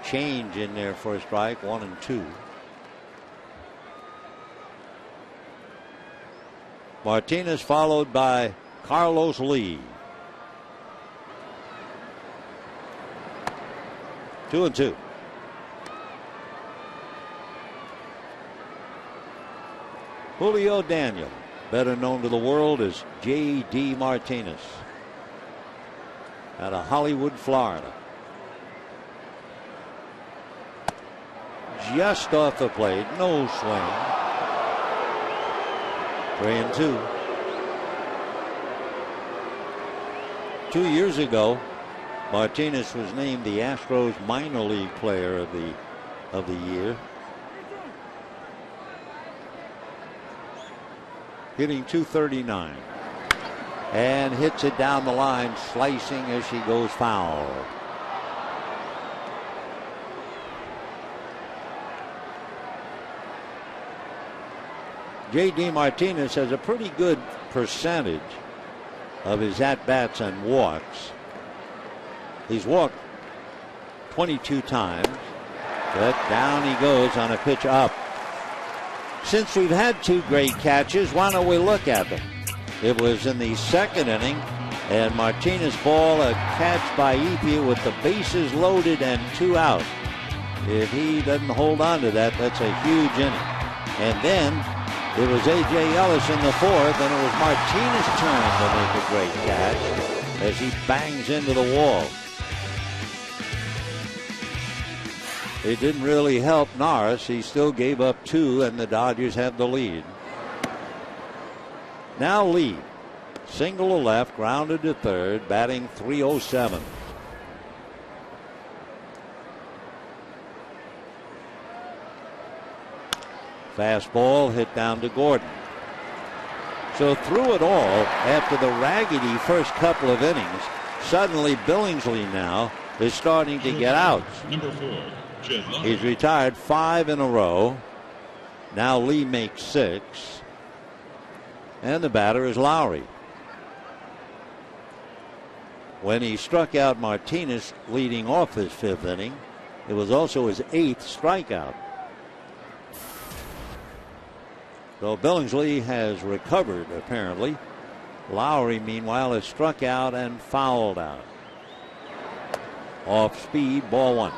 Change in there for a strike, 1-2. Martinez followed by Carlos Lee. 2-2. Julio Daniel, better known to the world as J.D. Martinez, out of Hollywood, Florida. Just off the plate, no swing. 3-2. 2 years ago, Martinez was named the Astros minor league player of the year. Hitting .239. And hits it down the line, slicing as she goes foul. J.D. Martinez has a pretty good percentage of his at-bats and walks. He's walked 22 times, but down he goes on a pitch up. Since we've had 2 great catches, why don't we look at them? It was in the second inning, and Martinez ball, a catch by Epia with the bases loaded and 2 out. If he doesn't hold on to that, that's a huge inning. And then it was A.J. Ellis in the 4th, and it was Martinez's turn to make a great catch as he bangs into the wall. It didn't really help Norris. He still gave up 2, and the Dodgers have the lead. Now Lee, single to left, grounded to third, batting .307. Fastball hit down to Gordon. So through it all, after the raggedy first couple of innings, suddenly Billingsley now is starting to get outs. Number 4, Jed Lowry. He's retired 5 in a row. Now Lee makes 6. And the batter is Lowry. When he struck out Martinez leading off his 5th inning, it was also his 8th strikeout. So Billingsley has recovered, apparently. Lowry, meanwhile, has struck out and fouled out. Off speed, ball 1.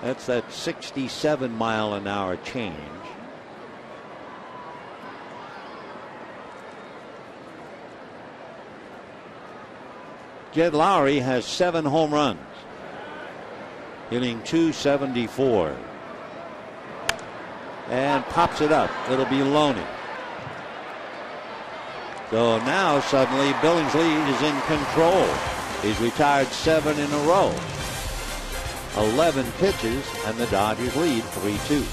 That's that 67-mile-an-hour change. Jed Lowry has 7 home runs, hitting .274. And pops it up. It'll be Loney. So now suddenly Billingsley is in control. He's retired 7 in a row. 11 pitches, and the Dodgers lead 3-2.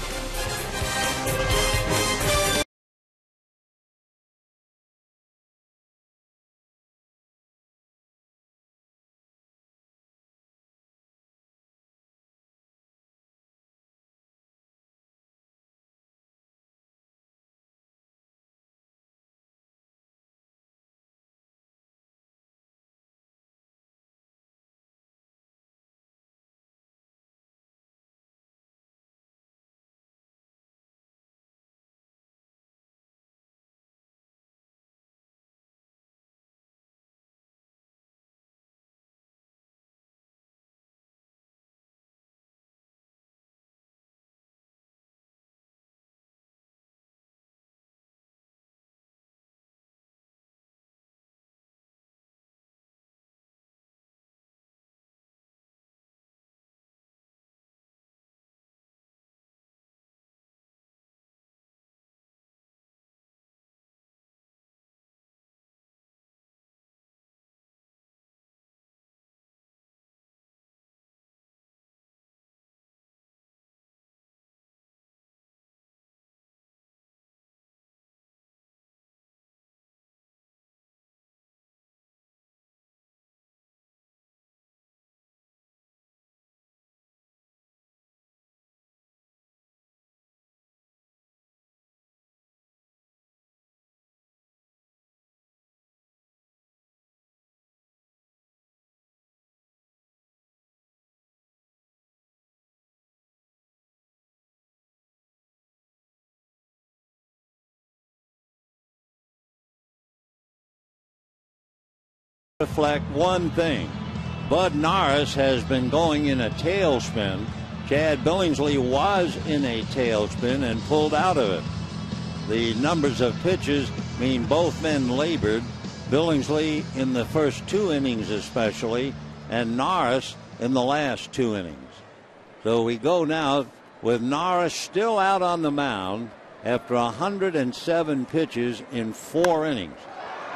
reflect one thing. Bud Norris has been going in a tailspin. Chad Billingsley was in a tailspin and pulled out of it. The numbers of pitches mean both men labored. Billingsley in the first 2 innings especially, and Norris in the last 2 innings. So we go now with Norris still out on the mound after 107 pitches in 4 innings.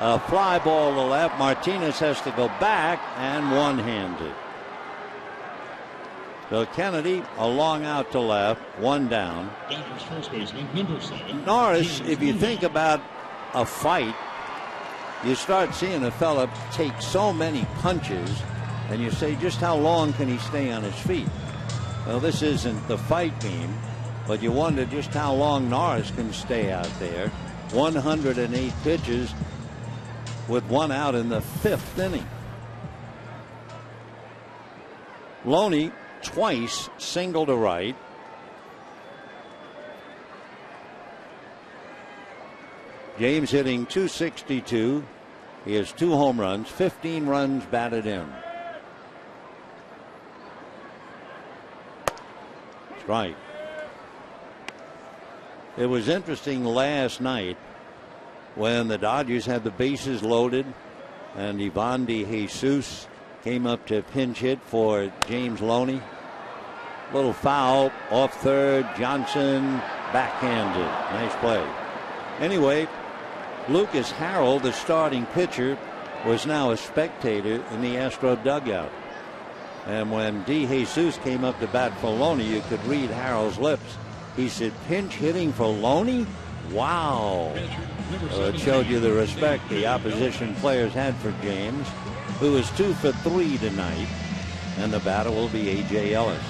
A fly ball to left. Martinez has to go back and one-handed. So Kennedy a long out to left, 1 down. Dodgers first baseman, number 7. Norris, if you think about a fight, you start seeing a fella take so many punches, and you say, just how long can he stay on his feet? Well, this isn't the fight game, but you wonder just how long Norris can stay out there. 108 pitches with 1 out in the 5th inning. Loney twice single to right. James hitting .262. He has 2 home runs, 15 runs batted in. Strike. It was interesting last night when the Dodgers had the bases loaded and Ivan De Jesus came up to pinch hit for James Loney. Little foul off third. Johnson backhanded. Nice play. Anyway, Lucas Harrell, the starting pitcher, was now a spectator in the Astro dugout. And when De Jesus came up to bat for Loney, you could read Harrell's lips. He said, pinch hitting for Loney? Wow. It showed you the respect the opposition players had for James, who is 2 for 3 tonight. And the batter will be A.J. Ellis.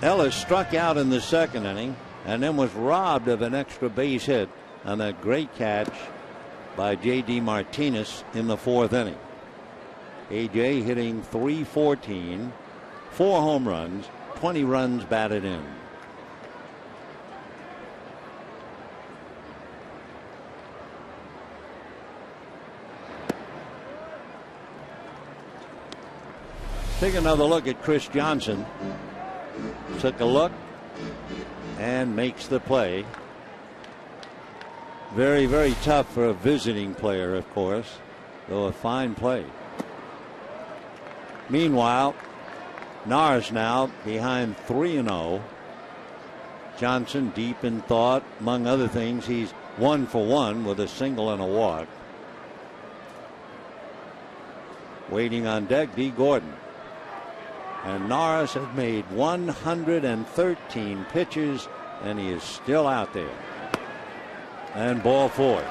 Ellis struck out in the 2nd inning and then was robbed of an extra base hit on that great catch by J.D. Martinez in the 4th inning. A.J. hitting .314, 4 home runs, 20 runs batted in. Take another look at Chris Johnson. Took a look and makes the play. Very, very tough for a visiting player, of course, though a fine play. Meanwhile, Norris now behind 3-0. Johnson deep in thought. Among other things, he's 1 for 1 with a single and a walk. Waiting on deck, D. Gordon. And Norris has made 113 pitches, and he is still out there. And ball 4.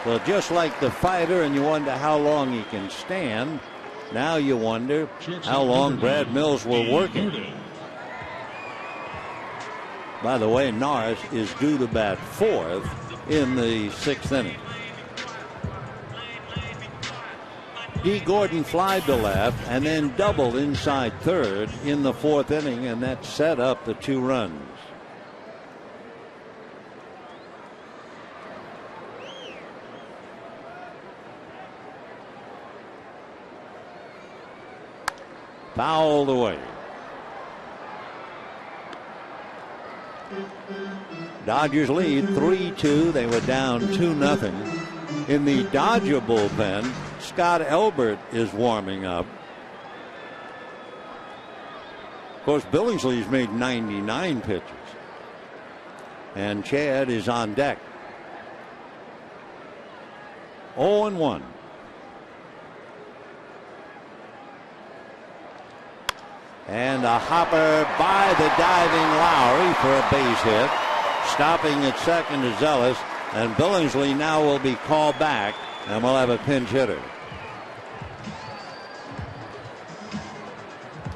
So just like the fighter, and you wonder how long he can stand, now you wonder how long Brad Mills will work it. By the way, Norris is due to bat 4th in the 6th inning. D. Gordon flied to left and then doubled inside 3rd in the 4th inning, and that set up the 2 runs. Fouled away. Dodgers lead 3-2. They were down 2-0. In the Dodger bullpen, Scott Elbert is warming up. Of course, Billingsley's made 99 pitches. And Chad is on deck. 0-1. And a hopper by the diving Lowry for a base hit. Stopping at second is Ellis. And Billingsley now will be called back, and we'll have a pinch hitter.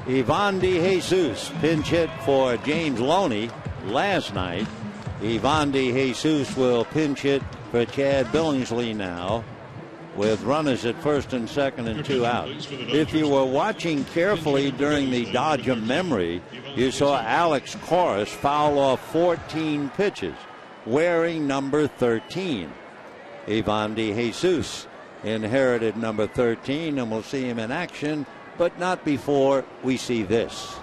Ivan De Jesus pinch hit for James Loney last night. Ivan De Jesus will pinch hit for Chad Billingsley now, with runners at first and second and 2 out. If you were watching carefully during the Dodger memory, you saw Alex Corris foul off 14 pitches. wearing number 13. Ivan De Jesus inherited number 13, and we'll see him in action, but not before we see this.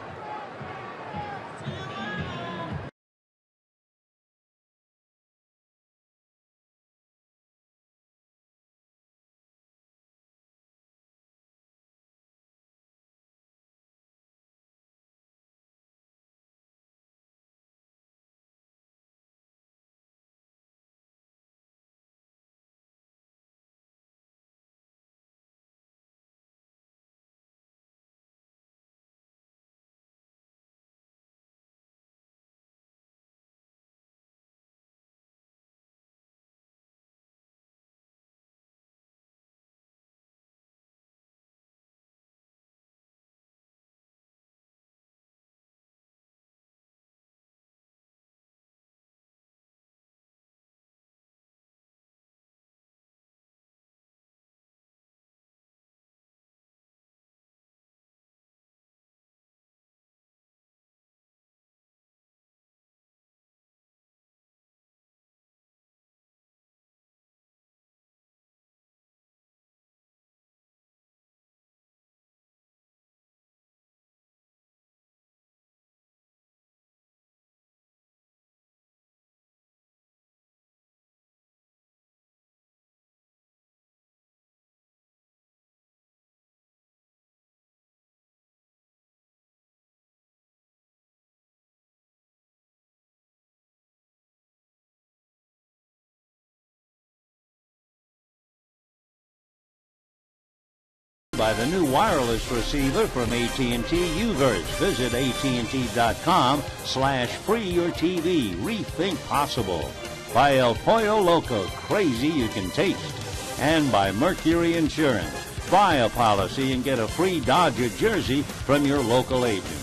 By the new wireless receiver from AT&T UVerse. Visit AT&T.com/freeyourtv. Rethink possible. By El Pollo Loco, crazy you can taste. And by Mercury Insurance. Buy a policy and get a free Dodger jersey from your local agent.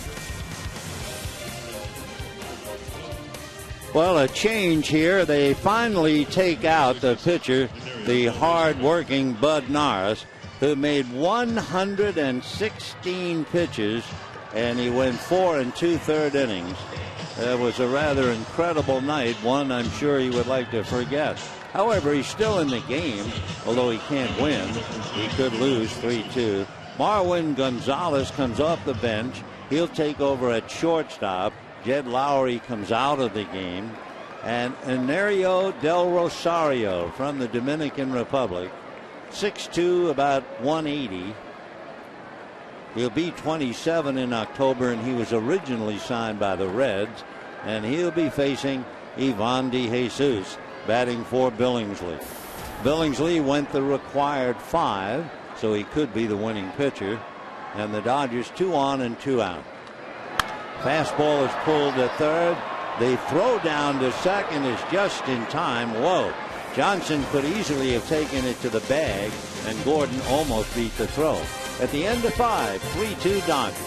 Well, a change here. They finally take out the pitcher, the hard-working Bud Norris, who made 116 pitches, and he went 4 2/3 innings. It was a rather incredible night, one I'm sure he would like to forget. However, he's still in the game, although he can't win. He could lose 3-2. Marwin Gonzalez comes off the bench. He'll take over at shortstop. Jed Lowry comes out of the game. And Enerio Del Rosario from the Dominican Republic, 6'2", about 180. He'll be 27 in October, and he was originally signed by the Reds. And he'll be facing Ivan De Jesus, batting for Billingsley. Billingsley went the required 5, so he could be the winning pitcher. And the Dodgers 2 on and 2 out. Fastball is pulled to third. The throw down to second is just in time. Whoa. Johnson could easily have taken it to the bag, and Gordon almost beat the throw. At the end of 5, 3-2 Dodgers.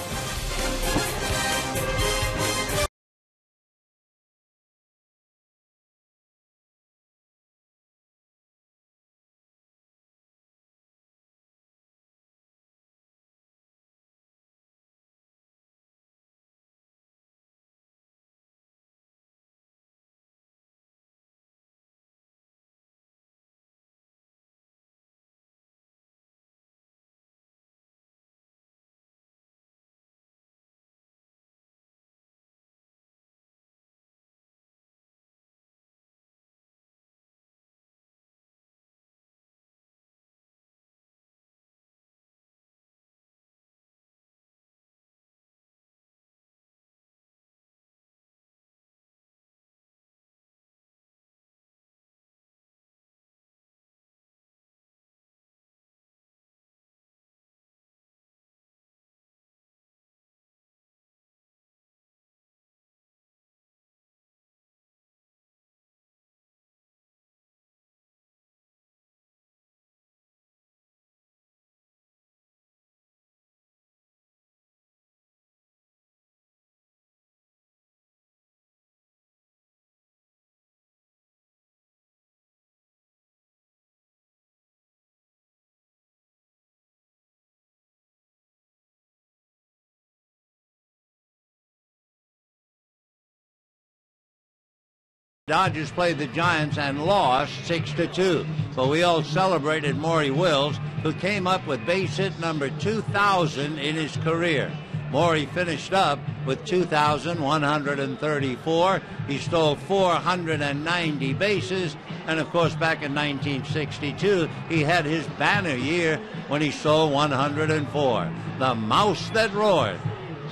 Dodgers played the Giants and lost 6-2. But we all celebrated Maury Wills, who came up with base hit number 2,000 in his career. Maury finished up with 2,134. He stole 490 bases. And, of course, back in 1962, he had his banner year when he stole 104. The mouse that roared,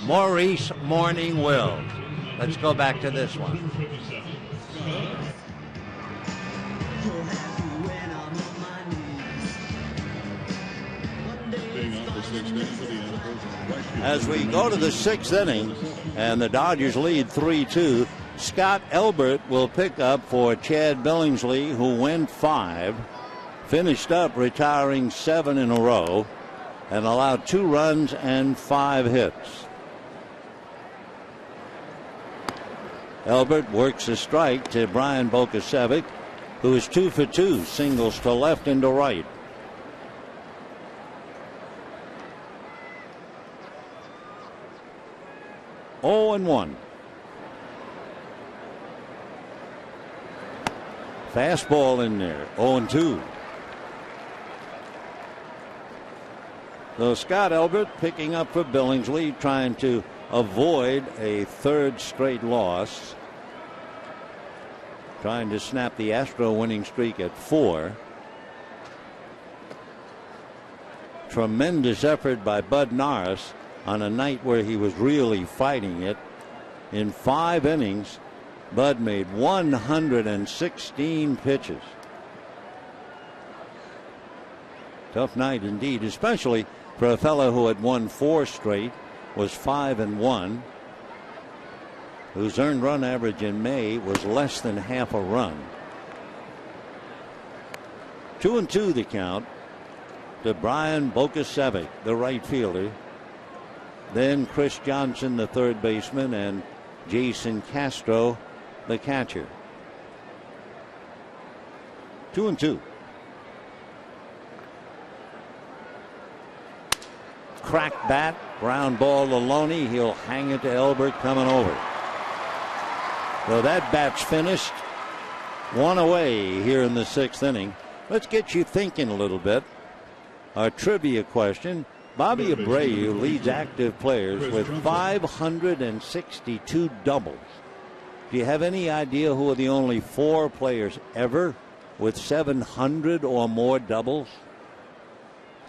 Maurice Morning Wills. Let's go back to this one. As we go to the sixth inning, and the Dodgers lead 3-2, Scott Elbert will pick up for Chad Billingsley, who went 5, finished up retiring 7 in a row, and allowed 2 runs and 5 hits. Elbert works a strike to Brian Bokasevic, who is 2 for 2, singles to left and to right. Oh and 1. Fastball in there. 0-2. So Scott Elbert picking up for Billingsley, trying to avoid a 3rd straight loss. Trying to snap the Astro winning streak at 4. Tremendous effort by Bud Norris on a night where he was really fighting it. In 5 innings, Bud made 116 pitches. Tough night indeed, especially for a fellow who had won 4 straight, was 5-1, whose earned run average in May was less than half a run. 2-2 the count to Brian Bokasevic, the right fielder. Then Chris Johnson, the third baseman, and Jason Castro, the catcher. 2-2. Cracked bat, ground ball to Loney. He'll hang it to Elbert coming over. So that bat's finished. 1 away here in the 6th inning. Let's get you thinking a little bit. Our trivia question. Bobby Abreu leads active players with 562 doubles. Do you have any idea who are the only 4 players ever with 700 or more doubles?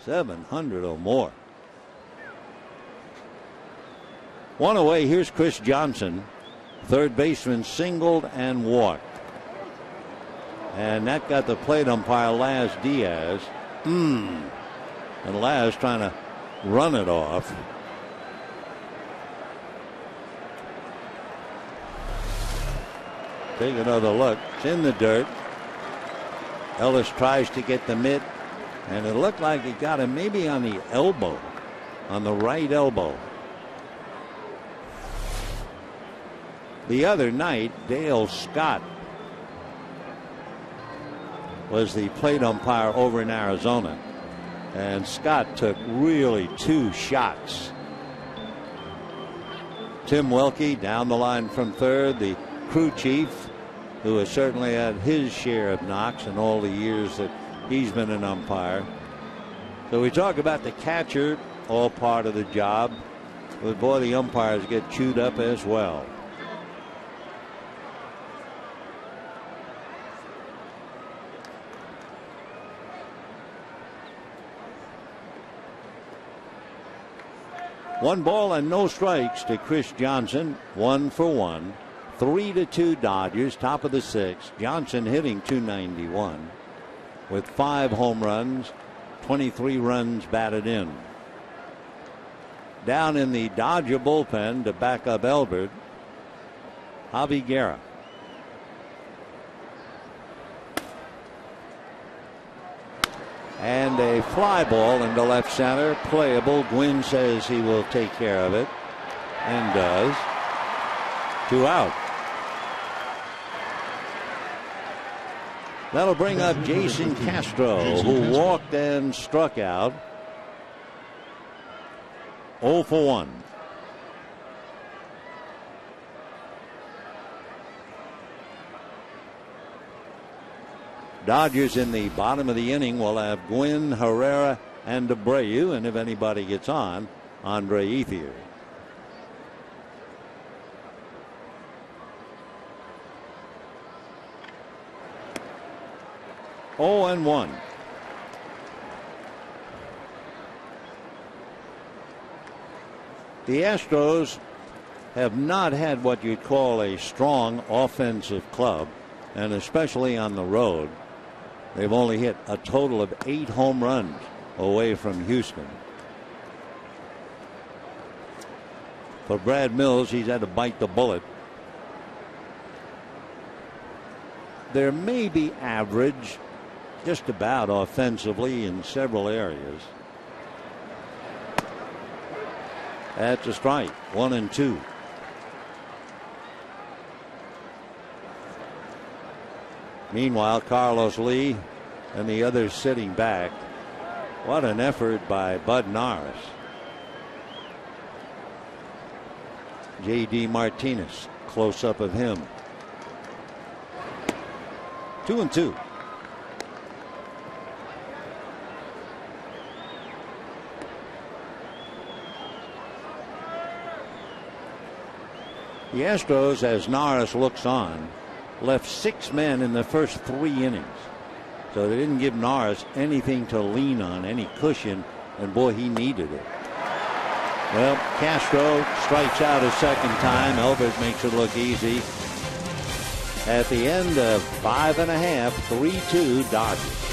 700 or more. 1 away. Here's Chris Johnson. Third baseman singled and walked. And that got the plate umpire Laz Diaz. And Laz trying to run it off. Take another look. It's in the dirt. Ellis tries to get the mitt, and it looked like he got him maybe on the elbow, on the right elbow. The other night, Dale Scott was the plate umpire over in Arizona. And Scott took really 2 shots. Tim Welke down the line from third, the crew chief, who has certainly had his share of knocks in all the years that he's been an umpire. So we talk about the catcher, all part of the job. But boy, the umpires get chewed up as well. One ball and no strikes to Chris Johnson. 1 for 1. 3-2 Dodgers, top of the 6th. Johnson hitting .291 with 5 home runs, 23 runs batted in. Down in the Dodger bullpen to back up Elbert, Javi Guerra. And a fly ball into left center, playable. Gwynn says he will take care of it, and does. 2 out. That'll bring up Jason Castro, who walked and struck out. 0 for 1. Dodgers in the bottom of the inning will have Gwynn, Herrera, and Abreu, and if anybody gets on, Andre Ethier. Oh, and 1. The Astros have not had what you'd call a strong offensive club, and especially on the road. They've only hit a total of 8 home runs away from Houston. For Brad Mills, he's had to bite the bullet. They're maybe average, just about offensively in several areas. That's a strike. 1 and 2. Meanwhile, Carlos Lee and the others sitting back. What an effort by Bud Norris. J.D. Martinez, close up of him. 2 and 2. The Astros, as Norris looks on, left 6 men in the first 3 innings. So they didn't give Norris anything to lean on, any cushion, and boy, he needed it. Well, Castro strikes out a second time. Elbert makes it look easy. At the end of 5 1/2, 3-2 Dodgers.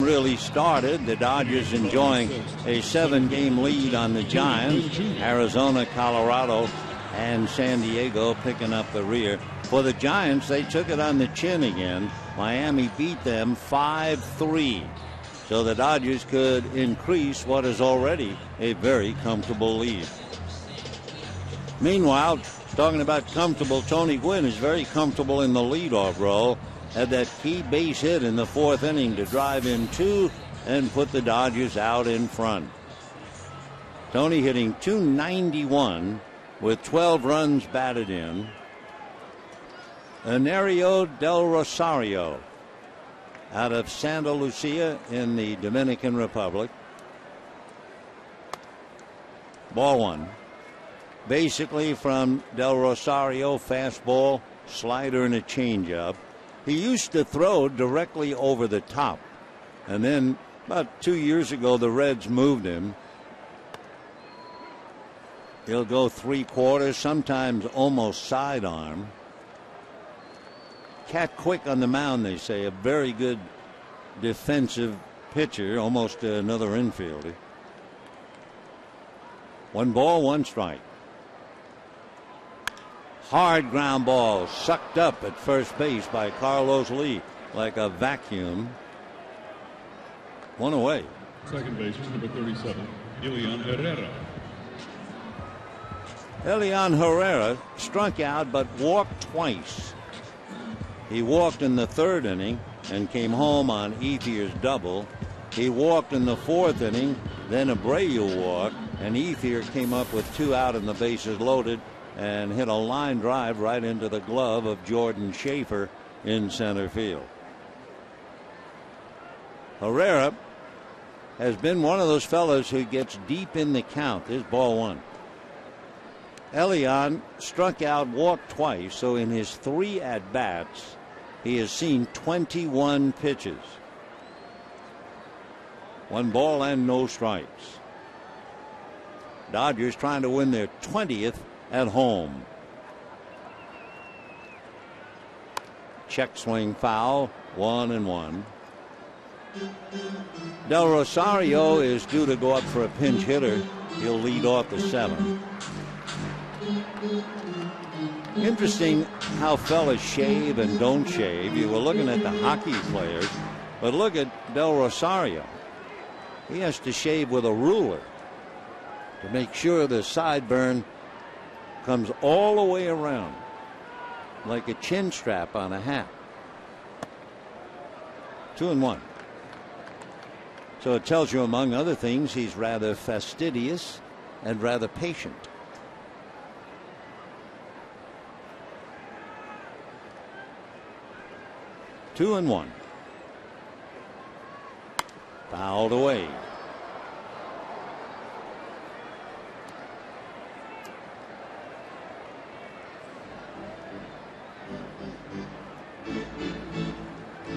Really started. The Dodgers enjoying a 7-game lead on the Giants. Arizona, Colorado, and San Diego picking up the rear. For the Giants, they took it on the chin again. Miami beat them 5-3. So the Dodgers could increase what is already a very comfortable lead. Meanwhile, talking about comfortable, Tony Gwynn is very comfortable in the leadoff role. Had that key base hit in the 4th inning to drive in 2 and put the Dodgers out in front. Tony hitting .291 with 12 runs batted in. Enerio Del Rosario out of Santa Lucia in the Dominican Republic. Ball 1. Basically from Del Rosario, fastball, slider, and a changeup. He used to throw directly over the top. And then about 2 years ago, the Reds moved him. He'll go 3/4, sometimes almost sidearm. Cat quick on the mound, they say. A very good defensive pitcher, almost another infielder. 1 ball, 1 strike. Hard ground ball sucked up at first base by Carlos Lee like a vacuum. 1 away. Second baseman, number 37, Elian Herrera. Elian Herrera struck out but walked twice. He walked in the 3rd inning and came home on Ethier's double. He walked in the 4th inning, then Abreu walked, and Ethier came up with 2 out and the bases loaded and hit a line drive right into the glove of Jordan Schaefer in center field. Herrera has been one of those fellas who gets deep in the count. This ball 1. Elian struck out, walked twice, so in his 3 at-bats, he has seen 21 pitches. 1 ball and no strikes. Dodgers trying to win their 20th at home. Check swing foul, 1-1. Del Rosario is due to go up for a pinch hitter. He'll lead off the 7th. Interesting how fellas shave and don't shave. You were looking at the hockey players, but look at Del Rosario. He has to shave with a ruler to make sure the sideburn comes all the way around like a chin strap on a hat. 2-1. So it tells you, among other things, he's rather fastidious and rather patient. Two and 1. Fouled away.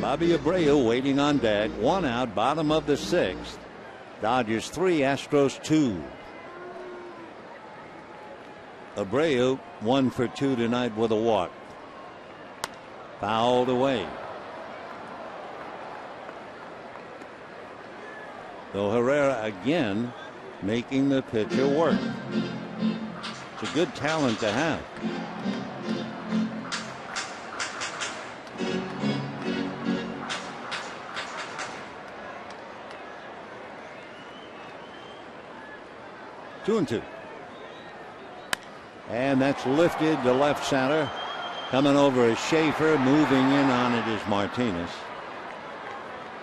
Bobby Abreu waiting on deck. 1 out, bottom of the 6th. Dodgers 3, Astros 2. Abreu 1 for 2 tonight with a walk. Fouled away. So Herrera again making the pitcher work. It's a good talent to have. Two and 2. And that's lifted to left center. Coming over is Schaefer. Moving in on it is Martinez.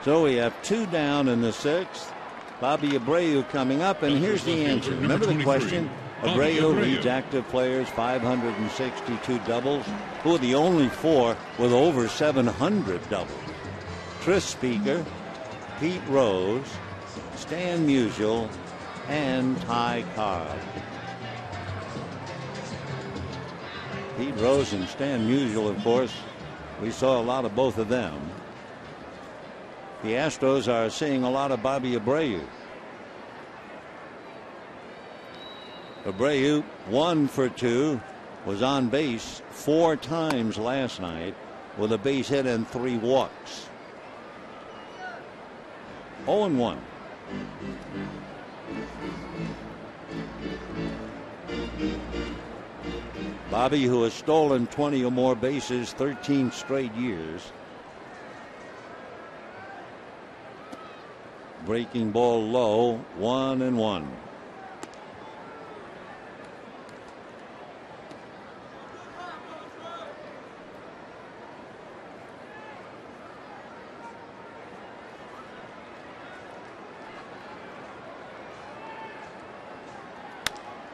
So we have 2 down in the 6th. Bobby Abreu coming up, and here's the answer. Remember the question? Abreu leads active players, 562 doubles. Who are the only 4 with over 700 doubles? Tris Speaker, Pete Rose, Stan Musial, and Ty Cobb. Pete Rose and Stan Musial, of course, we saw a lot of both of them. The Astros are seeing a lot of Bobby Abreu. Abreu 1 for 2, was on base 4 times last night with a base hit and 3 walks. 0-1. Bobby, who has stolen 20 or more bases 13 straight years. Breaking ball low, 1-1.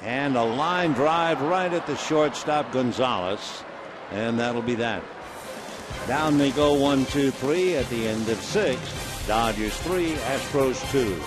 And a line drive right at the shortstop, Gonzalez. And that'll be that. Down they go 1, 2, 3 at the end of 6. Dodgers 3, Astros 2.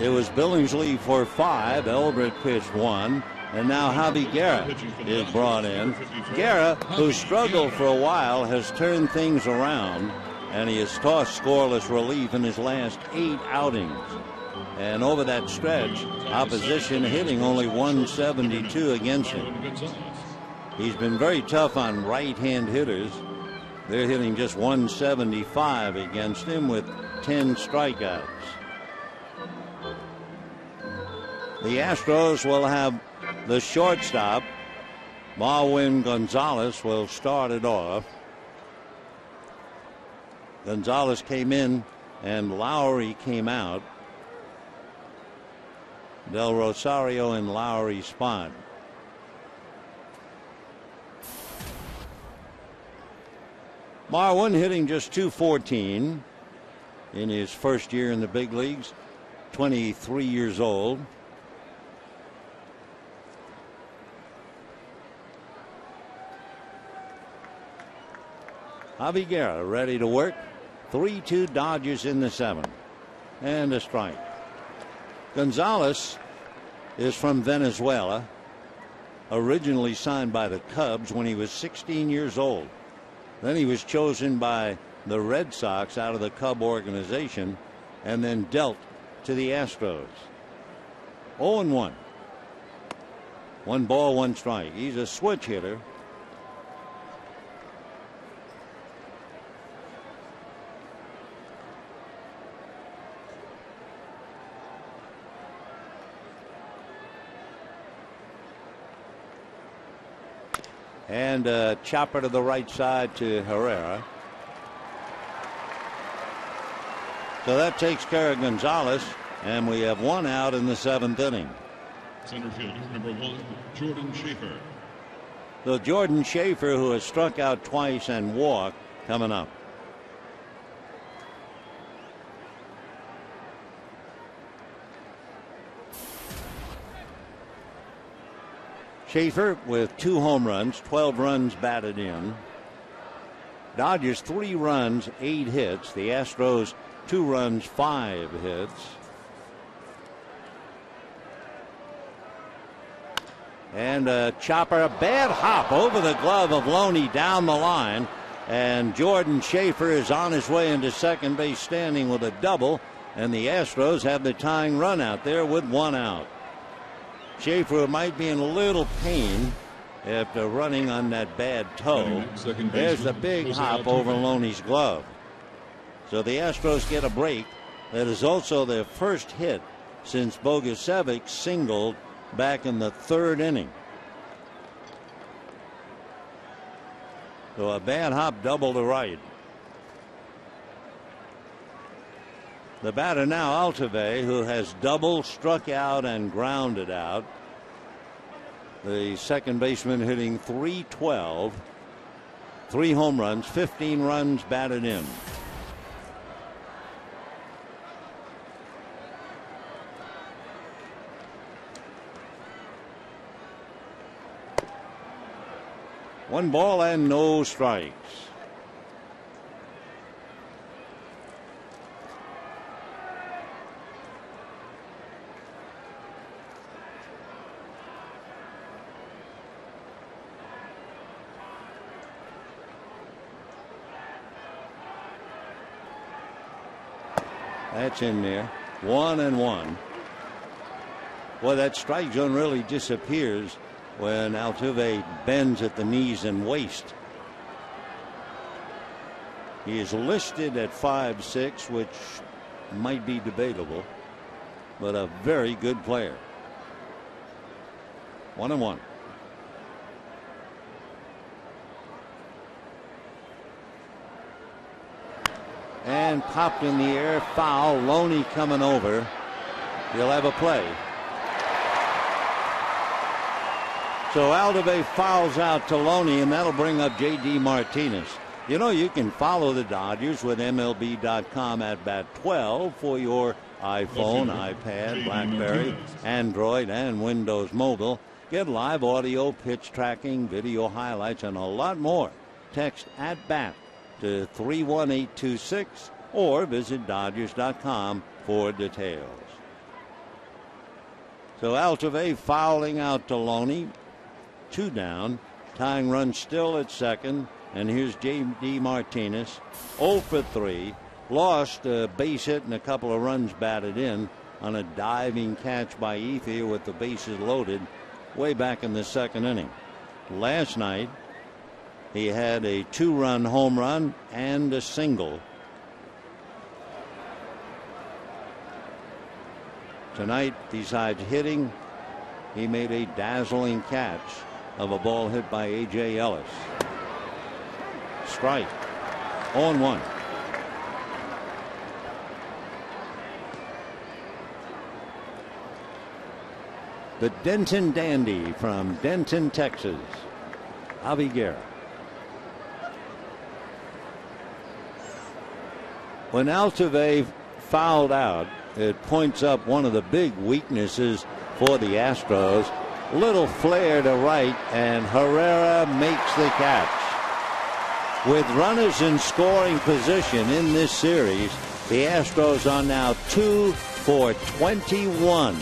It was Billingsley for 5. Elbert pitched 1. And now Javi Guerra is brought in. Guerra, who struggled for a while, has turned things around, and he has tossed scoreless relief in his last 8 outings. And over that stretch, opposition hitting only 172 against him. He's been very tough on right-hand hitters. They're hitting just 175 against him with 10 strikeouts. The Astros will have the shortstop. Marwin Gonzalez will start it off. Gonzalez came in and Lowry came out. Del Rosario in Lowry's spot. Marwin hitting just .214 in his first year in the big leagues. 23 years old. Javi Guerra ready to work. 3-2 Dodgers in the 7th. And a strike. Gonzalez is from Venezuela. Originally signed by the Cubs when he was 16 years old. Then he was chosen by the Red Sox out of the Cub organization and then dealt to the Astros. 0-1. 1 ball, 1 strike. He's a switch hitter. And a chopper to the right side to Herrera. So that takes care of Gonzalez, and we have 1 out in the 7th inning. Center fielder number 1, Jordan Schaefer. So Jordan Schaefer, who has struck out twice and walked, coming up. Schaefer with 2 home runs, 12 runs batted in. Dodgers 3 runs, 8 hits. The Astros 2 runs, 5 hits. And a chopper, a bad hop over the glove of Loney down the line. And Jordan Schaefer is on his way into second base standing with a double. And the Astros have the tying run out there with 1 out. Schaefer might be in a little pain after running on that bad toe. There's a big hop over Loney's glove. So the Astros get a break. That is also their first hit since Bogusevic singled back in the 3rd inning. So a bad hop double to right. The batter now, Altuve, who has double, struck out, and grounded out. The second baseman hitting .312. 3 home runs, 15 runs batted in. One ball and no strikes. That's in there. 1-1. Boy, that strike zone really disappears when Altuve bends at the knees and waist. He is listed at 5'6", which might be debatable, but a very good player. 1-1. And popped in the air, foul. Loney coming over. He'll have a play. So Altuve fouls out to Loney, and that'll bring up J.D. Martinez. You know, you can follow the Dodgers with MLB.com at bat 12 for your iPhone, iPad, BlackBerry, Android, and Windows Mobile. Get live audio, pitch tracking, video highlights, and a lot more. Text at bat to 31826 or visit Dodgers.com for details. So Altuve fouling out to Loney. 2 down. Tying run still at second. And here's J.D. Martinez. 0 for 3. Lost a base hit and a couple of runs batted in on a diving catch by Ethier with the bases loaded way back in the second inning. Last night he had a 2-run home run and a single. Tonight, besides hitting, he made a dazzling catch of a ball hit by A.J. Ellis. Strike. 0-1. The Denton Dandy from Denton, Texas, Javi Guerra. When Altuve fouled out, it points up one of the big weaknesses for the Astros. Little flare to right, and Herrera makes the catch. With runners in scoring position in this series, the Astros are now 2 for 21.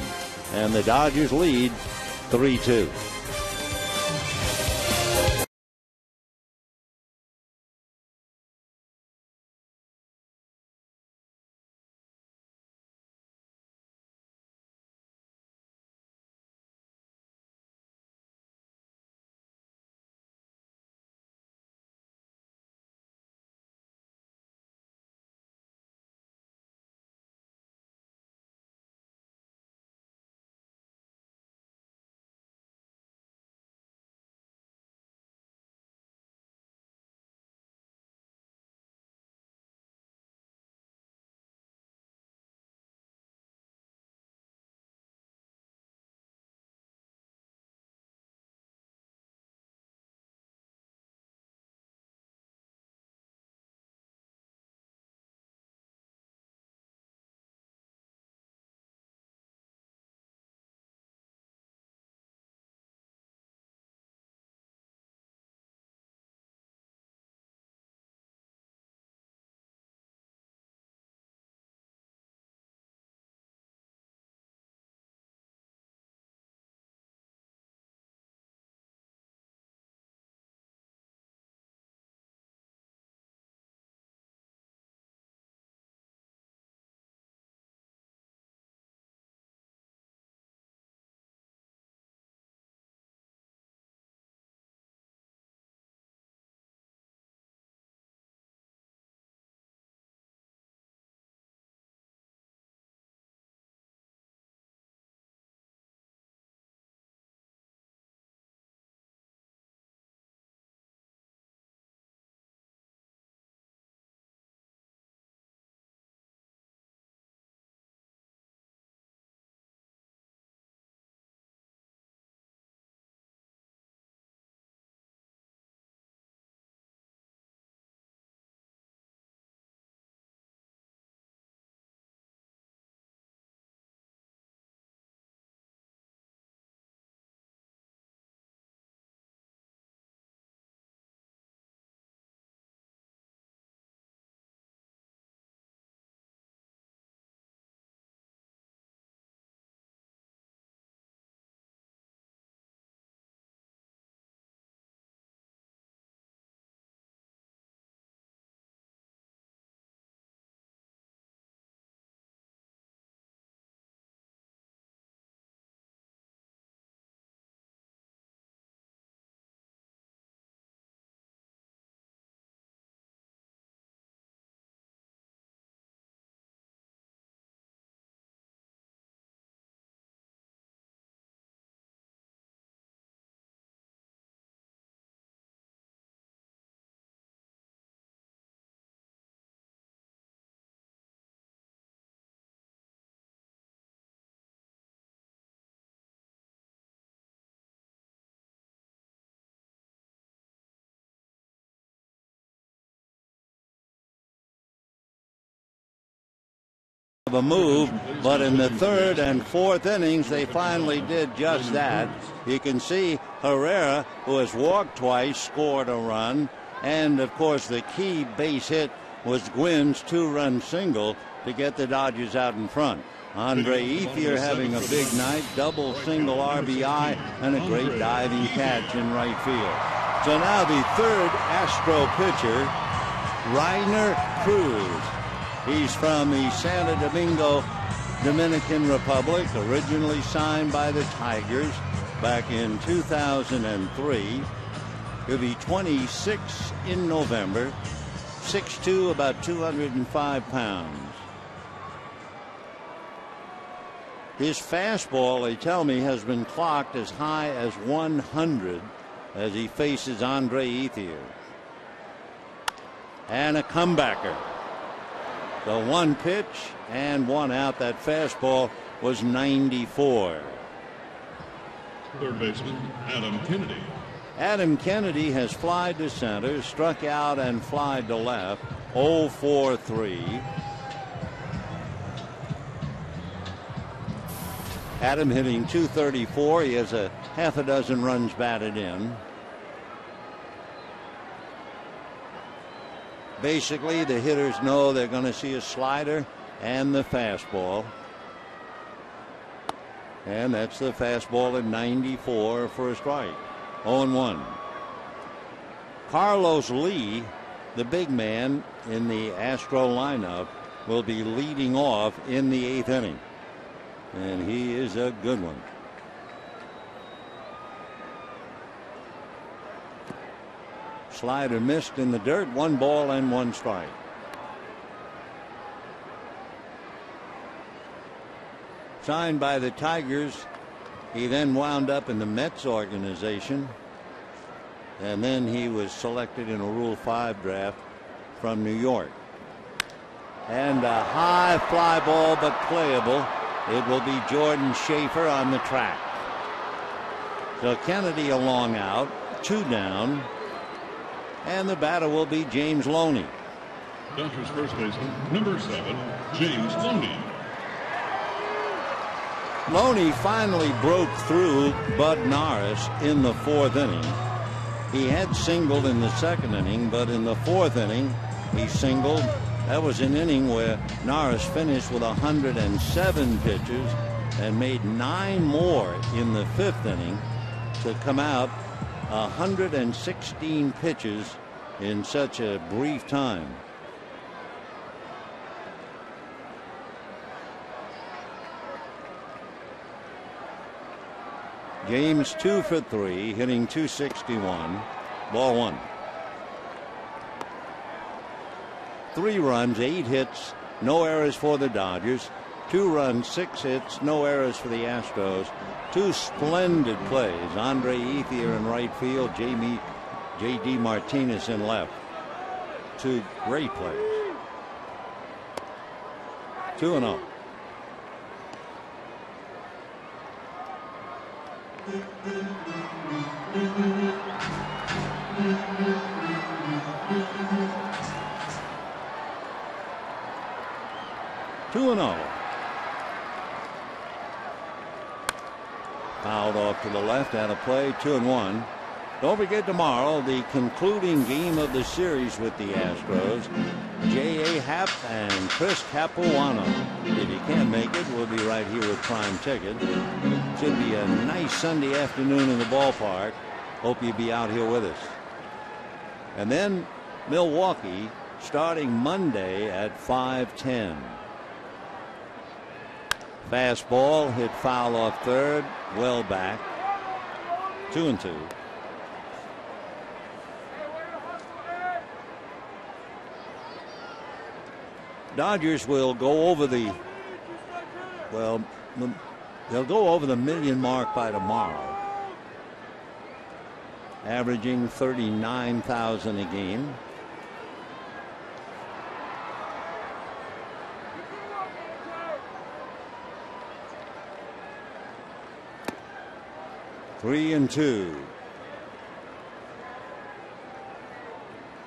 And the Dodgers lead 3-2. A move, but in the third and fourth innings they finally did just that. You can see Herrera, who has walked twice, scored a run, and of course the key base hit was Gwynn's 2-run single to get the Dodgers out in front. Andre Ethier having a big night, double single RBI, and a great diving catch in right field. So now the third Astro pitcher, Rainer Cruz. He's from the Santo Domingo, Dominican Republic, originally signed by the Tigers back in 2003. He'll be 26 in November, 6'2", about 205 pounds. His fastball, they tell me, has been clocked as high as 100 as he faces Andre Ethier. And a comebacker. So one pitch and one out. That fastball was 94. Third baseman, Adam Kennedy. Adam Kennedy has flied to center, struck out and flied to left. 0-for-3. Adam hitting .234. He has a half a dozen runs batted in. Basically, the hitters know they're going to see a slider and the fastball. And that's the fastball at 94 for a strike. 0-1. Carlos Lee, the big man in the Astro lineup, will be leading off in the 8th inning. And he is a good one. Slider missed in the dirt. 1 ball and 1 strike. Signed by the Tigers, he then wound up in the Mets organization, and then he was selected in a Rule 5 draft from New York. And a high fly ball, but playable. It will be Jordan Schaefer on the track. So Kennedy a long out, 2 down, and the batter will be James Loney. Dodgers first baseman, number 7, James Loney. Loney finally broke through Bud Norris in the 4th inning. He had singled in the 2nd inning, but in the 4th inning he singled. That was an inning where Norris finished with 107 pitches and made 9 more in the 5th inning to come out 116 pitches in such a brief time. James 2 for 3, hitting .261, ball 1. 3 runs, 8 hits, no errors for the Dodgers. 2 runs, 6 hits, no errors for the Astros. 2 splendid plays. Andre Ethier in right field, J.D. Martinez in left. 2 great plays. 2-0. Fouled off to the left, out of play. 2-1. Don't forget tomorrow the concluding game of the series with the Astros. J.A. Happ and Chris Capuano. If you can't make it, we'll be right here with Prime Ticket. Should be a nice Sunday afternoon in the ballpark. Hope you'll be out here with us. And then Milwaukee starting Monday at 5:10. Fastball hit foul off third, well back. 2-2. Dodgers will go over the, well, they'll go over the million mark by tomorrow, averaging 39,000 a game. Three and 2.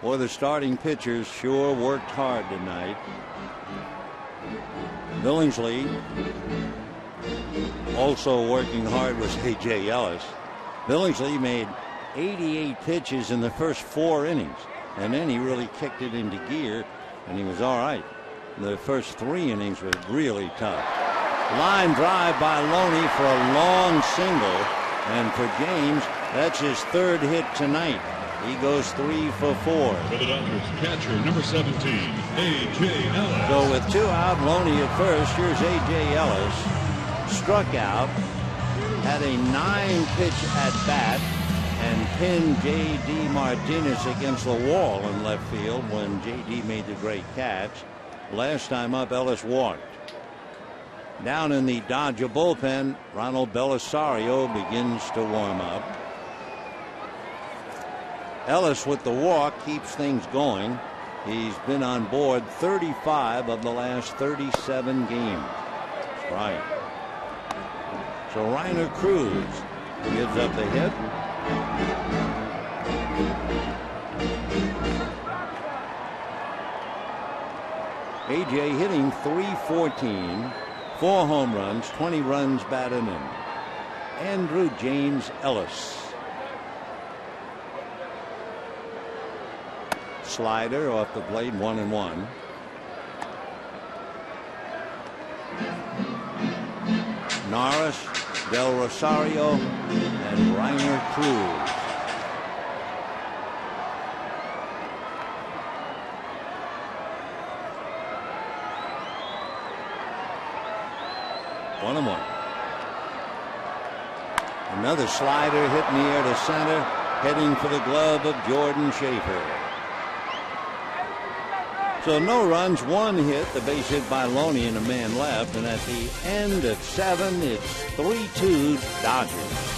Boy, the starting pitchers sure worked hard tonight. Billingsley also working hard was A.J. Ellis. Billingsley made 88 pitches in the first 4 innings, and then he really kicked it into gear, and he was all right. The first 3 innings was really tough. Line drive by Loney for a long single. And for James, that's his third hit tonight. He goes 3 for 4. For the Dodgers, catcher number 17, A.J. Ellis. So with 2 out, Loney at first. Here's A.J. Ellis. Struck out. Had a 9-pitch at bat. And pinned J.D. Martinez against the wall in left field when J.D. made the great catch. Last time up, Ellis walked. Down in the Dodger bullpen, Ronald Belisario begins to warm up. Ellis with the walk keeps things going. He's been on board 35 of the last 37 games. That's right. So Reiner Cruz gives up the hit. AJ hitting .314, 4 home runs, 20 runs batted in. Andrew James Ellis. Slider off the plate, 1-1. Norris, Del Rosario, and Reiner Cruz. Another slider hit in the air to center, heading for the glove of Jordan Schaefer. So no runs, 1 hit, the base hit by Loney and a man left, and at the end of 7, it's 3-2 Dodgers.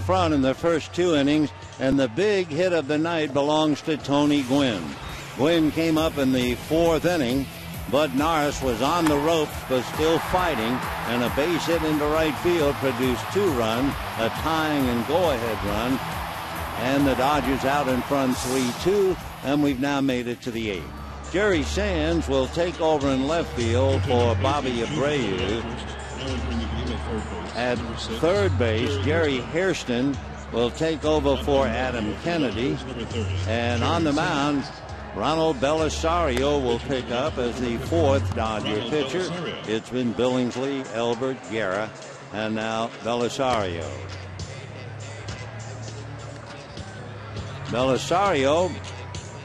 Front in the first 2 innings, and the big hit of the night belongs to Tony Gwynn. Gwynn came up in the 4th inning, but Norris was on the ropes but still fighting, and a base hit into right field produced 2 runs, a tying and go-ahead run, and the Dodgers out in front 3-2, and we've now made it to the 8th. Jerry Sands will take over in left field for Bobby Abreu. At third base, Jerry Hairston will take over for Adam Kennedy. And on the mound, Ronald Belisario will pick up as the 4th Dodger pitcher. It's been Billingsley, Elbert, Guerra, and now Belisario. Belisario,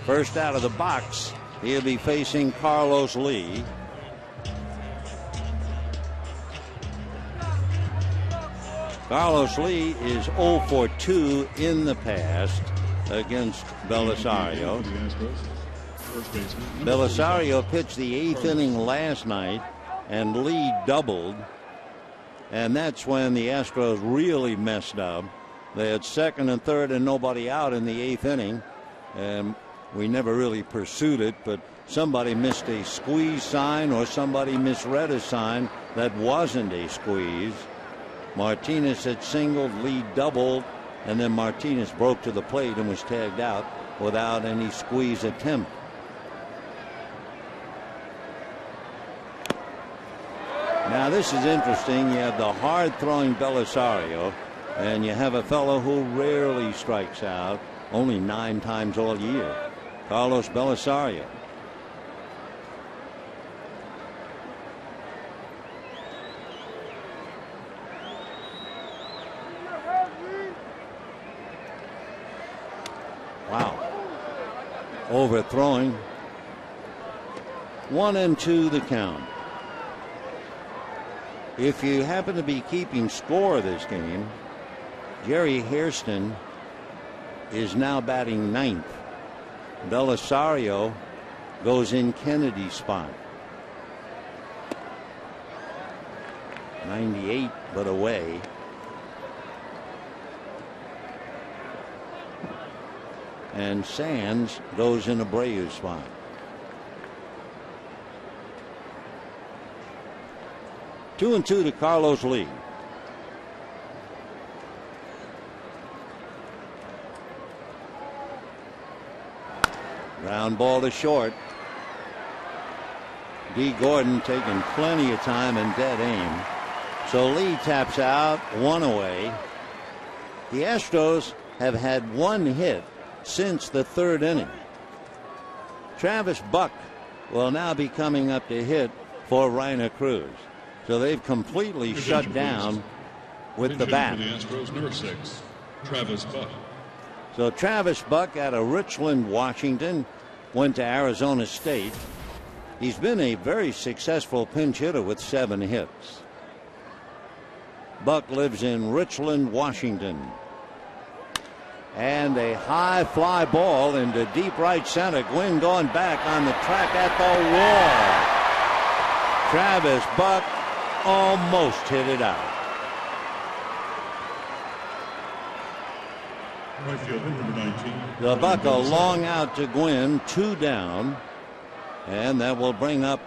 first out of the box. He'll be facing Carlos Lee. Carlos Lee is 0 for 2 in the past against Belisario. Belisario pitched the 8th inning last night, and Lee doubled. And that's when the Astros really messed up. They had 2nd and 3rd and nobody out in the 8th inning. And we never really pursued it, but somebody missed a squeeze sign or somebody misread a sign that wasn't a squeeze. Martinez had singled, Lee doubled, and then Martinez broke to the plate and was tagged out without any squeeze attempt. Now this is interesting. You have the hard-throwing Belisario, and you have a fellow who rarely strikes out, only 9 times all year, Carlos Belisario. Wow. Overthrowing. 1-2 the count. If you happen to be keeping score of this game, Jerry Hairston is now batting 9th. Belisario goes in Kennedy's spot. 98, but away. And Sands goes in Abreu's spot. 2-2 to Carlos Lee. Ground ball to short. D. Gordon taking plenty of time and dead aim. So Lee taps out, 1 away. The Astros have had 1 hit since the 3rd inning. Travis Buck will now be coming up to hit for Reiner Cruz. So they've completely shut down with the bat. The Astros, number 6, Travis Buck. So Travis Buck out of Richland, Washington, went to Arizona State. He's been a very successful pinch hitter with 7 hits. Buck lives in Richland, Washington. And a high fly ball into deep right center. Gwynn going back on the track at the wall. Travis Buck almost hit it out. Right fielder, number 19. The Buck a long out to Gwynn, 2 down. And that will bring up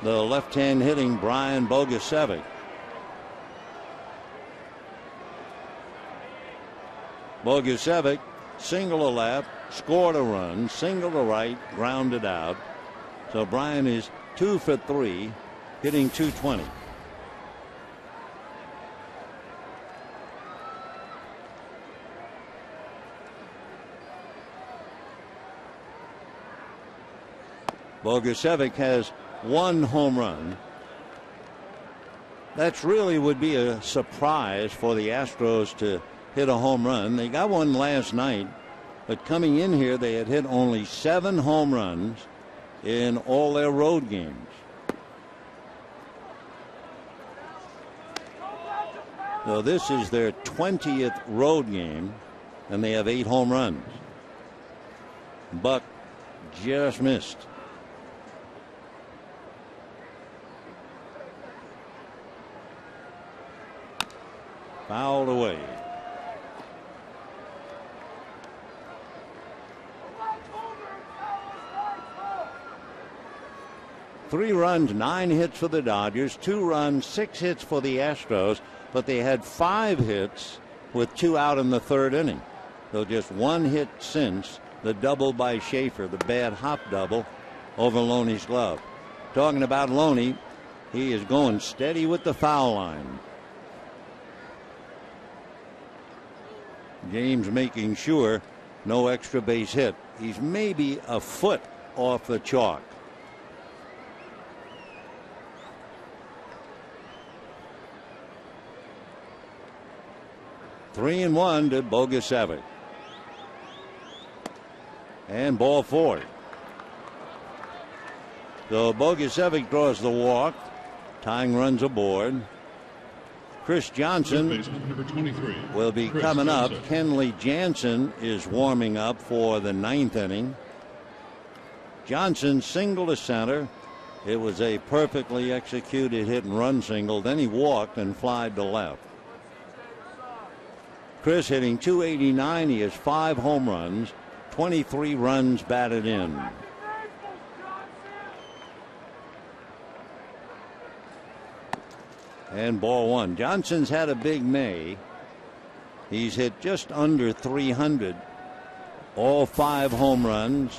the left-hand hitting Brian Bogusevic. Bogusevic, single to left, scored a run, single to right, grounded out. So Brian is 2 for 3, hitting .220. Bogusevic has 1 home run. That really would be a surprise for the Astros to hit a home run. They got one last night, but coming in here they had hit only 7 home runs in all their road games. So this is their 20th road game, and they have 8 home runs. Buck just missed. Fouled away. Three runs, 9 hits for the Dodgers, 2 runs, 6 hits for the Astros, but they had 5 hits with 2 out in the 3rd inning. So just 1 hit since the double by Schaefer, the bad hop double over Loney's glove. Talking about Loney, he is going steady with the foul line. James making sure no extra base hit. He's maybe a foot off the chalk. Three and 1 to Bogusevic. And ball 4. So Bogusevic draws the walk. Tying runs aboard. Chris Johnson Number 23. will be Chris coming up. Johnson. Kenley Jansen is warming up for the 9th inning. Johnson single to center. It was a perfectly executed hit and run single. Then he walked and flied to left. Chris hitting .289. He has 5 home runs, 23 runs batted in. And ball 1. Johnson's had a big May. He's hit just under 300. All 5 home runs,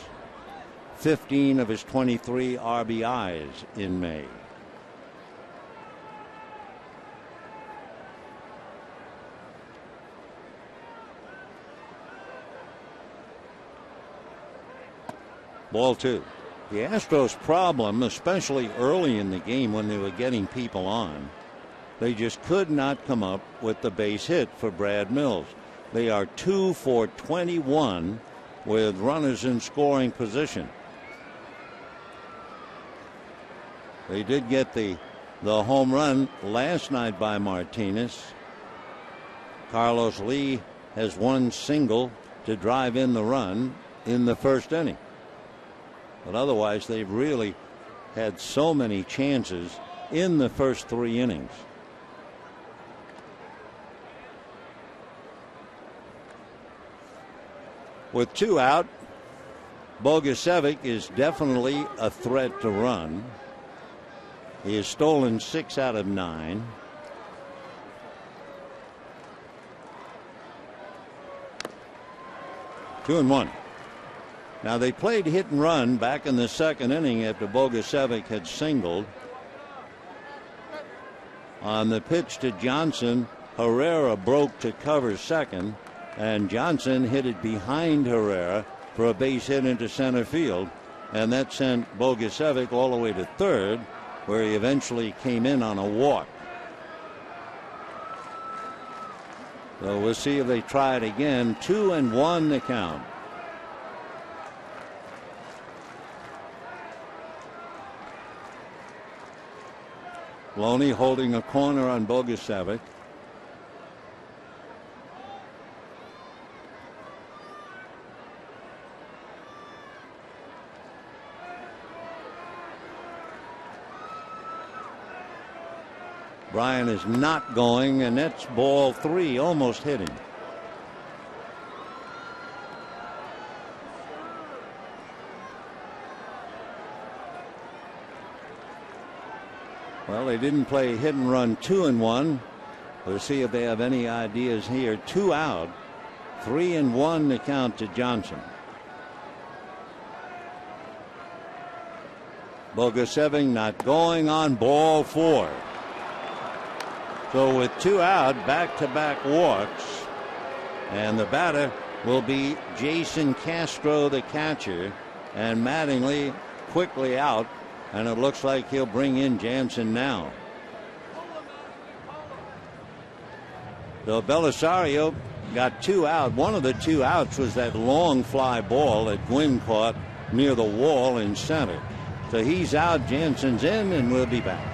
15 of his 23 RBIs in May. Ball 2. The Astros' problem, especially early in the game when they were getting people on, they just could not come up with the base hit for Brad Mills. They are 2 for 21 with runners in scoring position. They did get the home run last night by Martinez. Carlos Lee has one single to drive in the run in the first inning. But otherwise, they've really had so many chances in the first 3 innings. With 2 out, Bogusevic is definitely a threat to run. He has stolen 6 out of 9. Two and one. Now they played hit and run back in the second inning after Bogusevic had singled. On the pitch to Johnson, Herrera broke to cover second, and Johnson hit it behind Herrera for a base hit into center field, and that sent Bogusevic all the way to third, where he eventually came in on a walk. So we'll see if they try it again. 2-1 the count. Loney holding a corner on Bogusevic. Bryan is not going, and that's ball 3, almost hit him. Well, they didn't play hit and run 2-1. We'll see if they have any ideas here. 2 out, 3-1 to count to Johnson. Bogusevic not going on ball 4. So with 2 out, back-to-back walks, and the batter will be Jason Castro, the catcher, and Mattingly quickly out, and it looks like he'll bring in Jansen now. So Belisario got 2 out. One of the 2 outs was that long fly ball that Gwynn caught near the wall in center. So he's out, Jansen's in, and we'll be back.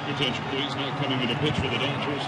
Attention, please. Now coming in a pitch for the Dodgers.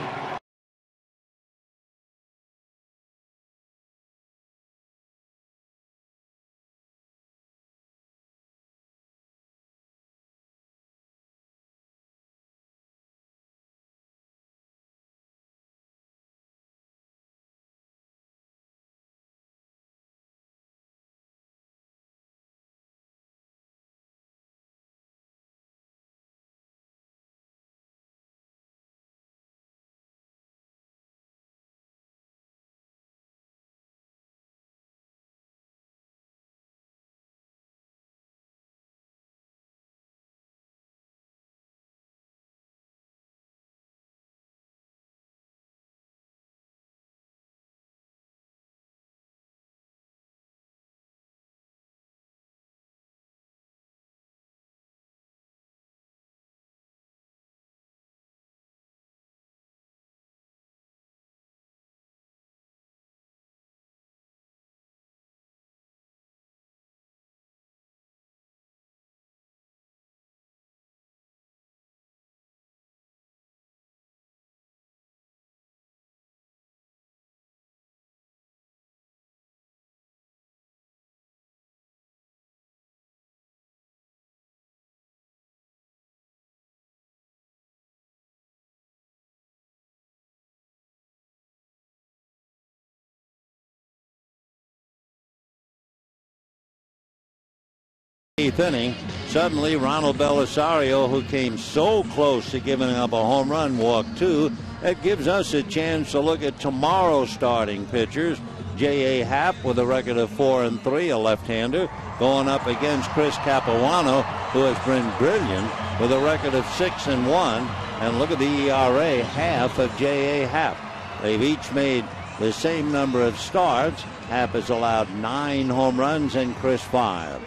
Eighth inning, suddenly Ronald Belisario, who came so close to giving up a home run, walked 2, That gives us a chance to look at tomorrow's starting pitchers. J.A. Happ with a record of 4-3, a left-hander, going up against Chris Capuano, who has been brilliant with a record of 6-1. And look at the ERA, half of J.A. Happ. They've each made the same number of starts. Happ has allowed 9 home runs and Chris 5.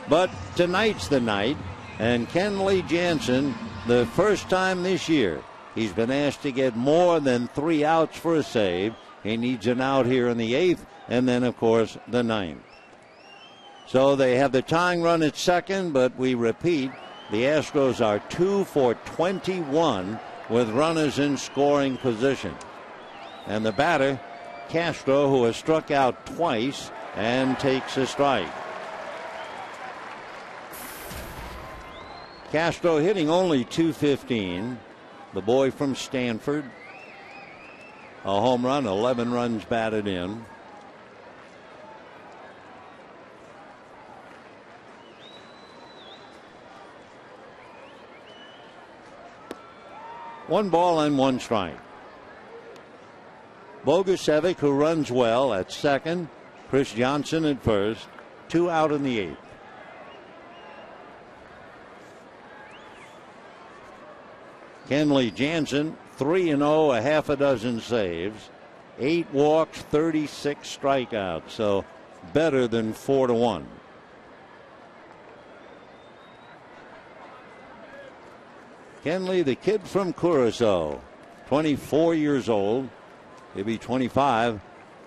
But tonight's the night, and Kenley Jansen, the first time this year, he's been asked to get more than 3 outs for a save. He needs an out here in the 8th, and then, of course, the 9th. So they have the tying run at second, but we repeat, the Astros are 2 for 21 with runners in scoring position. And the batter, Castro, who has struck out twice and takes a strike. Castro hitting only .215. The boy from Stanford. A home run, 11 runs batted in. One ball and 1 strike. Bogusevic, who runs well, at second. Chris Johnson at first. 2 out in the 8th. Kenley Jansen, 3-0, a half a dozen saves, 8 walks, 36 strikeouts, so better than 4-1. Kenley, the kid from Curacao, 24 years old. He'll be 25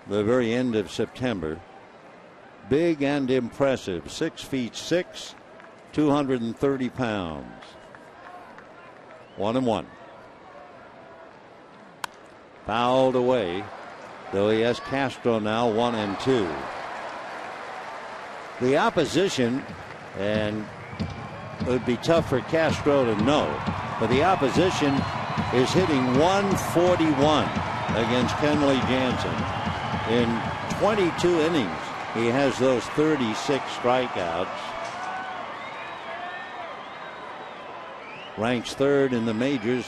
the very end of September. Big and impressive, 6'6", 230 pounds. 1-1. Fouled away, though he has Castro now 1-2. The opposition, and it would be tough for Castro to know, but the opposition is hitting 141 against Kenley Jansen. In 22 innings, he has those 36 strikeouts. Ranks 3rd in the majors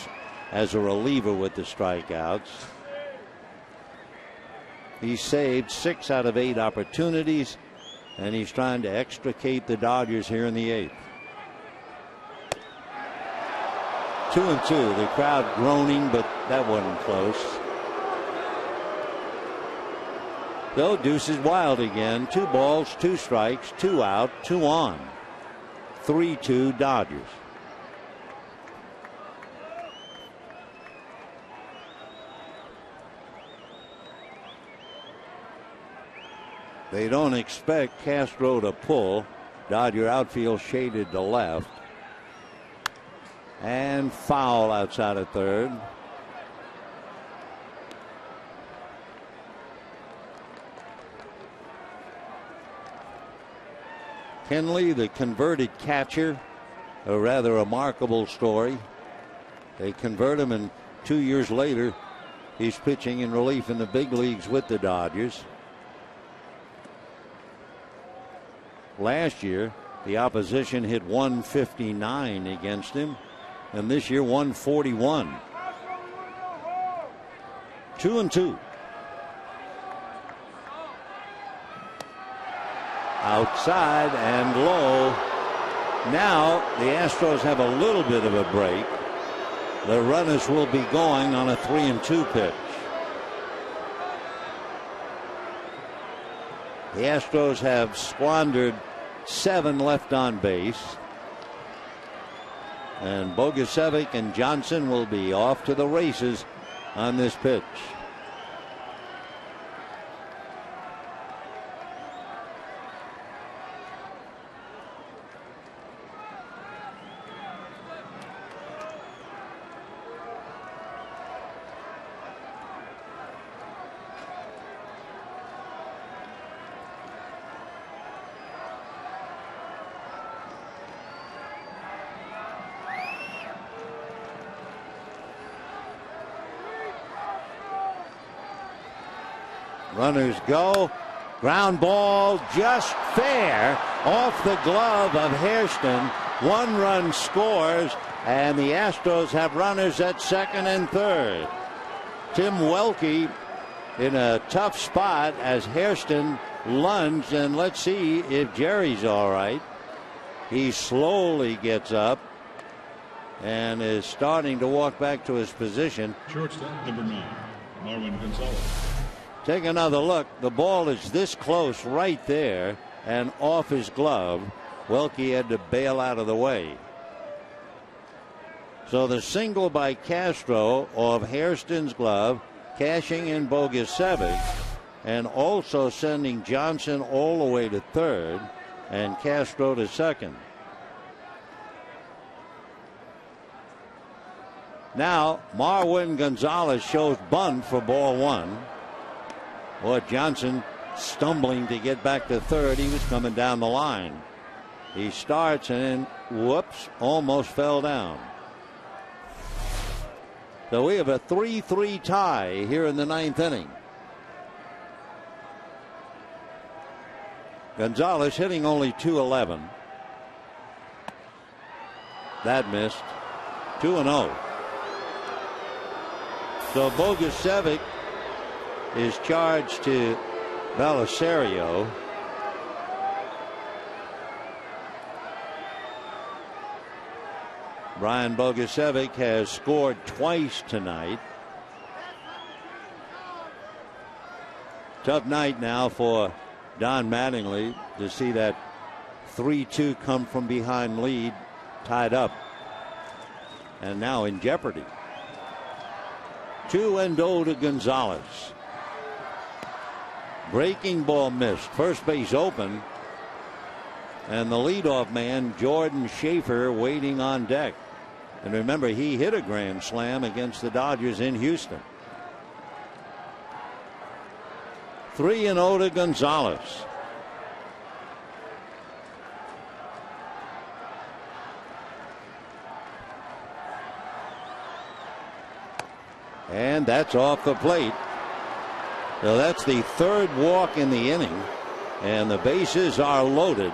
as a reliever with the strikeouts. He saved 6 out of 8 opportunities, and he's trying to extricate the Dodgers here in the 8th. 2-2. The crowd groaning, but that wasn't close. So deuce is wild again. 2 balls, 2 strikes, 2 out, 2 on. 3-2 Dodgers. They don't expect Castro to pull. Dodger outfield shaded to left. And foul outside of third. Kenley, the converted catcher, a rather remarkable story. They convert him, and 2 years later, he's pitching in relief in the big leagues with the Dodgers. Last year, the opposition hit 159 against him, and this year 141. 2-2. Outside and low. Now the Astros have a little bit of a break. The runners will be going on a 3-2 pitch. The Astros have squandered 7 left on base. And Bogusevic and Johnson will be off to the races on this pitch. Runners go. Ground ball just fair off the glove of Hairston. 1 run scores, and the Astros have runners at second and third. Tim Welke in a tough spot as Hairston lunged, and let's see if Jerry's all right. He slowly gets up and is starting to walk back to his position. Shortstop number 9, Marwin Gonzalez. Take another look. The ball is this close right there and off his glove. Welke had to bail out of the way. So the single by Castro of Hairston's glove, cashing in Bogusevic, and also sending Johnson all the way to third and Castro to second. Now Marwin Gonzalez shows bunt for ball 1. Boy, Johnson stumbling to get back to third. He was coming down the line. He starts and then, whoops, almost fell down. So we have a 3-3 tie here in the 9th inning. Gonzalez hitting only .211. That missed. 2-0. So Bogusevic is charged to Belisario. Brian Bogusevic has scored twice tonight. Tough night now for Don Mattingly to see that 3-2 come from behind lead tied up and now in jeopardy. 2-0 to Gonzalez. Breaking ball missed. First base open. And the leadoff man, Jordan Schaefer, waiting on deck. And remember, he hit a grand slam against the Dodgers in Houston. 3-0 to Gonzalez. And that's off the plate. So that's the third walk in the inning, and the bases are loaded.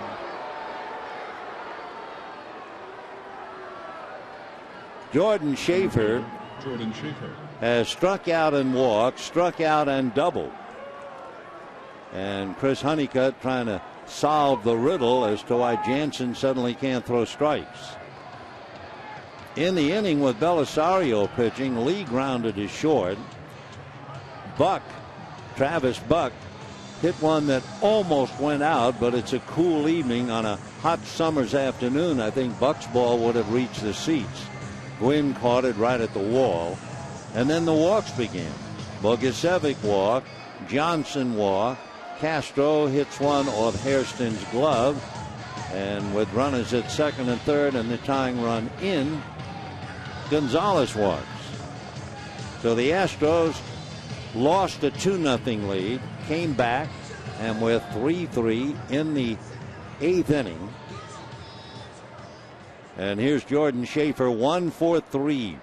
Jordan Schaefer has struck out and walked, struck out and doubled. And Chris Honeycutt trying to solve the riddle as to why Jansen suddenly can't throw strikes. In the inning with Belisario pitching, Lee grounded to short. Travis Buck, hit one that almost went out, but it's a cool evening on a hot summer's afternoon. I think Buck's ball would have reached the seats. Gwynn caught it right at the wall. And then the walks began. Bogusevic walk, Johnson walk, Castro hits one off Hairston's glove. And with runners at second and third and the tying run in, Gonzalez walks. So the Astros lost a 2-0 lead, came back, and with 3-3 in the 8th inning. And here's Jordan Schaefer, 1 for 3.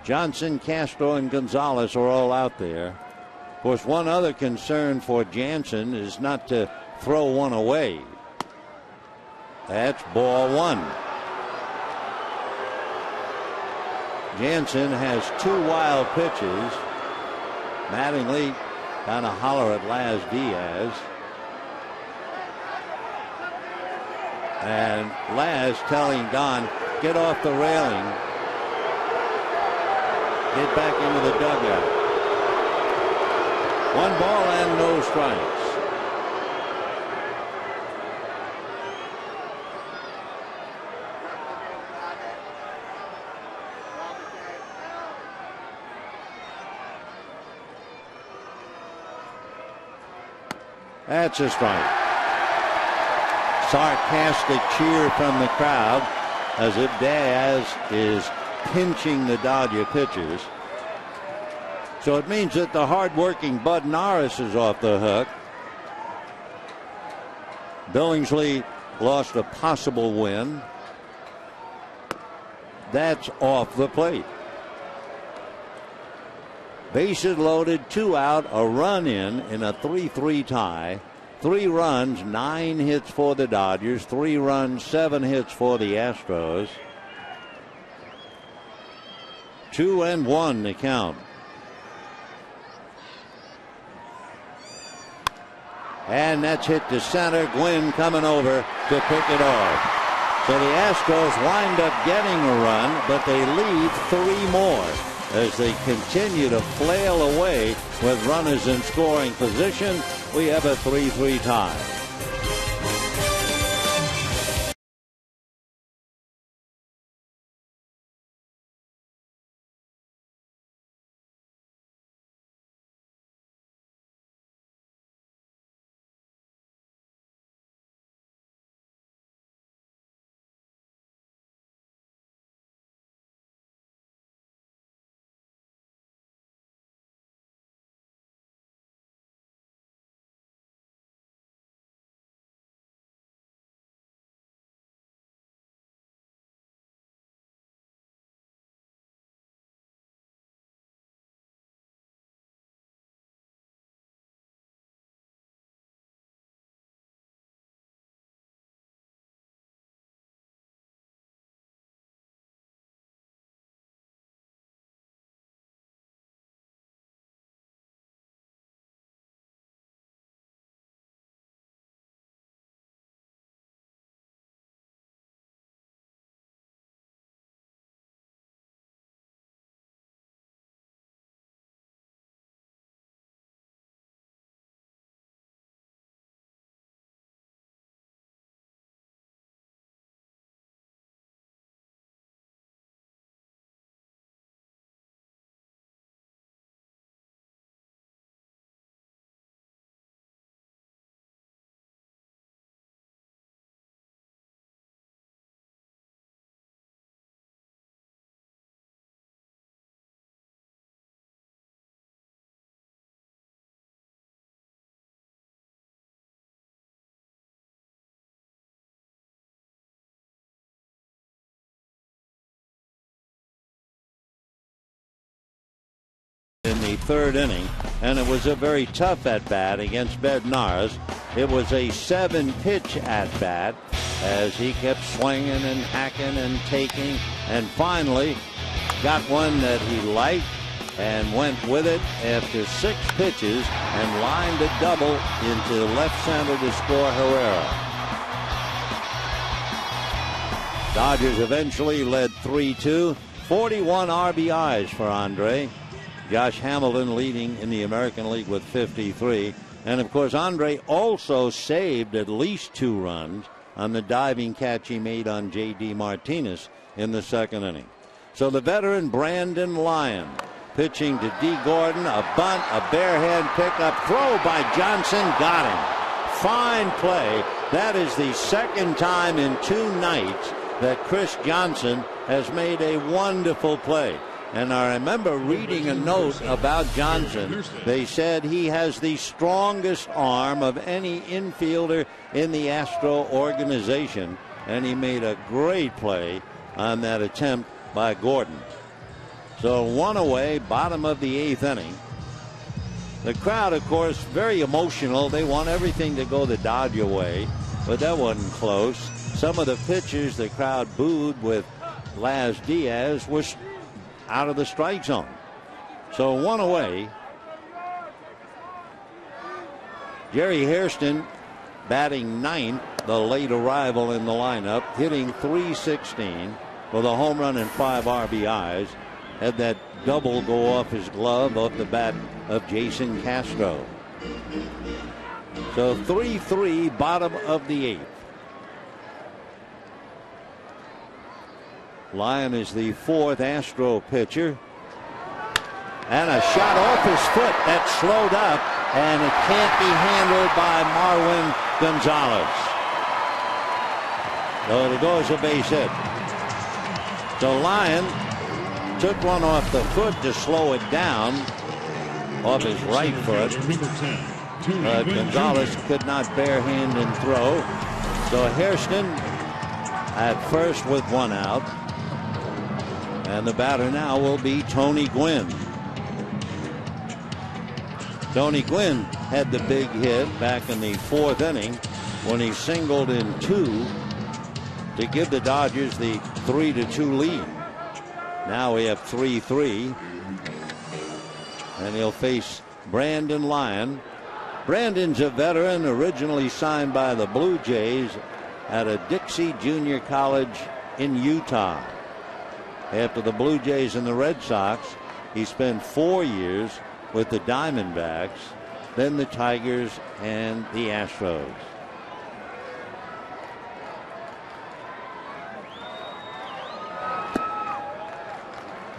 Johnson, Castro, and Gonzalez are all out there. Of course, one other concern for Jansen is not to throw one away. That's ball 1. Jansen has 2 wild pitches. Mattingly kind of holler at Laz Diaz. And Laz telling Don, get off the railing. Get back into the dugout. 1 ball and no strikes. That's a strike. Sarcastic cheer from the crowd as if Diaz is pinching the Dodger pitchers. So it means that the hard-working Bud Norris is off the hook. Billingsley lost a possible win. That's off the plate. Bases loaded, 2 out, a run in a 3-3 tie. 3 runs, 9 hits for the Dodgers. 3 runs, 7 hits for the Astros. 2-1 the count. And that's hit to center. Gwynn coming over to pick it off. So the Astros wind up getting a run, but they leave 3 more as they continue to flail away with runners in scoring position. We have a 3-3 tie. In the 3rd inning, and it was a very tough at-bat against Bednarz. It was a 7-pitch at-bat as he kept swinging and hacking and taking, and finally got one that he liked and went with it after 6 pitches and lined a double into left center to score Herrera. Dodgers eventually led 3-2. 41 RBIs for Andre. Josh Hamilton leading in the American League with 53. And, of course, Andre also saved at least 2 runs on the diving catch he made on J.D. Martinez in the 2nd inning. So the veteran Brandon Lyon pitching to D. Gordon. A bunt, a bare-hand pickup, throw by Johnson, got him. Fine play. That is the 2nd time in 2 nights that Chris Johnson has made a wonderful play. And I remember reading a note about Johnson. They said he has the strongest arm of any infielder in the Astro organization. And he made a great play on that attempt by Gordon. So 1 away, bottom of the 8th inning. The crowd, of course, very emotional. They want everything to go the Dodger way, but that wasn't close. Some of the pitchers the crowd booed with Laz Diaz was out of the strike zone. So 1 away. Jerry Hairston batting 9th, the late arrival in the lineup, hitting .316 with a home run and 5 RBIs. Had that double go off his glove off the bat of Jason Castro. So 3-3, bottom of the 8th. Lyon is the 4th Astro pitcher. And a shot off his foot that slowed up, and it can't be handled by Marwin Gonzalez. So it goes a base hit. So Lyon took one off the foot to slow it down off his right foot. Gonzalez could not barehand and throw. So Hairston at first with 1 out. And the batter now will be Tony Gwynn. Tony Gwynn had the big hit back in the 4th inning when he singled in 2 to give the Dodgers the 3-2 lead. Now we have 3-3. And he'll face Brandon Lyon. Brandon's a veteran, originally signed by the Blue Jays at a Dixie Junior College in Utah. After the Blue Jays and the Red Sox, he spent 4 years with the Diamondbacks, then the Tigers and the Astros.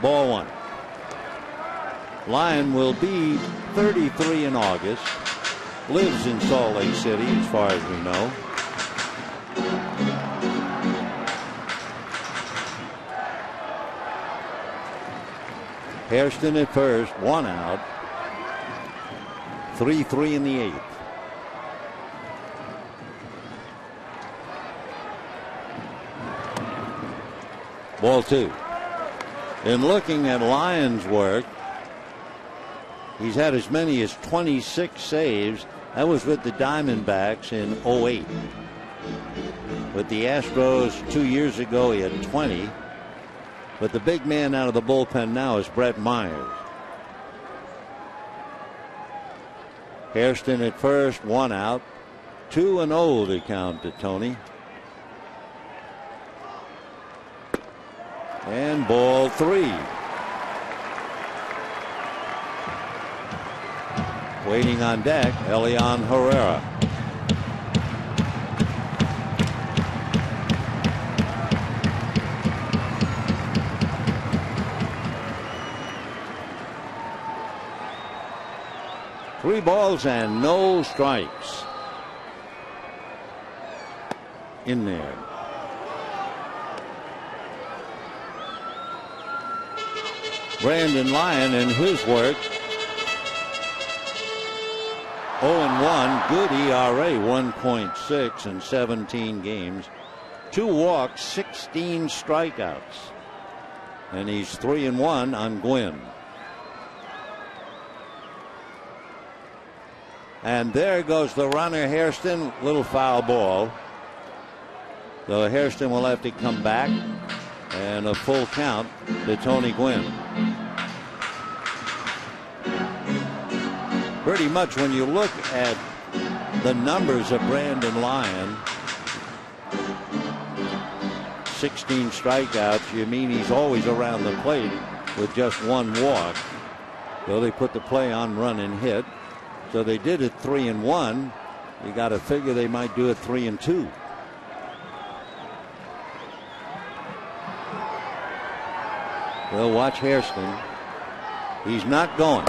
Ball one. Lyon will be 33 in August. Lives in Salt Lake City, as far as we know. Hairston at first, 1 out. 3-3 in the 8th. Ball 2. In looking at Lyon's work, he's had as many as 26 saves. That was with the Diamondbacks in 08. With the Astros 2 years ago, he had 20. But the big man out of the bullpen now is Brett Myers. Hairston at first, 1 out. 2-0 to count to Tony. And ball 3. Waiting on deck, Elian Herrera. Three balls and no strikes. In there. Brandon Lyon and his work. 0-1, good ERA, 1.6 in 17 games. 2 walks, 16 strikeouts. And he's 3-1 on Gwynn. And there goes the runner, Hairston. Little foul ball. So Hairston will have to come back. And a full count to Tony Gwynn. Pretty much when you look at the numbers of Brandon Lyon, 16 strikeouts, you mean he's always around the plate with just 1 walk. So they put the play on run and hit. So they did it 3-1. You got to figure they might do it 3-2. Well, watch Hairston. He's not going.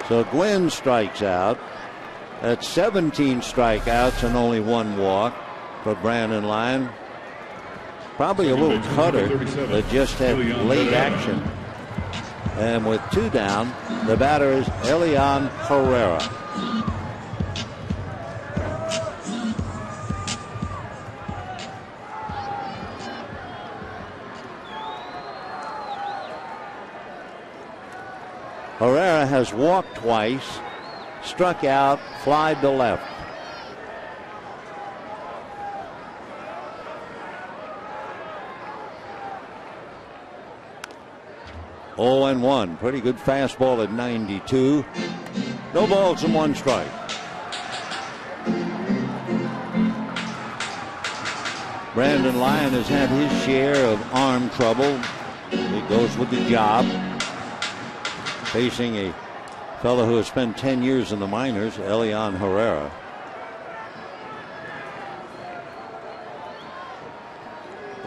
So Gwynn strikes out. That's 17 strikeouts and only 1 walk for Brandon Lyon. Probably a little cutter that just had late action. And with 2 down, the batter is Elian Herrera. Herrera has walked twice, struck out, flied to left. Oh and 1. Pretty good fastball at 92. No balls and 1 strike. Brandon Lyon has had his share of arm trouble. He goes with the job. Facing a fellow who has spent 10 years in the minors, Elian Herrera.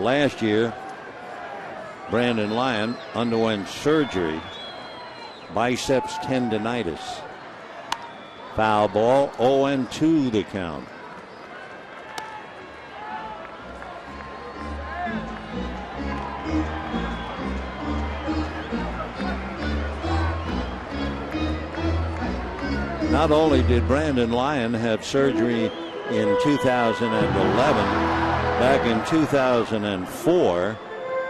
Last year, Brandon Lyon underwent surgery, biceps tendonitis. Foul ball, 0-2 the count. Not only did Brandon Lyon have surgery in 2011, back in 2004,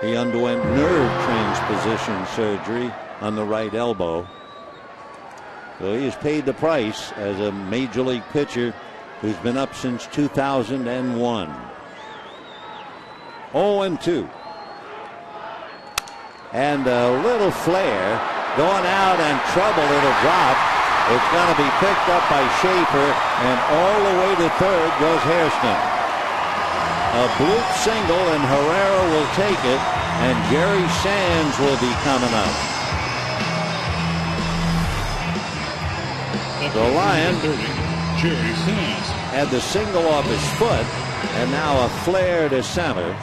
he underwent nerve transposition surgery on the right elbow. So he has paid the price as a major league pitcher who's been up since 2001. 0-2. And a little flare going out, and trouble. It'll drop. It's going to be picked up by Schaefer, and all the way to third goes Hairston. A bloop single, and Herrera will take it, and Jerry Sands will be coming up. The Lion had the single off his foot, and now a flare to center.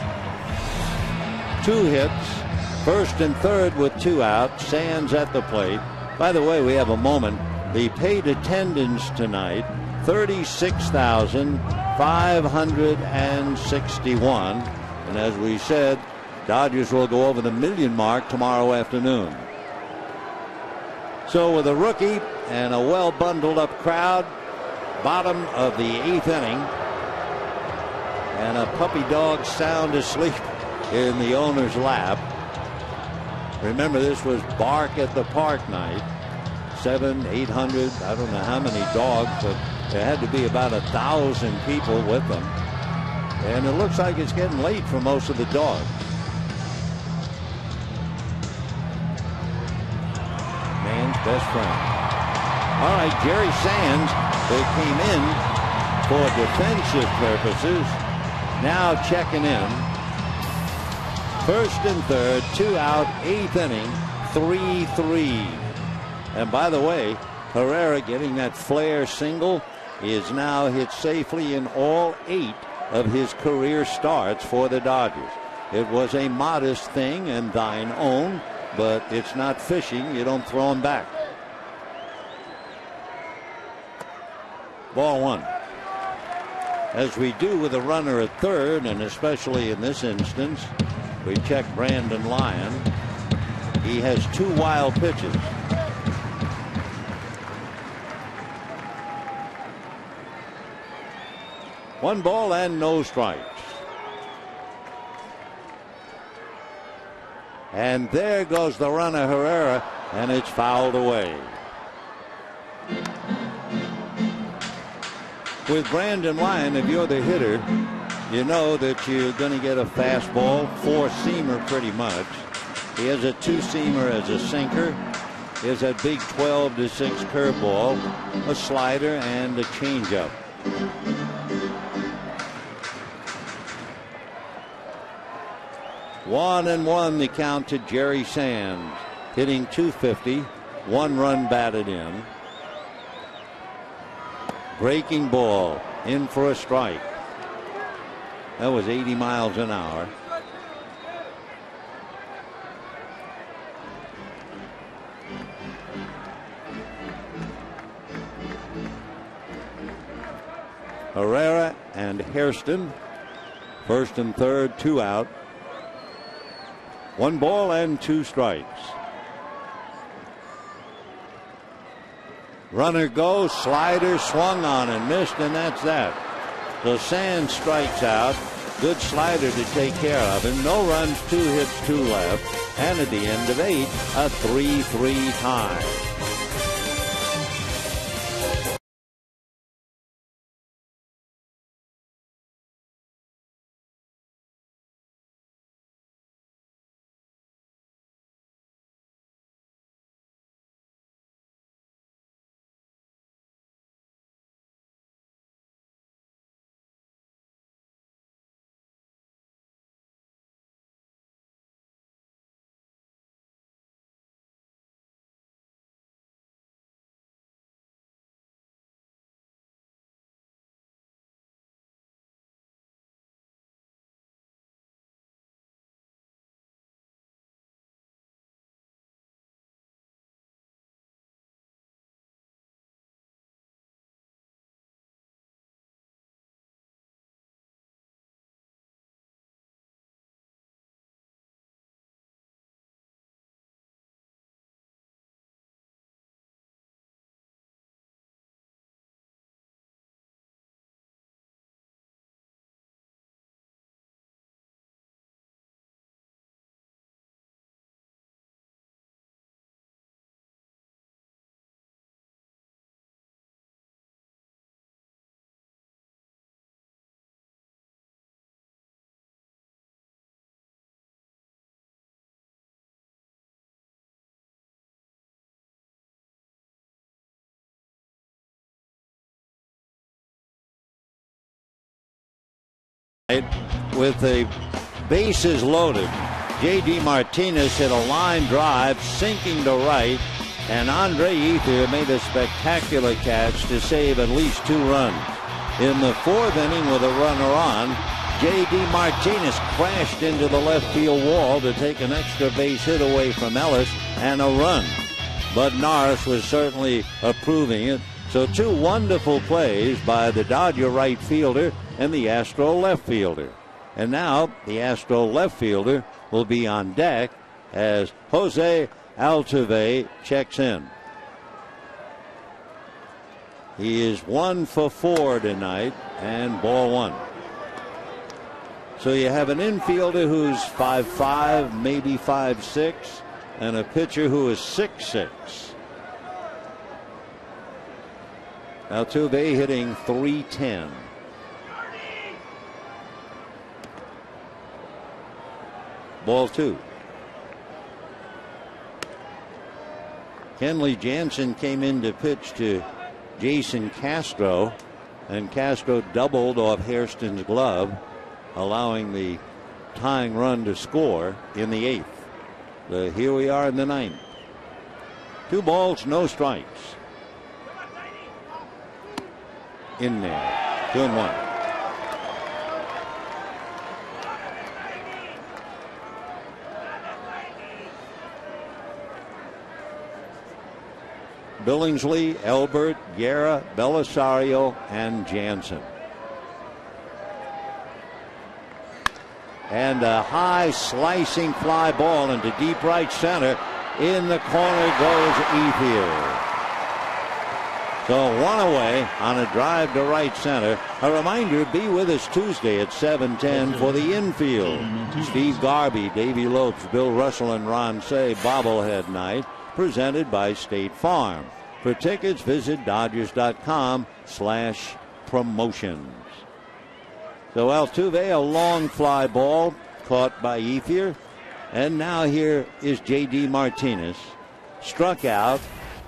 2 hits. First and third with 2 out. Sands at the plate. By the way, we have a moment. The paid attendance tonight, 36,561. And as we said, Dodgers will go over the million mark tomorrow afternoon. So with a rookie and a well bundled up crowd, bottom of the 8th inning, and a puppy dog sound asleep in the owner's lap. Remember, this was bark at the park night. 700, 800, I don't know how many dogs, but there had to be about 1,000 people with them. And it looks like it's getting late for most of the dogs. Man's best friend. All right, Jerry Sands, they came in for defensive purposes. Now checking in. First and third, 2 out, 8th inning, 3-3. And by the way, Herrera getting that flare single is now hit safely in all 8 of his career starts for the Dodgers. It was a modest thing and thine own, but it's not fishing. You don't throw them back. Ball 1. As we do with a runner at third, and especially in this instance, we check Brandon Lyon. He has 2 wild pitches. One ball and no strikes. And there goes the runner, Herrera, and it's fouled away. With Brandon Lyon, if you're the hitter, you know that you're going to get a fastball, 4-seamer pretty much. He has a 2-seamer as a sinker. He has that big 12-6 curveball, a slider, and a changeup. One and one the count to Jerry Sands, hitting .250, 1 run batted in. Breaking ball in for a strike. That was 80 miles an hour. Herrera and Hairston, first and third, 2 out. 1 ball and 2 strikes. Runner goes, slider swung on and missed, and that's that. So Sands strikes out. Good slider to take care of him. No runs, 2 hits, 2 left. And at the end of 8, a 3-3 tie. With the bases loaded, J.D. Martinez hit a line drive sinking to right, and Andre Ethier made a spectacular catch to save at least 2 runs. In the 4th inning with a runner on, J.D. Martinez crashed into the left field wall to take an extra base hit away from Ellis and a run. Bud Norris was certainly approving it. So 2 wonderful plays by the Dodger right fielder and the Astro left fielder. And now the Astro left fielder will be on deck as Jose Altuve checks in. He is 1 for 4 tonight and ball 1. So you have an infielder who's 5'5", maybe 5'6", and a pitcher who is 6'6". Altuve hitting .310. Ball 2. Kenley Jansen came in to pitch to Jason Castro, and Castro doubled off Hairston's glove, allowing the tying run to score in the 8th. Here we are in the 9th. 2 balls, no strikes. In there. 2-1. Billingsley, Elbert, Guerra, Belisario, and Jansen. And a high slicing fly ball into deep right center. In the corner goes Ethier. So 1 away on a drive to right center. A reminder, be with us Tuesday at 7:10 for the infield. Steve Garvey, Davey Lopes, Bill Russell, and Ron Say bobblehead night, presented by State Farm. For tickets, visit Dodgers.com/promotions. So Altuve, a long fly ball caught by Ethier. And now here is J.D. Martinez. Struck out,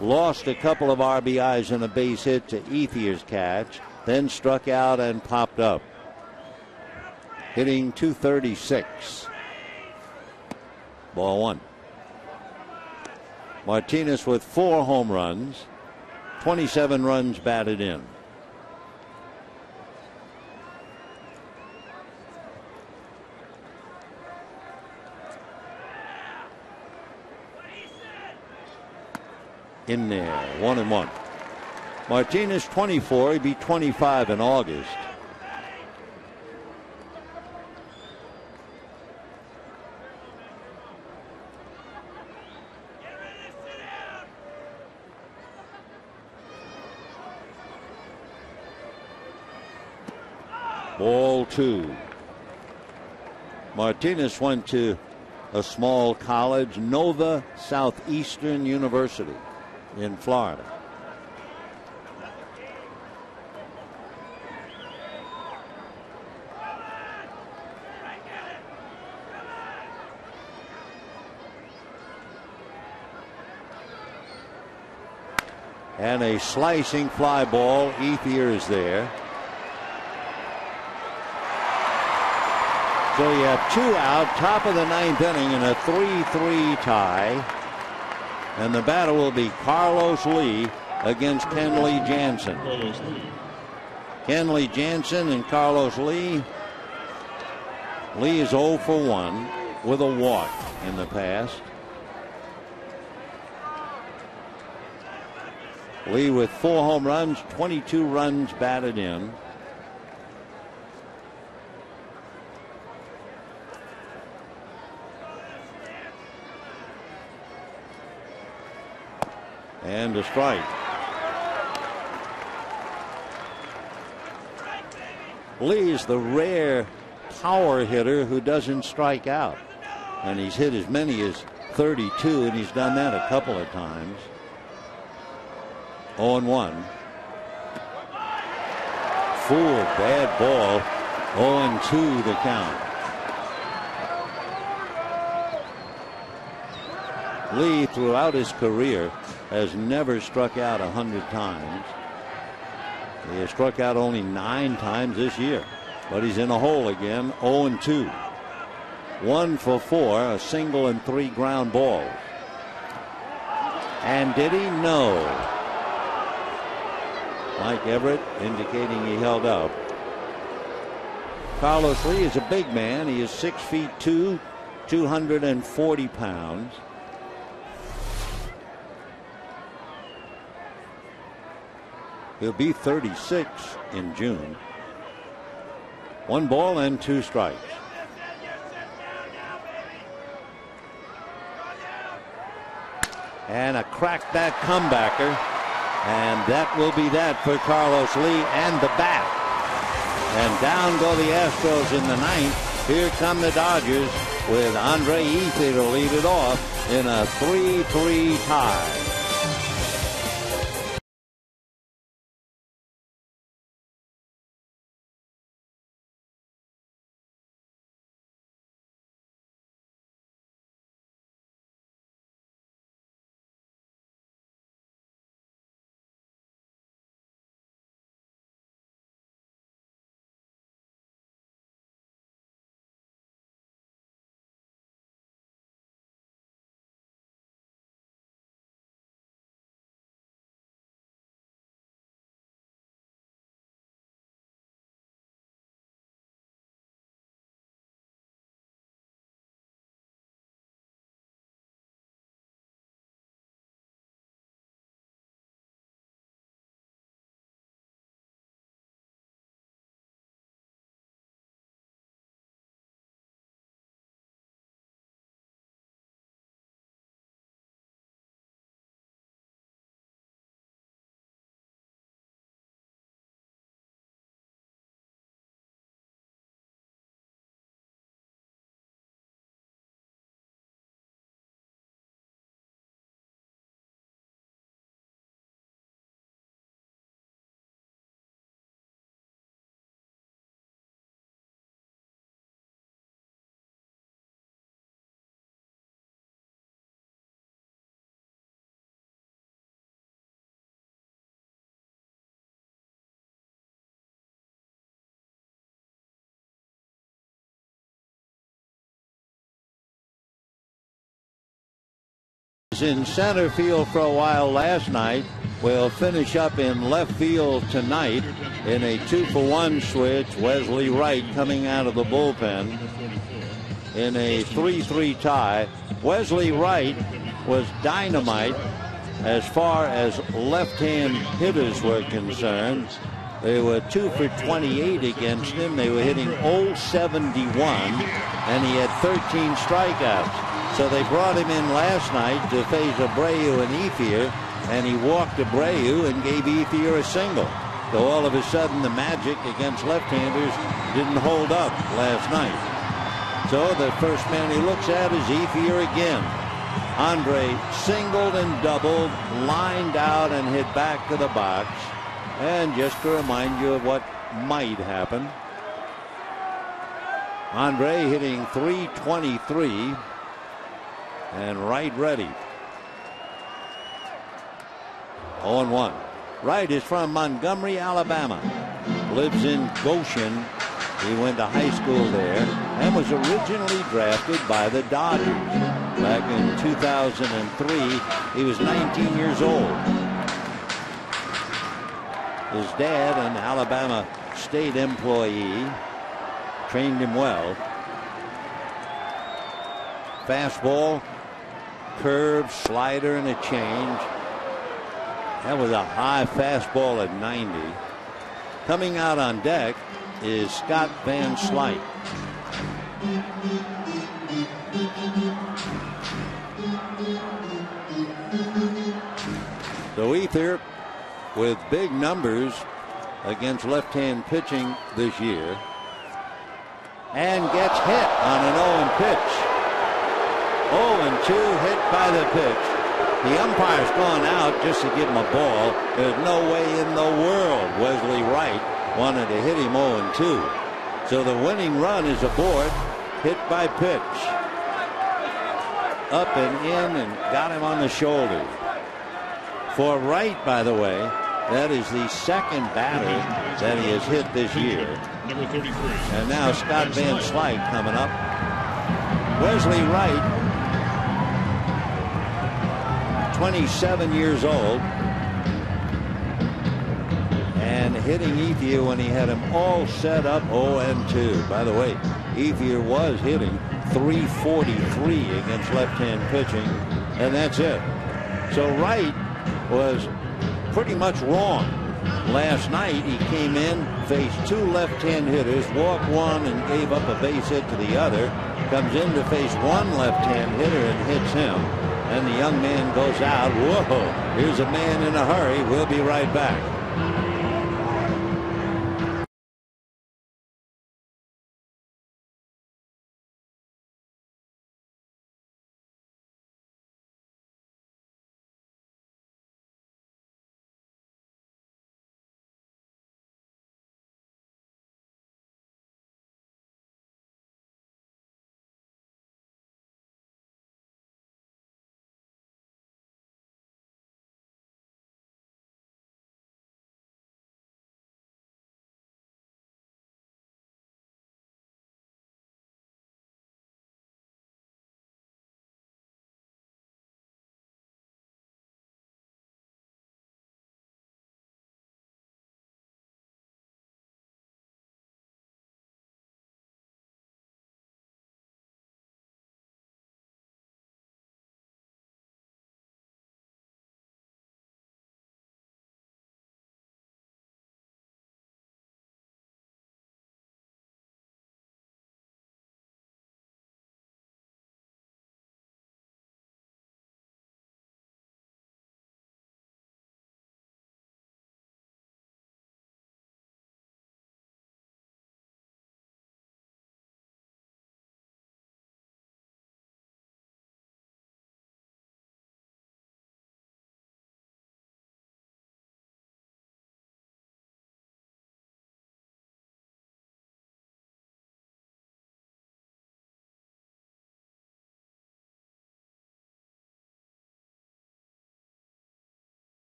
lost a couple of RBIs and a base hit to Ethier's catch, then struck out and popped up. Hitting .236. Ball 1. Martinez with 4 home runs, 27 runs batted in. In there, 1-1. Martinez 24, he'd be 25 in August. Ball 2. Martinez went to a small college, Nova Southeastern University in Florida. And a slicing fly ball. Ethier is there. So you have 2 out, top of the 9th inning in a 3-3 tie. And the batter will be Carlos Lee against Kenley Jansen. Kenley Jansen and Carlos Lee. Lee is 0 for 1 with a walk in the past. Lee with 4 home runs, 22 runs batted in. And a strike. Lee is the rare power hitter who doesn't strike out. And he's hit as many as 32, and he's done that a couple of times. 0-1. Fool, bad ball. 0-2 the count. Lee, throughout his career, has never struck out 100 times. He has struck out only 9 times this year. But he's in a hole again. 0-2. 1 for 4, a single and 3 ground balls. And did he? No. Mike Everett indicating he held up. Carlos Lee is a big man. He is 6'2", 240 pounds. He'll be 36 in June. 1 ball and 2 strikes. And a crackback comebacker. And that will be that for Carlos Lee and the bat. And down go the Astros in the 9th. Here come the Dodgers with Andre Ethier to lead it off in a 3-3 tie. In center field for a while last night, will finish up in left field tonight in a 2-for-1 switch. Wesley Wright coming out of the bullpen in a 3-3 tie. Wesley Wright was dynamite as far as left-hand hitters were concerned. They were 2 for 28 against him. They were hitting .071, and he had 13 strikeouts. So they brought him in last night to face Abreu and Ethier, and he walked Abreu and gave Ethier a single. So all of a sudden the magic against left-handers didn't hold up last night. So the first man he looks at is Ethier again. Andre singled and doubled, lined out and hit back to the box. And just to remind you of what might happen, Andre hitting .323 and Wright ready. 0-1. Wright is from Montgomery, Alabama. Lives in Goshen. He went to high school there and was originally drafted by the Dodgers. Back in 2003, he was 19 years old. His dad, an Alabama State employee, trained him well. Fastball, curve, slider, and a change. That was a high fastball at 90. Coming out on deck is Scott Van Slyke. So Ethier with big numbers against left-hand pitching this year, and gets hit on an 0 pitch. 0-2 hit by the pitch. The umpire's gone out just to give him a ball. There's no way in the world Wesley Wright wanted to hit him 0-2. So the winning run is aboard, hit by pitch. Up and in, and got him on the shoulder. For Wright, by the way, that is the second batter that he has hit this year. number 33. And now Scott Van Slyke coming up. Wesley Wright, 27 years old, and hitting Ethier when he had him all set up 0-2. By the way, Ethier was hitting .343 against left-hand pitching, and that's it. So Wright was pretty much wrong. Last night he came in, faced two left-hand hitters, walked one and gave up a base hit to the other. Comes in to face one left-hand hitter and hits him. And the young man goes out. Whoa, here's a man in a hurry. We'll be right back.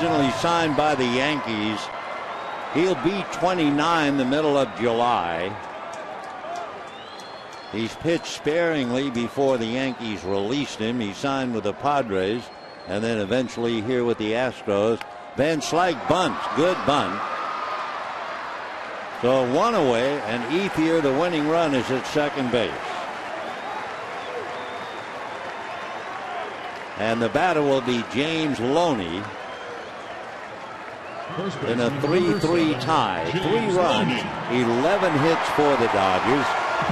Originally signed by the Yankees. He'll be 29 the middle of July. He's pitched sparingly before the Yankees released him. He signed with the Padres and then eventually here with the Astros. Van Slyke bunts. Good bunt. So one away, and Ethier, the winning run, is at second base. And the batter will be James Loney. In a 3-3 tie. 3 runs, 11 hits for the Dodgers.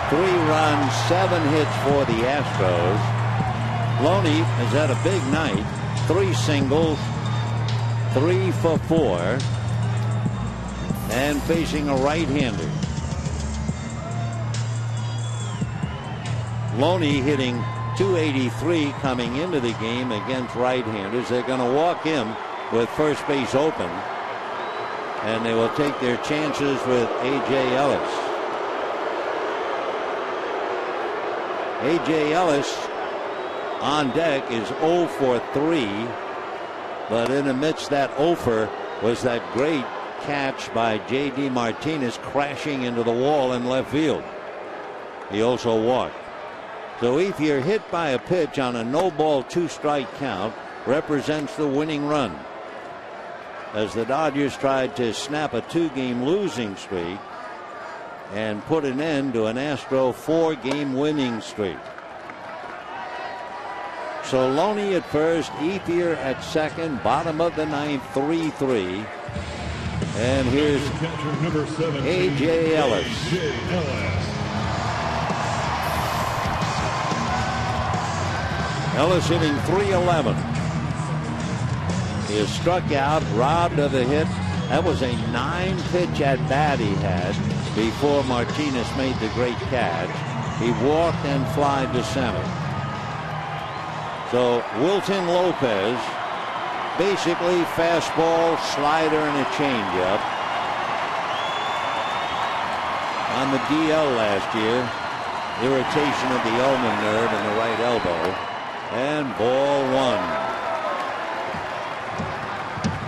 3 runs, 7 hits for the Astros. Loney has had a big night. 3 singles, 3 for 4. And facing a right-hander. Loney hitting .283 coming into the game against right-handers. They're going to walk him with first base open. And they will take their chances with A.J. Ellis. A.J. Ellis on deck is 0 for 3. But in amidst that 0 for was that great catch by J.D. Martinez crashing into the wall in left field. He also walked. So Ethier, hit by a pitch on a no-ball 2-strike count, represents the winning run. As the Dodgers tried to snap a 2-game losing streak and put an end to an Astro 4-game winning streak. So Loney at first, Ethier at second, bottom of the 9th, 3-3. And here's A.J. Ellis. Ellis hitting .311. He is struck out, robbed of a hit. That was a 9-pitch at bat he had before Martinez made the great catch. He walked and flied to center. So Wilton Lopez, basically fastball, slider, and a changeup. On the DL last year, irritation of the ulnar nerve in the right elbow. And ball 1.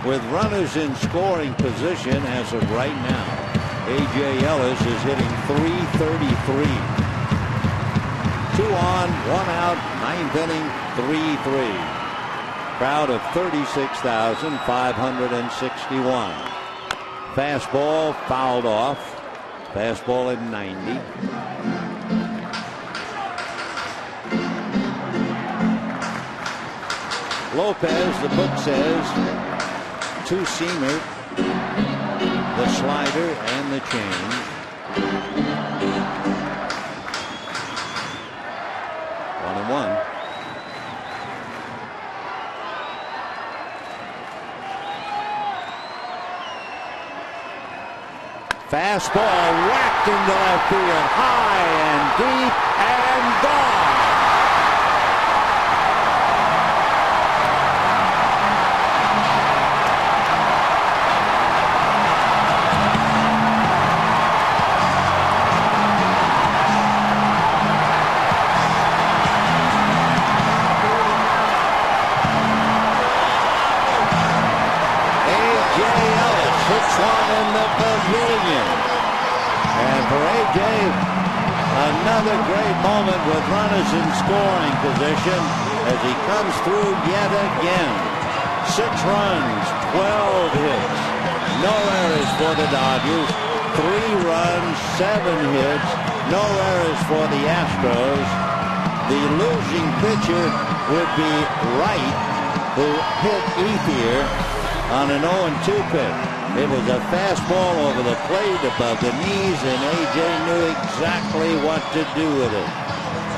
with runners in scoring position as of right now. A.J. Ellis is hitting .333. 2 on, 1 out, 9th inning, 3-3. Crowd of 36,561. Fastball fouled off. Fastball at 90. Lopez, the book says, 2-seamer, the slider, and the change. One and one. Fastball whacked into left field, high and deep and gone. And for A.J., another great moment with runners in scoring position as he comes through yet again. 6 runs, 12 hits, no errors for the Dodgers, 3 runs, 7 hits, no errors for the Astros. The losing pitcher would be Wright, who hit Ethier on an 0-2 pitch. It was a fastball over the plate above the knees, and A.J. knew exactly what to do with it.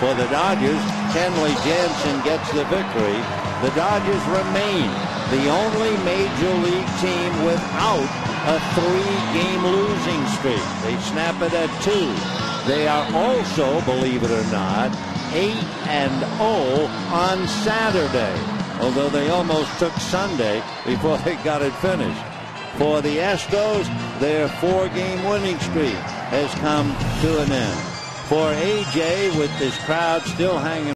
For the Dodgers, Kenley Jansen gets the victory. The Dodgers remain the only major league team without a 3-game losing streak. They snap it at 2. They are also, believe it or not, 8-0 on Saturday, although they almost took Sunday before they got it finished. For the Astros, their 4-game winning streak has come to an end. For A.J., with this crowd still hanging